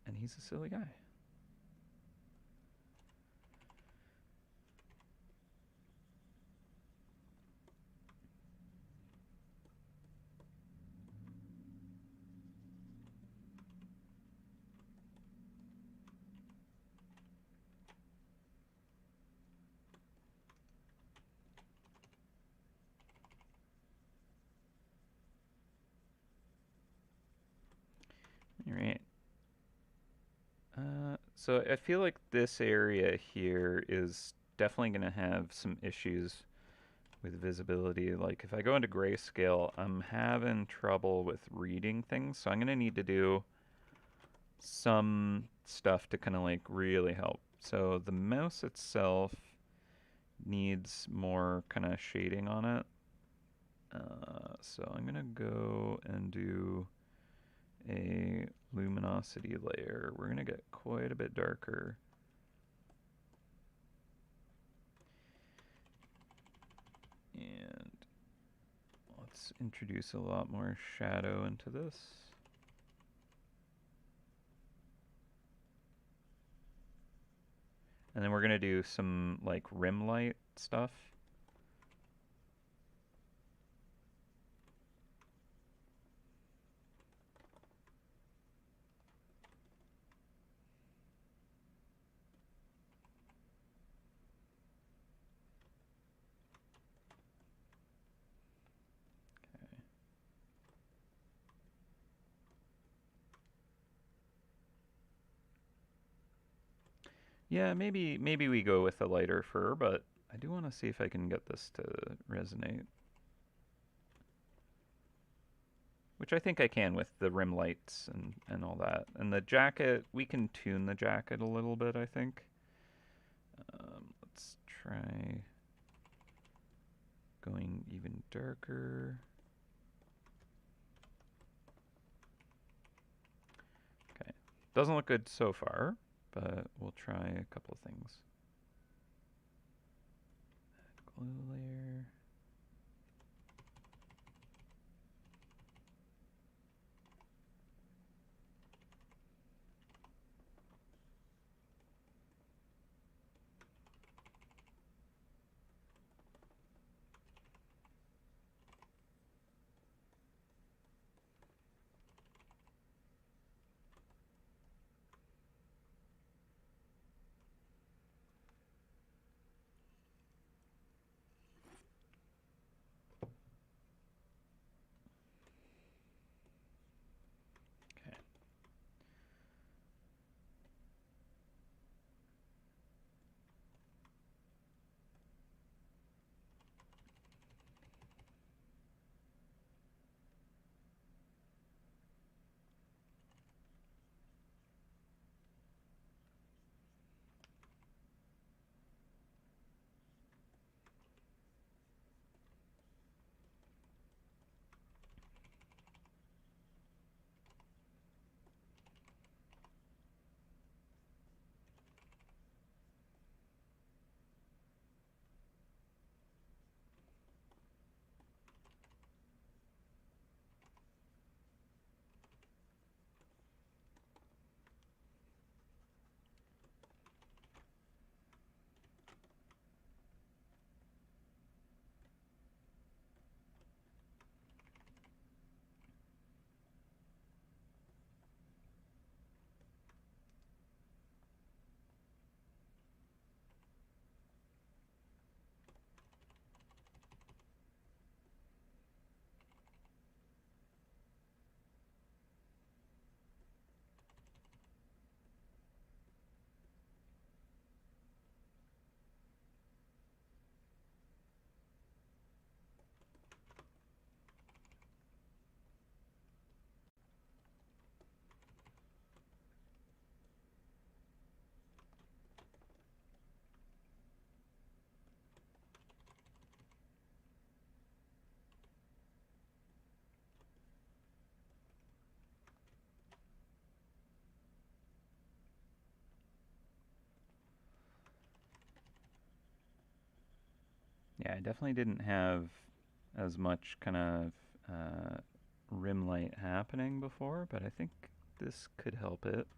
and he's a silly guy. All right. So I feel like this area here is definitely going to have some issues with visibility. Like if I go into grayscale, I'm having trouble with reading things, so I'm going to need to do some stuff to kind of like really help. So the mouse itself needs more kind of shading on it. So I'm going to go and do a luminosity layer. We're going to get quite a bit darker. And let's introduce a lot more shadow into this. And then we're going to do some like rim light stuff. Okay. Yeah, maybe we go with a lighter fur, but I do want to see if I can get this to resonate. Which I think I can with the rim lights and all that. And the jacket, we can tune the jacket a little bit, I think. Let's try going even darker. Okay. Doesn't look good so far, but we'll try a couple of things. Add glue layer. Yeah, I definitely didn't have as much kind of rim light happening before, but I think this could help it.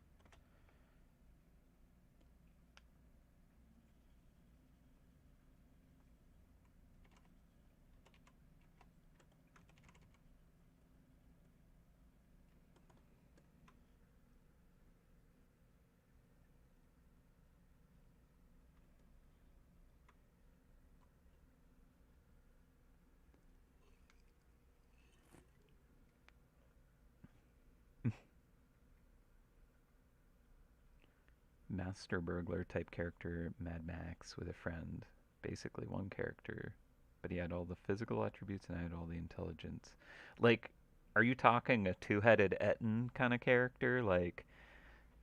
Master burglar type character, Mad Max with a friend. Basically one character, but he had all the physical attributes and I had all the intelligence. Like, are you talking a two-headed Etten kind of character? Like,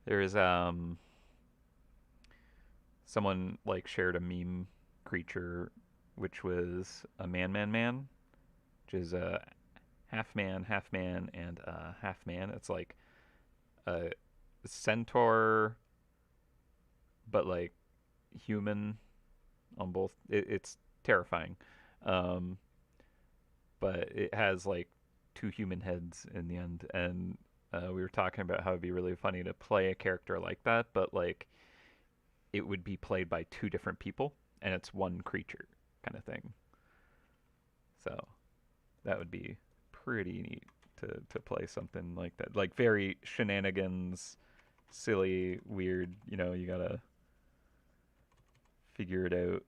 there's someone like shared a meme creature, which was a man, which is a half man, and a half man. It's like a centaur, but like human on both. It's terrifying, um, but it has like two human heads in the end. And we were talking about how it'd be really funny to play a character like that, but like it would be played by two different people, and it's one creature kind of thing. So that would be pretty neat to play something like that, like very shenanigans, silly, weird. You gotta figure it out.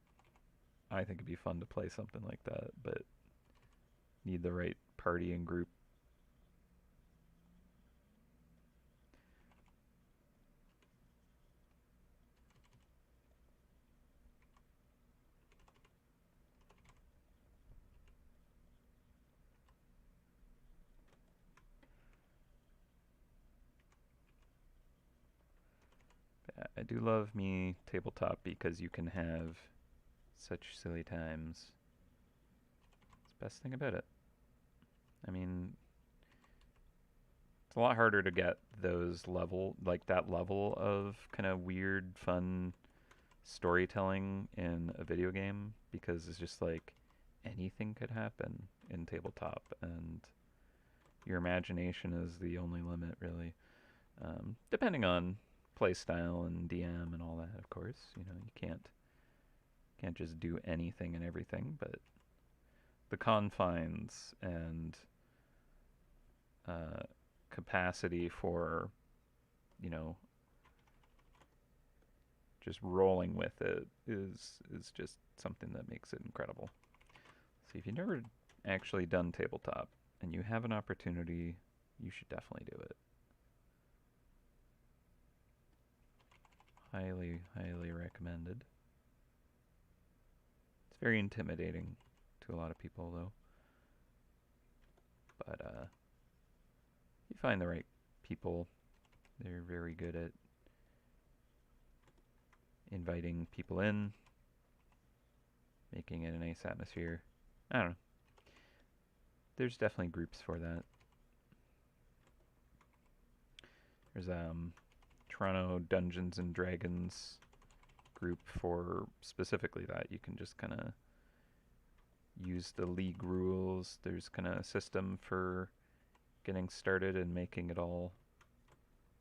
I think it'd be fun to play something like that, but need the right party and group. I do love me tabletop because you can have such silly times. It's the best thing about it. I mean, it's a lot harder to get that level of kind of weird, fun storytelling in a video game because it's just like anything could happen in tabletop, and your imagination is the only limit, really. Depending on play style and DM and all that, of course. You can't just do anything and everything, but the confines and uh, capacity for you know just rolling with it is just something that makes it incredible. So if you've never actually done tabletop and you have an opportunity, you should definitely do it. Highly, highly recommended. It's very intimidating to a lot of people, though. But you find the right people, they're very good at inviting people in, making it a nice atmosphere. I don't know. There's definitely groups for that. There's Toronto Dungeons and Dragons group for specifically that. You can just kind of use the league rules. There's kind of a system for getting started and making it all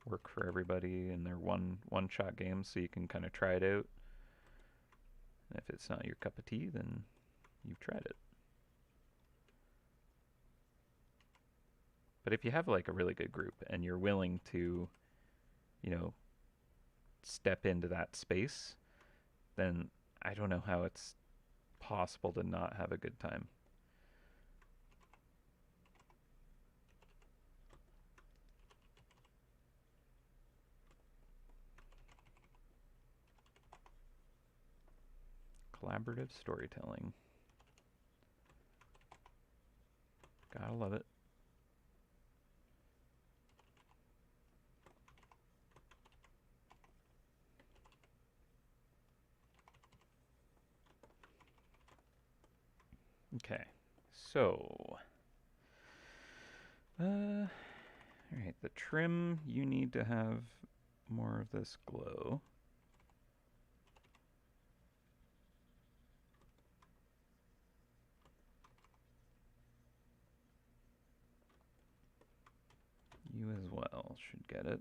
work for everybody, and they're one shot games, so you can kind of try it out. And if it's not your cup of tea, then you've tried it. But if you have like a really good group and you're willing to, you know, step into that space, then I don't know how it's possible to not have a good time. Collaborative storytelling. Gotta love it. Okay, so all right, the trim, you need to have more of this glow. else should get it.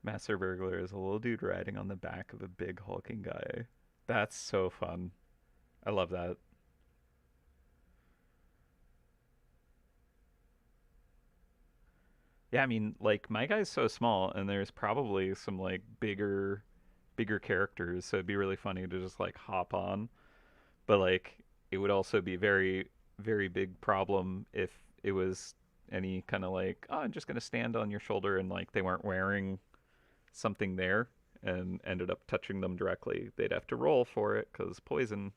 Master Burglar is a little dude riding on the back of a big hulking guy. That's so fun. I love that. Yeah, I mean, like my guy's so small, and there's probably some like bigger characters, so it'd be really funny to just like hop on. But like, it would also be very big problem if it was any kind of like, oh, I'm just gonna stand on your shoulder, and like they weren't wearing something there, and ended up touching them directly. They'd have to roll for it because poison.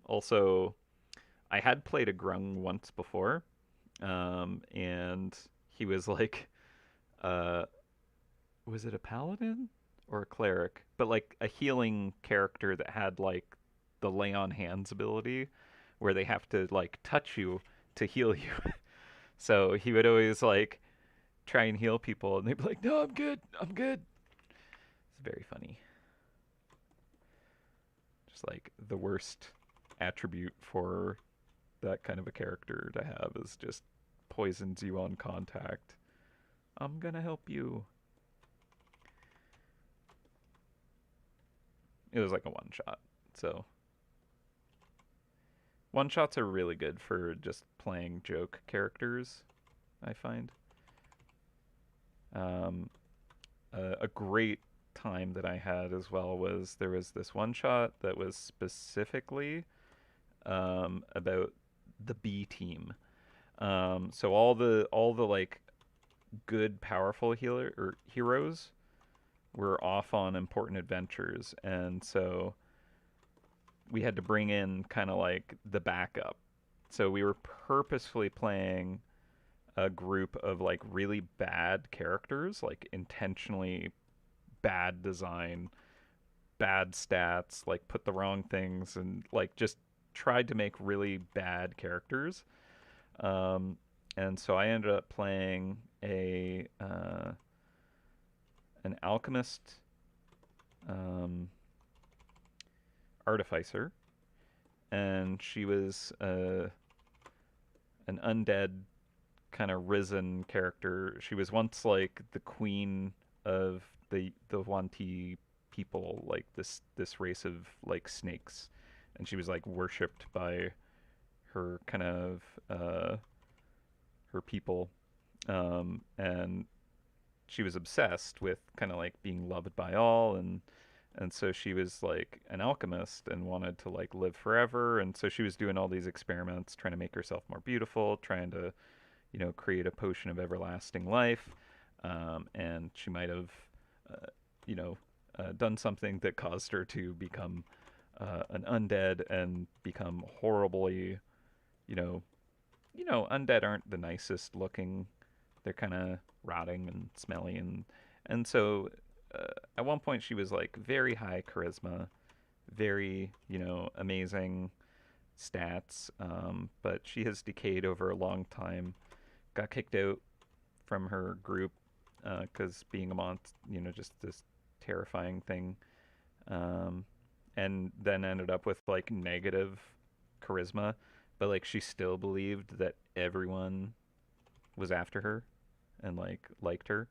Also, I had played a grung once before, and he was like, uh, was it a paladin or a cleric? But like a healing character that had like the lay on hands ability, where they have to like touch you to heal you. So he would always like try and heal people, and they'd be like, "No, I'm good, I'm good." It's very funny. Just like the worst attribute for that kind of a character to have is just poisons you on contact. I'm gonna help you. It was like a one shot. So one shots are really good for just playing joke characters, I find. Um, a great time that I had as well was there was this one shot that was specifically about the B team. So all the like good powerful healer or heroes were off on important adventures, and so we had to bring in kind of like the backup. So we were purposefully playing a group of like really bad characters, like intentionally bad design, bad stats, like put the wrong things, and like just tried to make really bad characters. Um, and so I ended up playing a an alchemist um, artificer, and she was an undead kind of risen character. She was once like the queen of the Wanti people, like this race of like snakes, and she was like worshipped by her kind of her people, and she was obsessed with kind of like being loved by all, and so she was like an alchemist and wanted to like live forever, and so she was doing all these experiments trying to make herself more beautiful, trying to create a potion of everlasting life, and she might have uh, you know done something that caused her to become an undead and become horribly you know undead aren't the nicest looking. They're kind of rotting and smelly, and so at one point she was like very high charisma, very amazing stats, but she has decayed over a long time. Got kicked out from her group because being a monster, just this terrifying thing, um, and then ended up with like negative charisma, but like she still believed that everyone was after her and like liked her.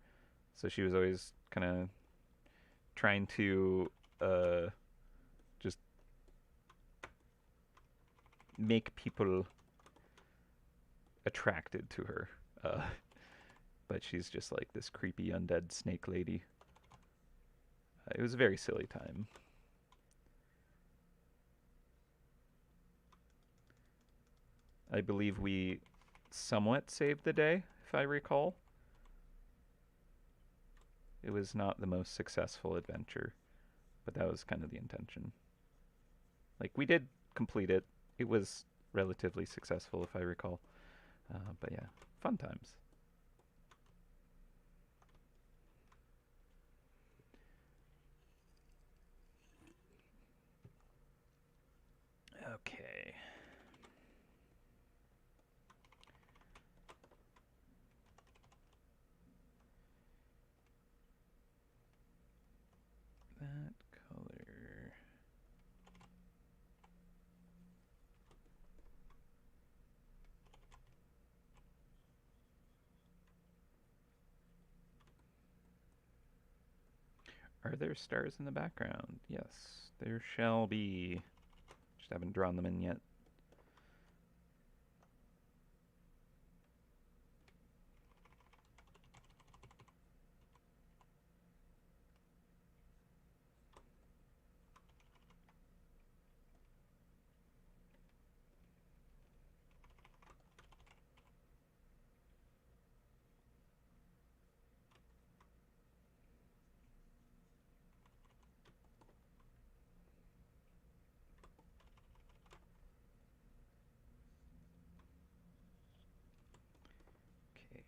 So she was always kind of trying to uh, just make people attracted to her. But she's just like this creepy undead snake lady. It was a very silly time. I believe we somewhat saved the day, if I recall. It was not the most successful adventure, but that was kind of the intention. Like, we did complete it. It was relatively successful, if I recall. But yeah, fun times. Okay. Are there stars in the background? Yes, there shall be. Just haven't drawn them in yet. Okay.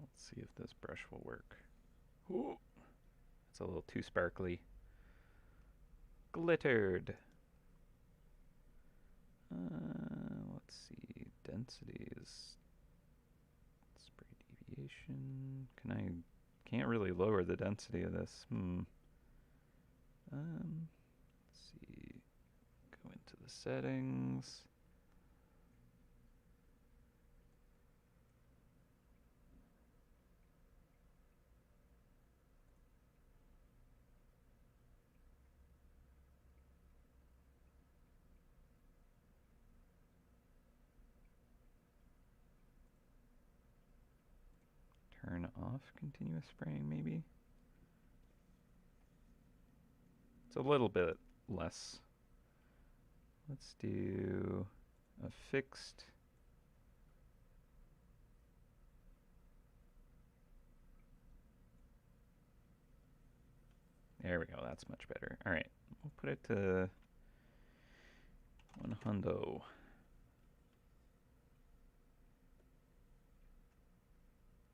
Let's see if this brush will work. Ooh, it's a little too sparkly. Glittered. Let's see. Density is spray deviation. Can't really lower the density of this. Let's see. Go into the settings. Turn off continuous spraying, maybe? It's a little bit less. Let's do a fixed. There we go, that's much better. All right, we'll put it to 100.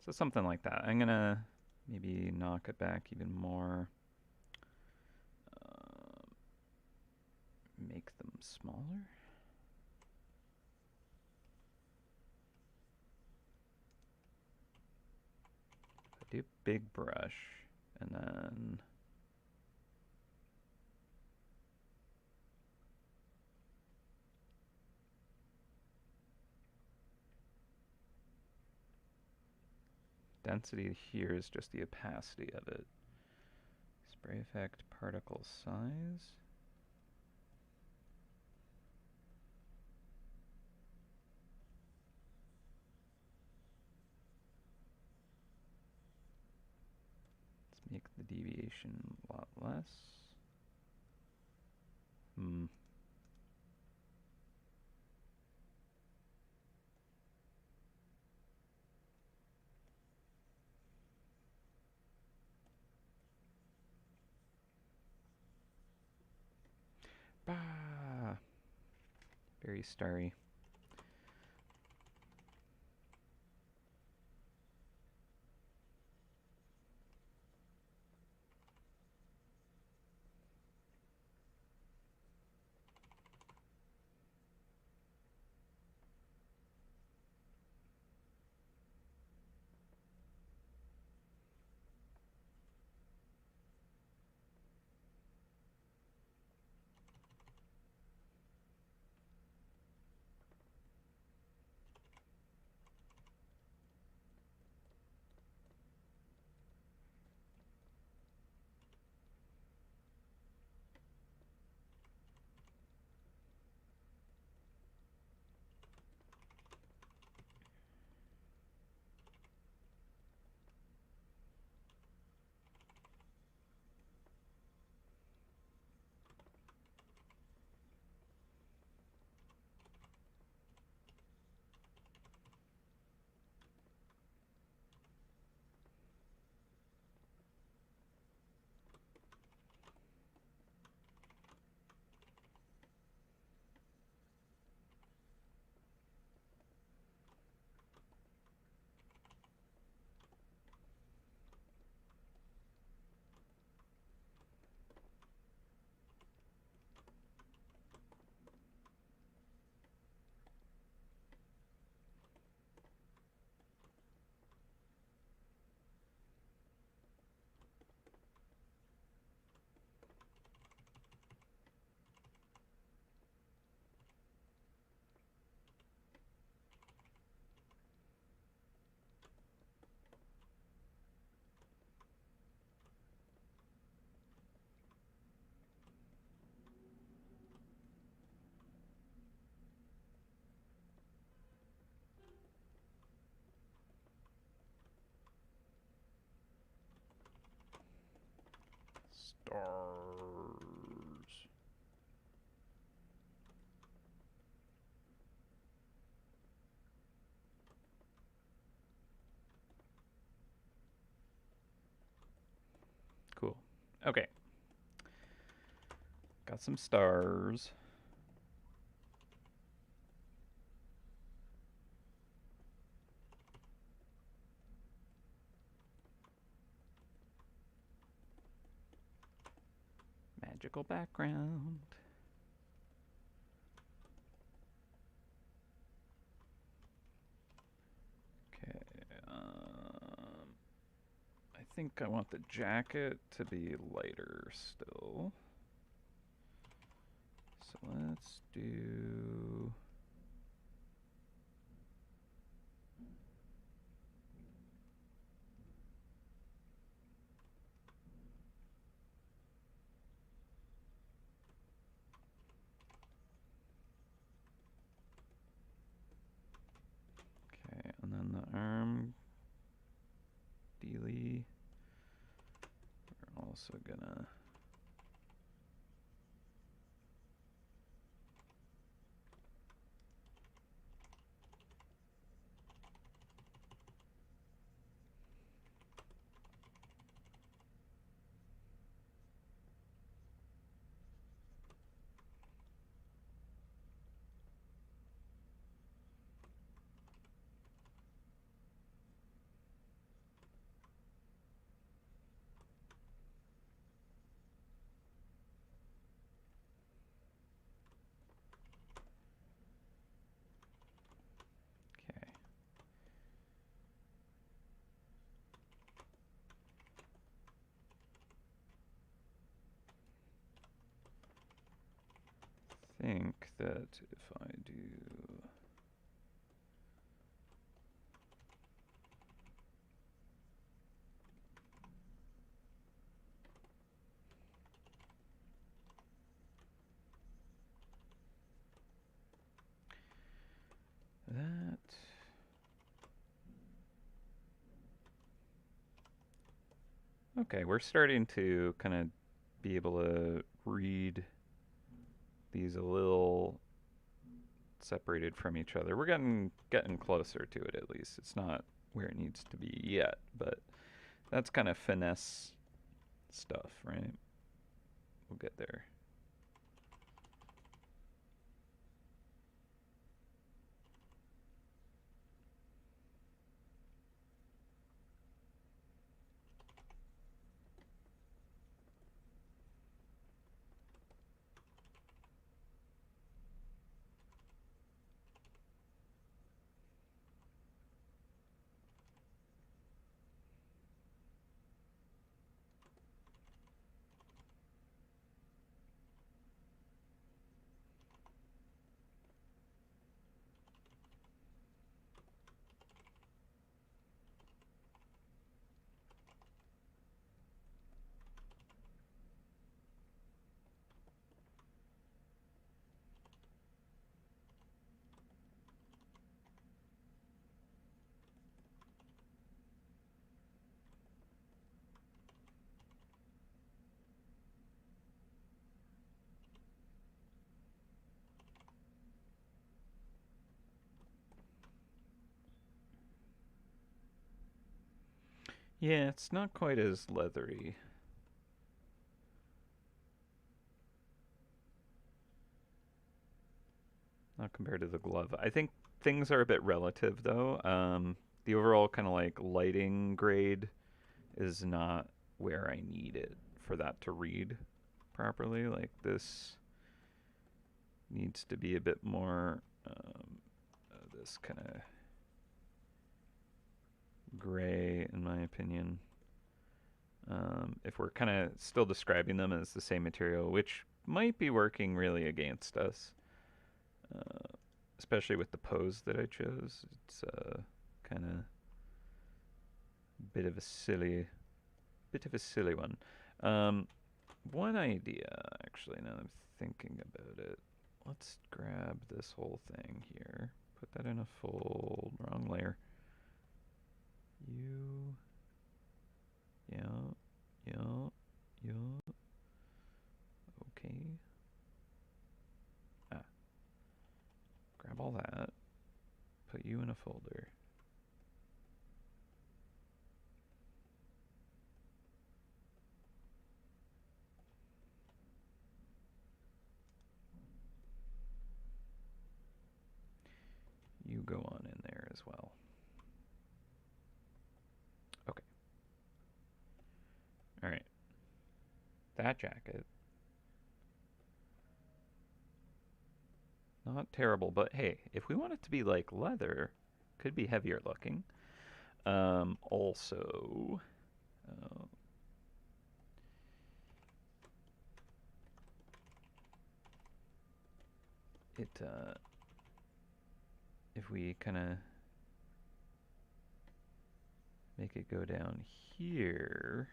So something like that. I'm gonna maybe knock it back even more. Make them smaller. I do big brush, and then density here is just the opacity of it. Spray effect, particle size. Let's make the deviation a lot less. Bah! Very starry. Okay. Got some stars. Magical background. Okay. I think I want the jacket to be lighter still. So let's do... Okay, and then the arm dealy. We're also gonna... Okay. Think that if I do... that... Okay, we're starting to kind of be able to read these a little separated from each other. We're getting closer to it at least. It's not where it needs to be yet, but that's kind of finesse stuff, right? We'll get there. Yeah, it's not quite as leathery. Not compared to the glove. I think things are a bit relative though. The overall kind of like lighting grade is not where I need it for that to read properly. Like this needs to be a bit more this kind of gray in my opinion. If we're kind of still describing them as the same material, which might be working really against us, especially with the pose that I chose. It's kind of bit of a silly one. One idea, actually, now I'm thinking about it. Let's grab this whole thing here. Put that in a fold. Wrong layer. You. Yeah. Yeah. Yeah. Okay. Ah. Grab all that. Put you in a folder. as well. Okay. All right. That jacket. Not terrible, but hey, if we want it to be like leather, could be heavier looking. Also, uh, if we kind of make it go down here,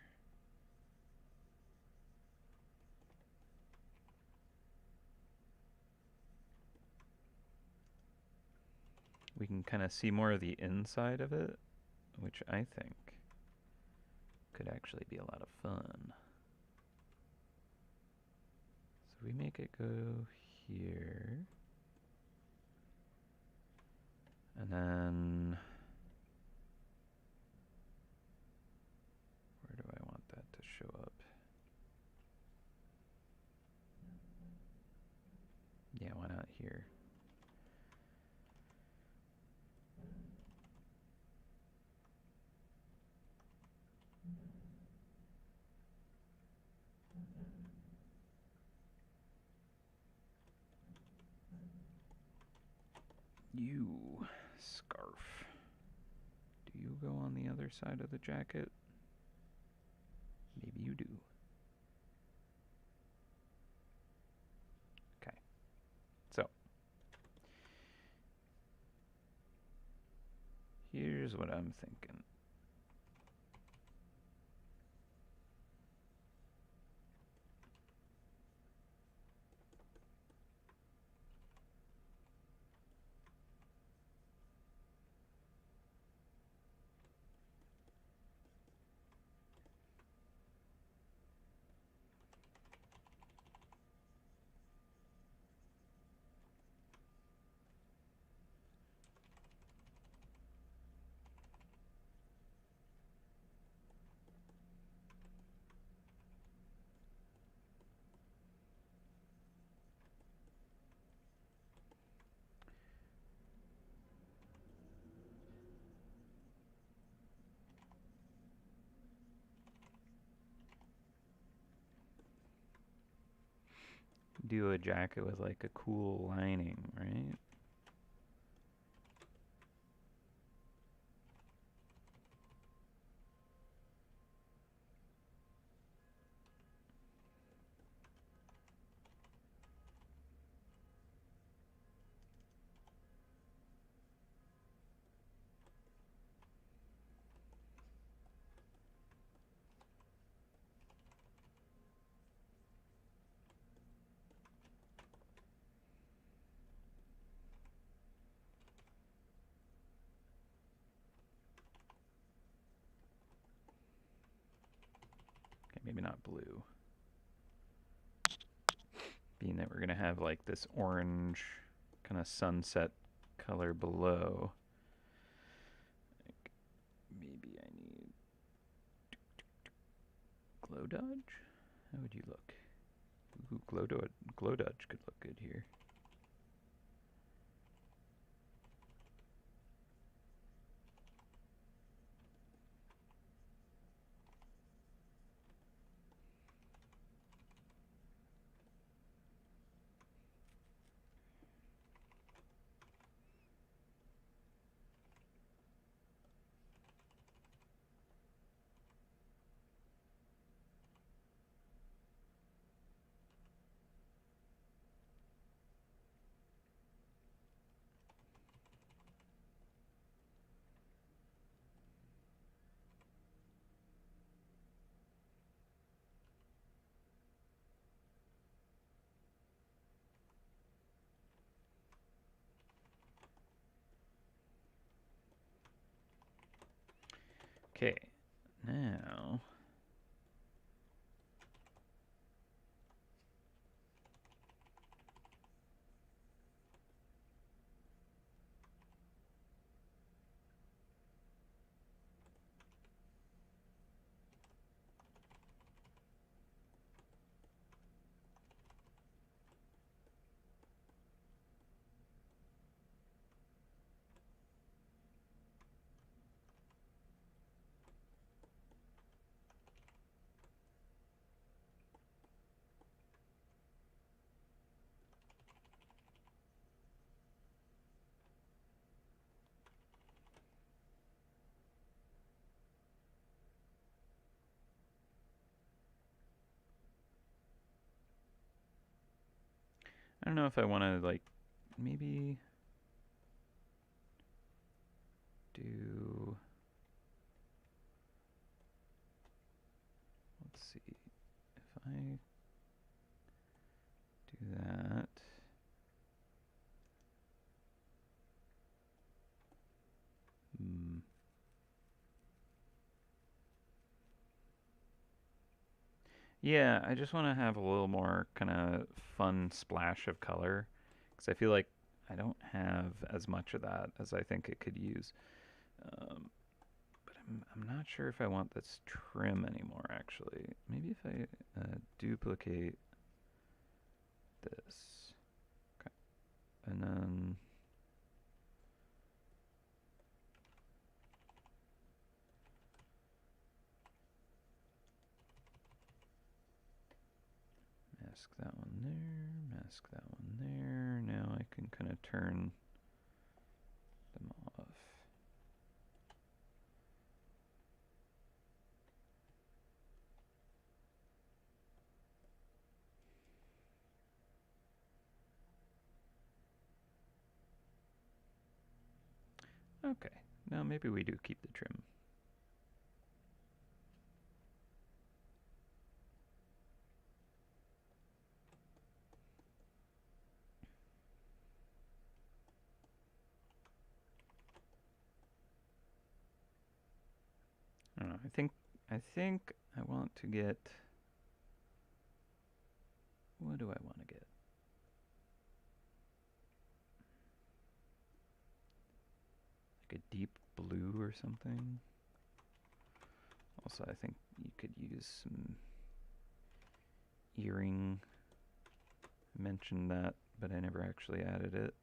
we can kind of see more of the inside of it, which I think could actually be a lot of fun. So we make it go here, and then where do I want that to show up? Yeah, why not here? You, scarf. Do you go on the other side of the jacket? Maybe you do. Okay. So, here's what I'm thinking. Do a jacket with like a cool lining, right? Okay, maybe not blue. Being that we're gonna have like this orange kind of sunset color below. Like, maybe I need glow dodge? How would you look? Ooh, glow dodge could look good here. Okay, now I don't know if I want to like maybe do, let's see, if I do that. Yeah, I just want to have a little more kind of fun splash of color because I feel like I don't have as much of that as I think it could use. Um, but I'm not sure if I want this trim anymore, actually. Maybe if I duplicate this. Okay. And then mask that one there, mask that one there. Now I can kind of turn them off. Okay, now maybe we do keep the trim. I don't know. I think I want to get. What do I want to get? Like a deep blue or something. Also, I think you could use some earring. I mentioned that, but I never actually added it.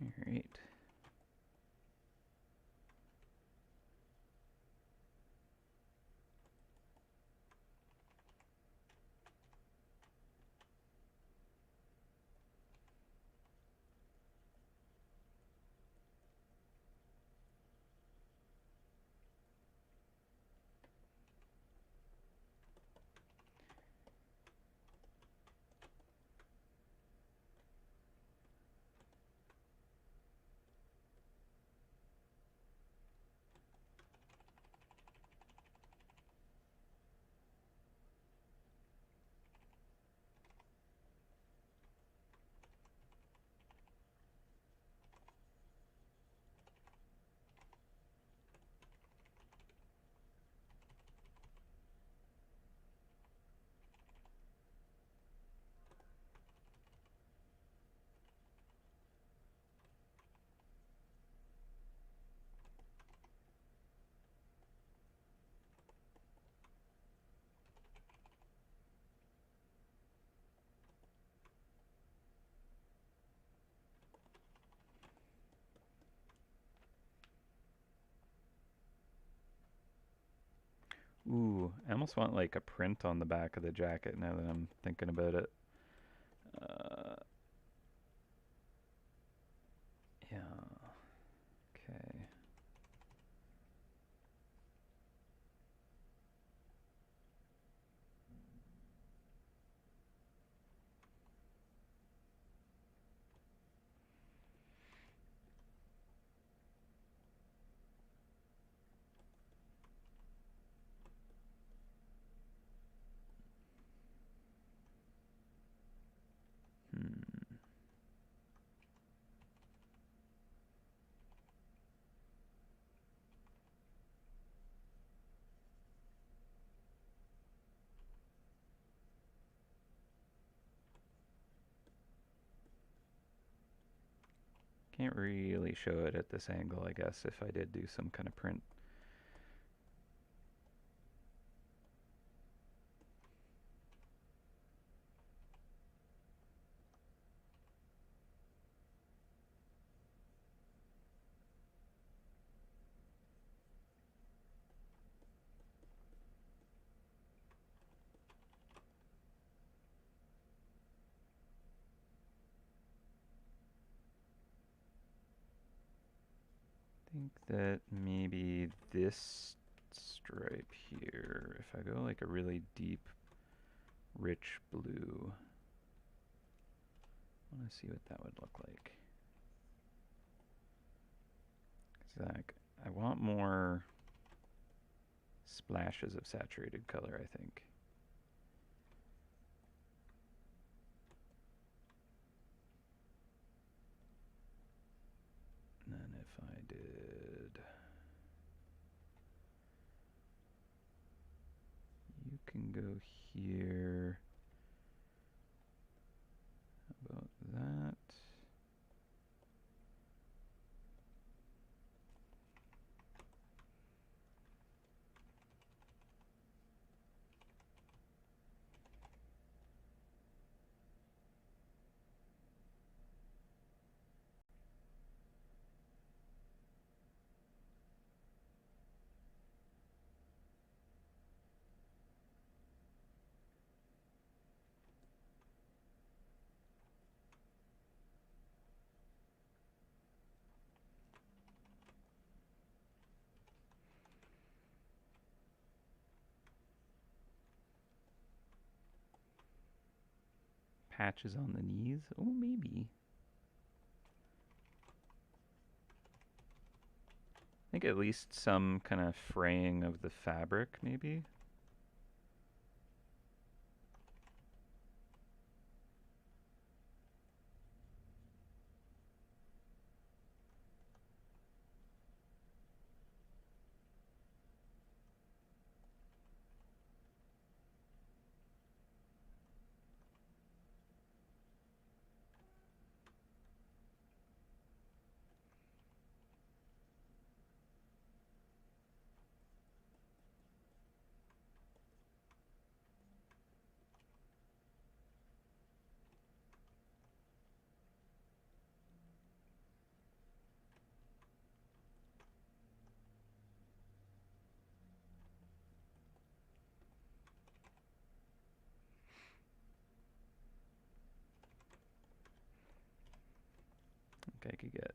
All right. Ooh, I almost want like a print on the back of the jacket now that I'm thinking about it. Uh, yeah. Okay. Hmm. Can't really show it at this angle, I guess, if I did do some kind of print. I think that maybe this stripe here, if I go like a really deep, rich blue, I want to see what that would look like. Zach, I want more splashes of saturated color, I think. And then if I did, you can go here. How about that? Patches on the knees? Oh, maybe. I think at least some kind of fraying of the fabric, maybe. I think I could get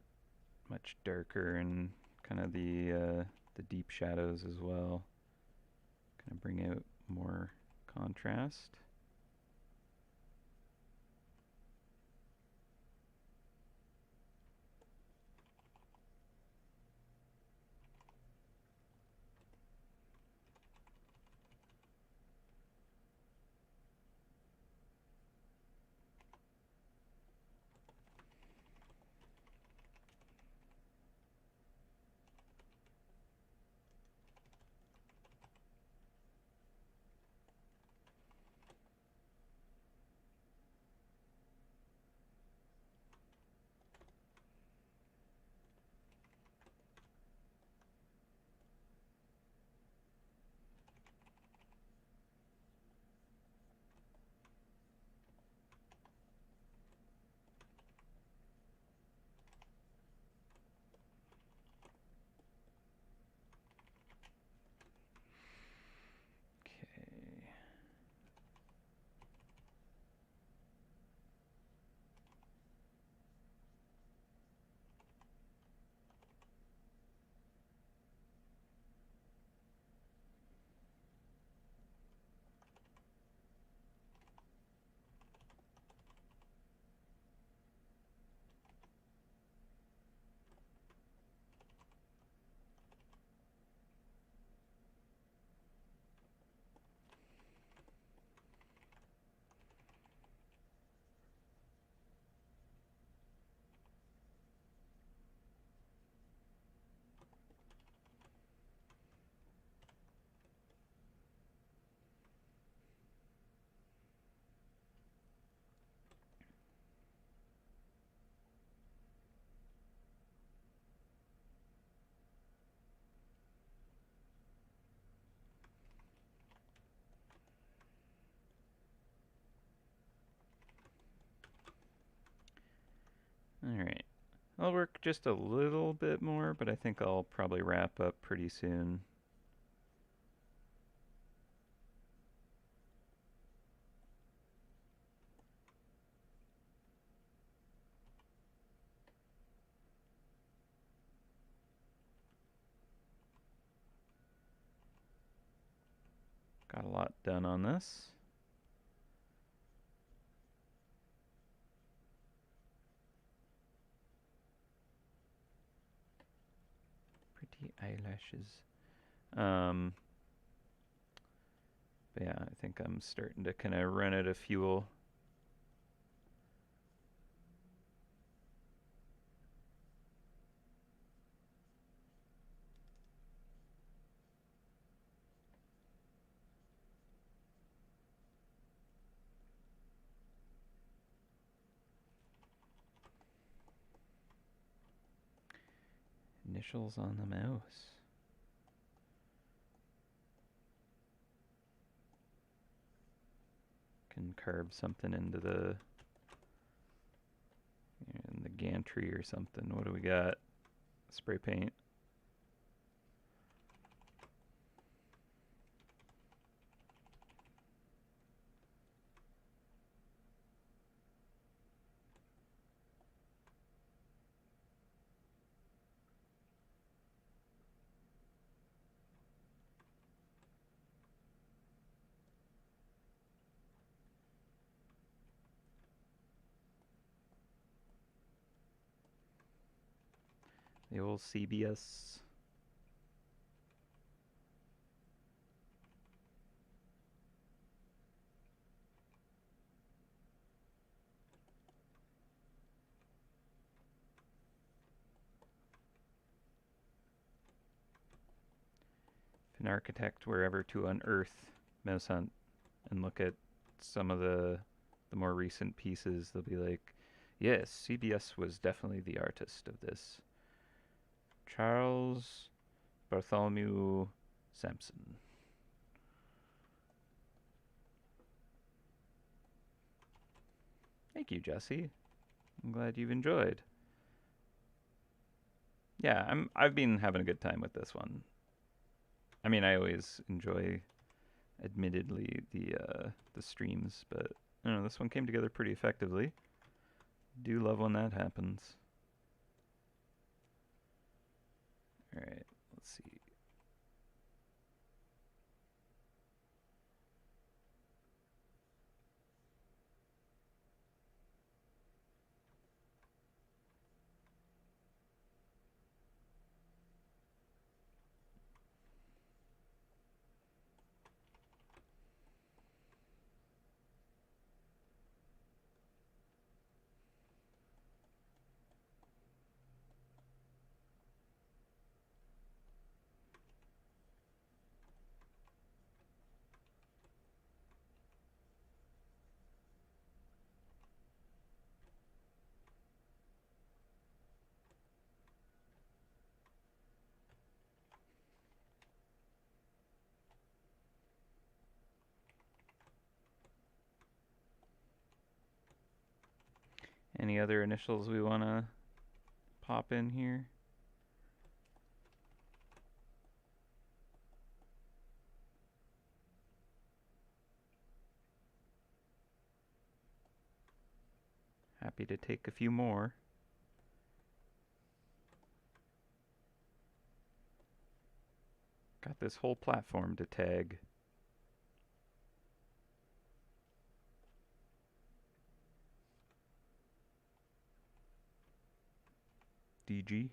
much darker and kind of the deep shadows as well. Kind of bring out more contrast. I'll work just a little bit more, but I think I'll probably wrap up pretty soon. Got a lot done on this. Pretty eyelashes. But yeah, I think I'm starting to kind of run out of fuel. Initials on the mouse. Can carve something into the gantry or something. What do we got? Spray paint. The old CBS. If an architect were ever to unearth MouseHunt and look at some of the more recent pieces, they'll be like, yes, CBS was definitely the artist of this. Charles Bartholomew Sampson. Thank you, Jesse. I'm glad you've enjoyed. Yeah, I've been having a good time with this one. I mean, I always enjoy, admittedly, the streams, but I don't know, this one came together pretty effectively. Do love when that happens. All right, let's see. Any other initials we want to pop in here? Happy to take a few more. Got this whole platform to tag. DG.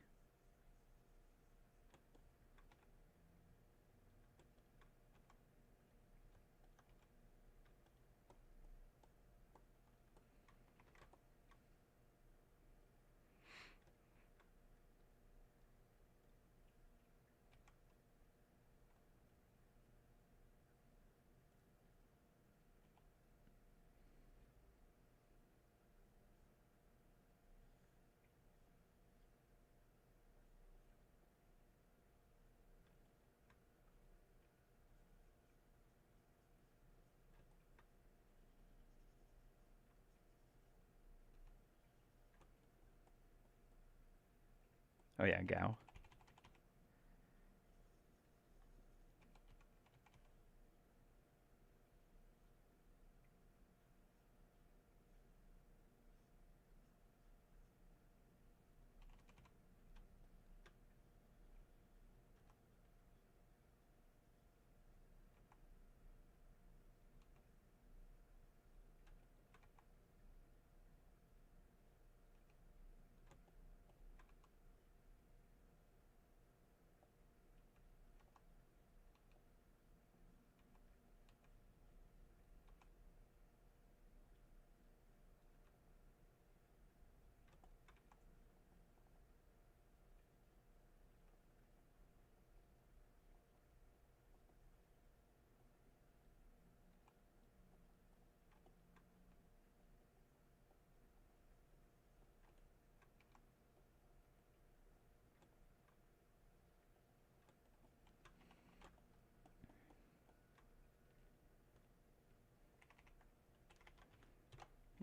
Oh yeah, Gao.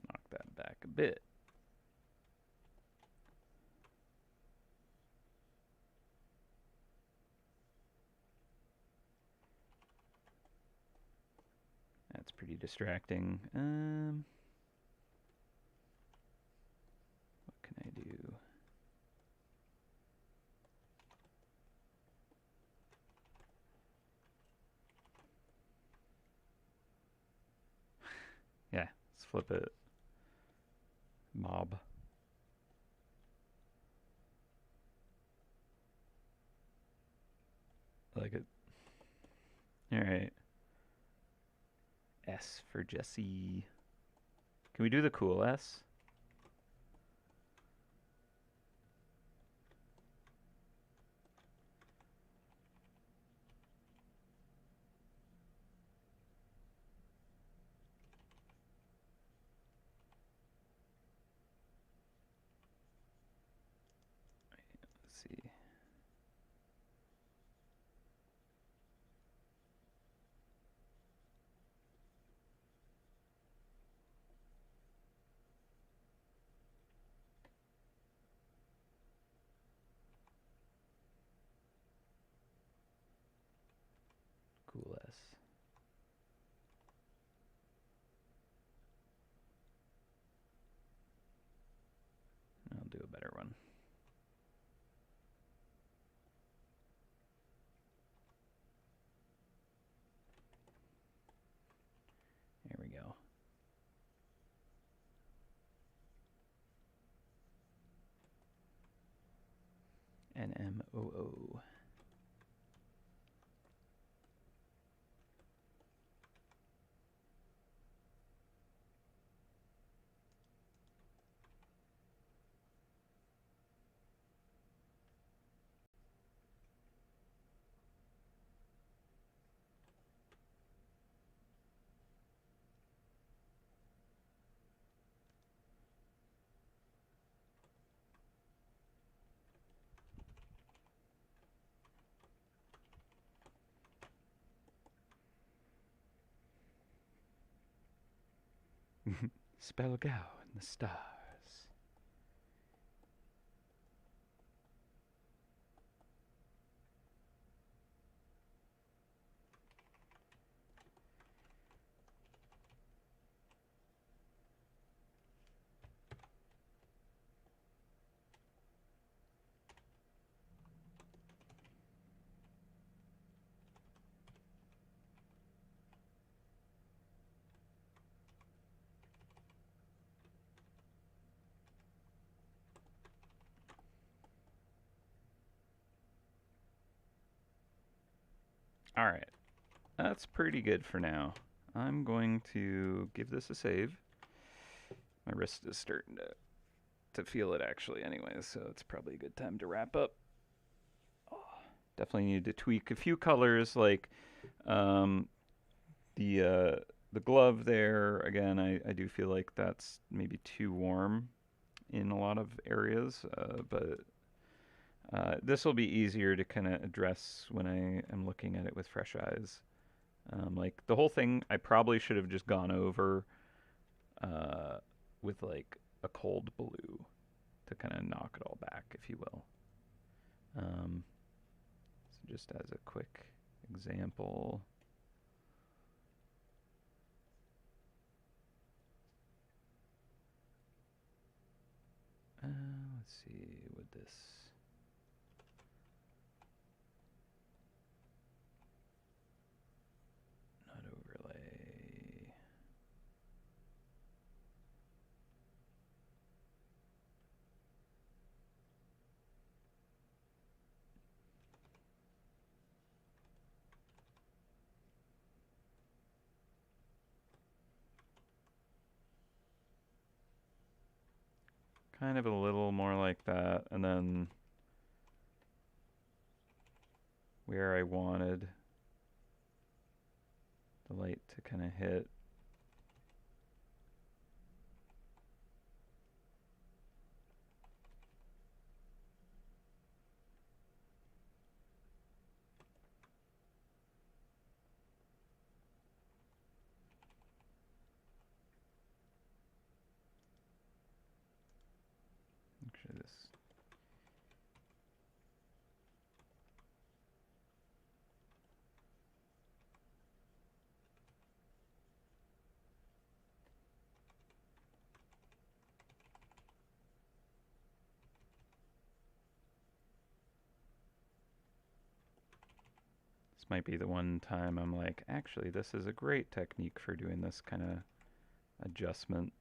Knock that back a bit. That's pretty distracting. What can I do? Yeah, let's flip it. Mob. I like it. Alright. S for Jesse. Can we do the cool S? Let's see. Cool S. I'll do a better one. There we go. NMOO. Spell Gao in the stars. Alright, that's pretty good for now. I'm going to give this a save. My wrist is starting to feel it actually anyways, so it's probably a good time to wrap up. Oh, definitely need to tweak a few colors, like um, the glove there. Again, I do feel like that's maybe too warm in a lot of areas, but this will be easier to kind of address when I am looking at it with fresh eyes. Like the whole thing, I probably should have just gone over uh, with like a cold blue to kind of knock it all back, if you will. Um, so just as a quick example, let's see, would this not overlay? Kind of a little more like that, and then where I wanted the light to kind of hit. Actually, this might be the one time I'm like, actually, this is a great technique for doing this kind of adjustment.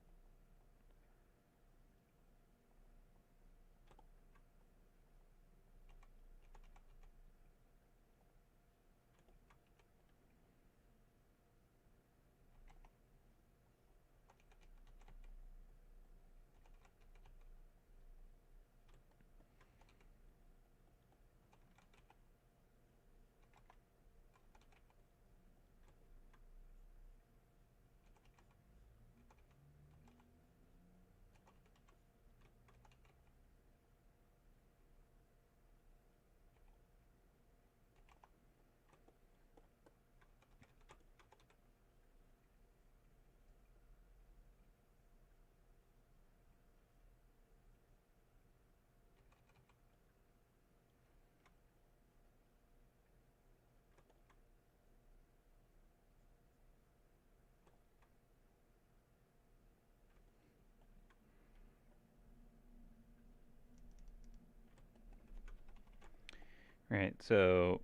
Right, so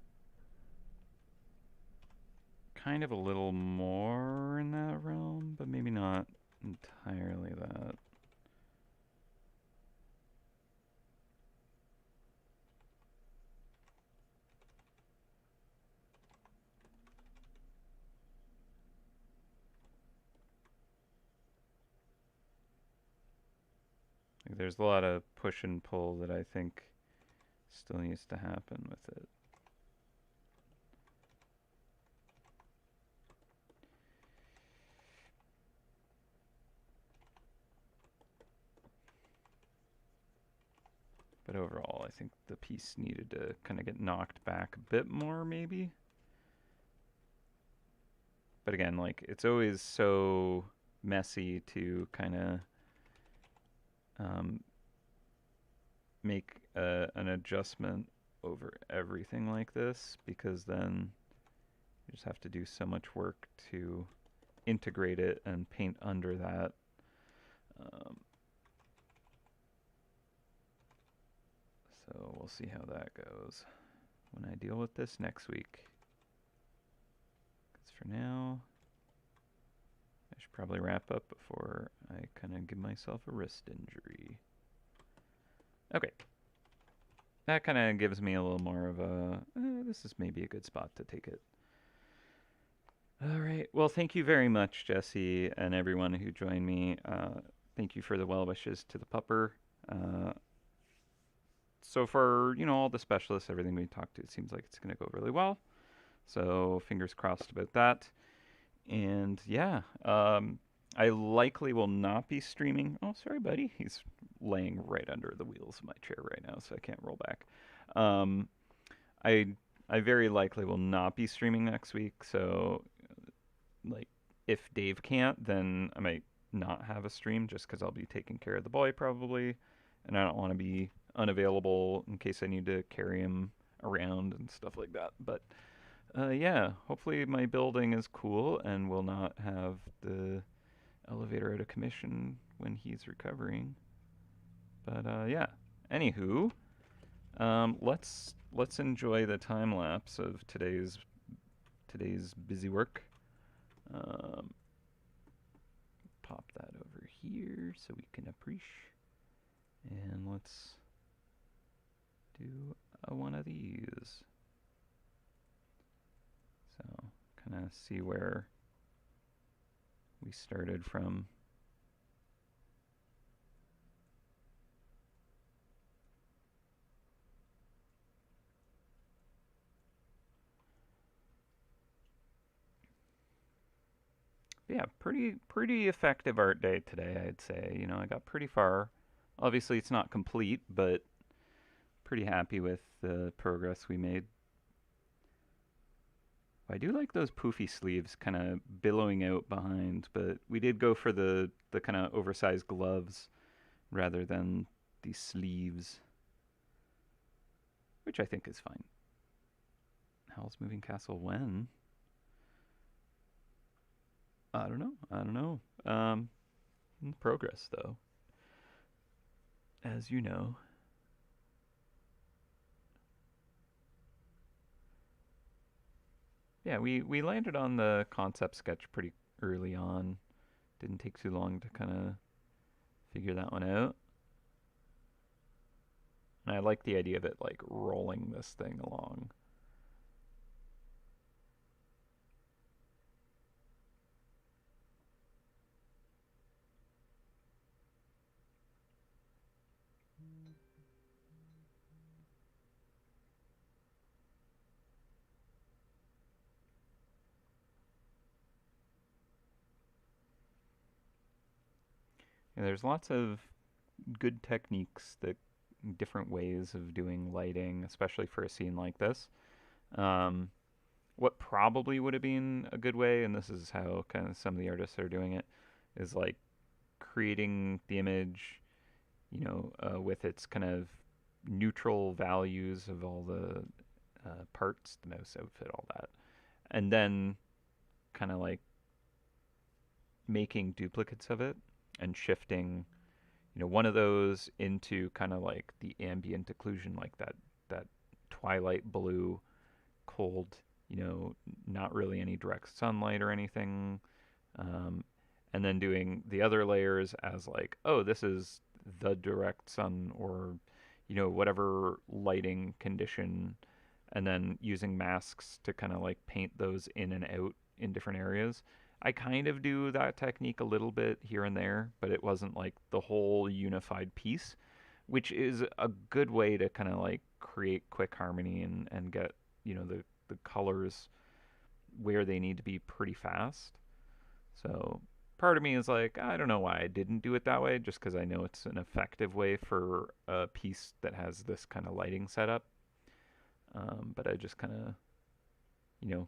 kind of a little more in that realm, but maybe not entirely that. Like, there's a lot of push and pull that I think still needs to happen with it. But overall, I think the piece needed to kind of get knocked back a bit more, maybe. But again, like, it's always so messy to kind of make an adjustment over everything like this, because then you just have to do so much work to integrate it and paint under that. So we'll see how that goes when I deal with this next week. Because for now, I should probably wrap up before I kind of give myself a wrist injury. Okay. That kind of gives me a little more of a, this is maybe a good spot to take it. All right. Well, thank you very much, Jesse, and everyone who joined me. Thank you for the well wishes to the pupper. So for, all the specialists, everything we talked to, it seems like it's going to go really well. So fingers crossed about that. And yeah, I likely will not be streaming. Oh, sorry, buddy. He's laying right under the wheels of my chair right now, so I can't roll back. Um, I I very likely will not be streaming next week. So, like, if Dave can't, then I might not have a stream just because I'll be taking care of the boy probably, and I don't want to be unavailable in case I need to carry him around and stuff like that. But yeah, hopefully my building is cool and will not have the elevator out of commission when he's recovering. But yeah, anywho, let's enjoy the time lapse of today's busy work. Um, Pop that over here so we can appreciate. And let's do one of these. So kind of see where we started from. Yeah, pretty effective art day today, I'd say. You know, I got pretty far. Obviously, it's not complete, but pretty happy with the progress we made. I do like those poofy sleeves kind of billowing out behind, but we did go for the kind of oversized gloves rather than the sleeves, which I think is fine. Howl's Moving Castle when? I don't know. I don't know. In progress though, as you know. Yeah, we landed on the concept sketch pretty early on. Didn't take too long to kind of figure that one out. And I like the idea of it like rolling this thing along. And there's lots of good techniques that different ways of doing lighting, especially for a scene like this. Um, what probably would have been a good way, and this is how kind of some of the artists are doing it, is like creating the image, with its kind of neutral values of all the parts, the mouse outfit, all that, and then kind of like making duplicates of it and shifting, one of those into kind of like the ambient occlusion, like that twilight blue, cold, not really any direct sunlight or anything. Um, and then doing the other layers as like, oh, this is the direct sun or, whatever lighting condition, and then using masks to kind of like paint those in and out in different areas. I kind of do that technique a little bit here and there, but it wasn't like the whole unified piece, which is a good way to kind of like create quick harmony and get, the colors where they need to be pretty fast. So part of me is like, I don't know why I didn't do it that way, just because I know it's an effective way for a piece that has this kind of lighting setup. But I just kind of, you know,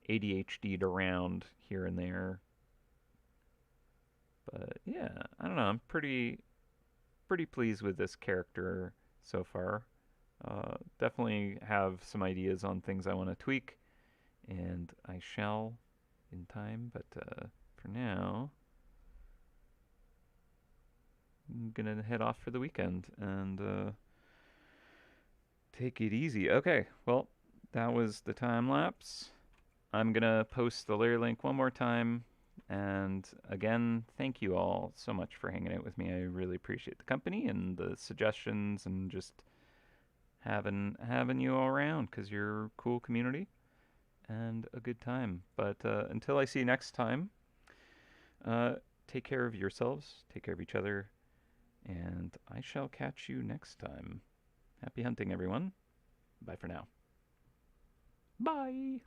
ADHD'd around here and there. But yeah, I don't know. I'm pretty pleased with this character so far. Definitely have some ideas on things I want to tweak, and I shall in time. But for now, I'm gonna head off for the weekend and take it easy. Okay, well, that was the time lapse. I'm gonna post the layer link one more time. And again, thank you all so much for hanging out with me. I really appreciate the company and the suggestions and just having you all around because you're a cool community and a good time. But until I see you next time, uh, take care of yourselves, take care of each other, and I shall catch you next time. Happy hunting, everyone. Bye for now. Bye.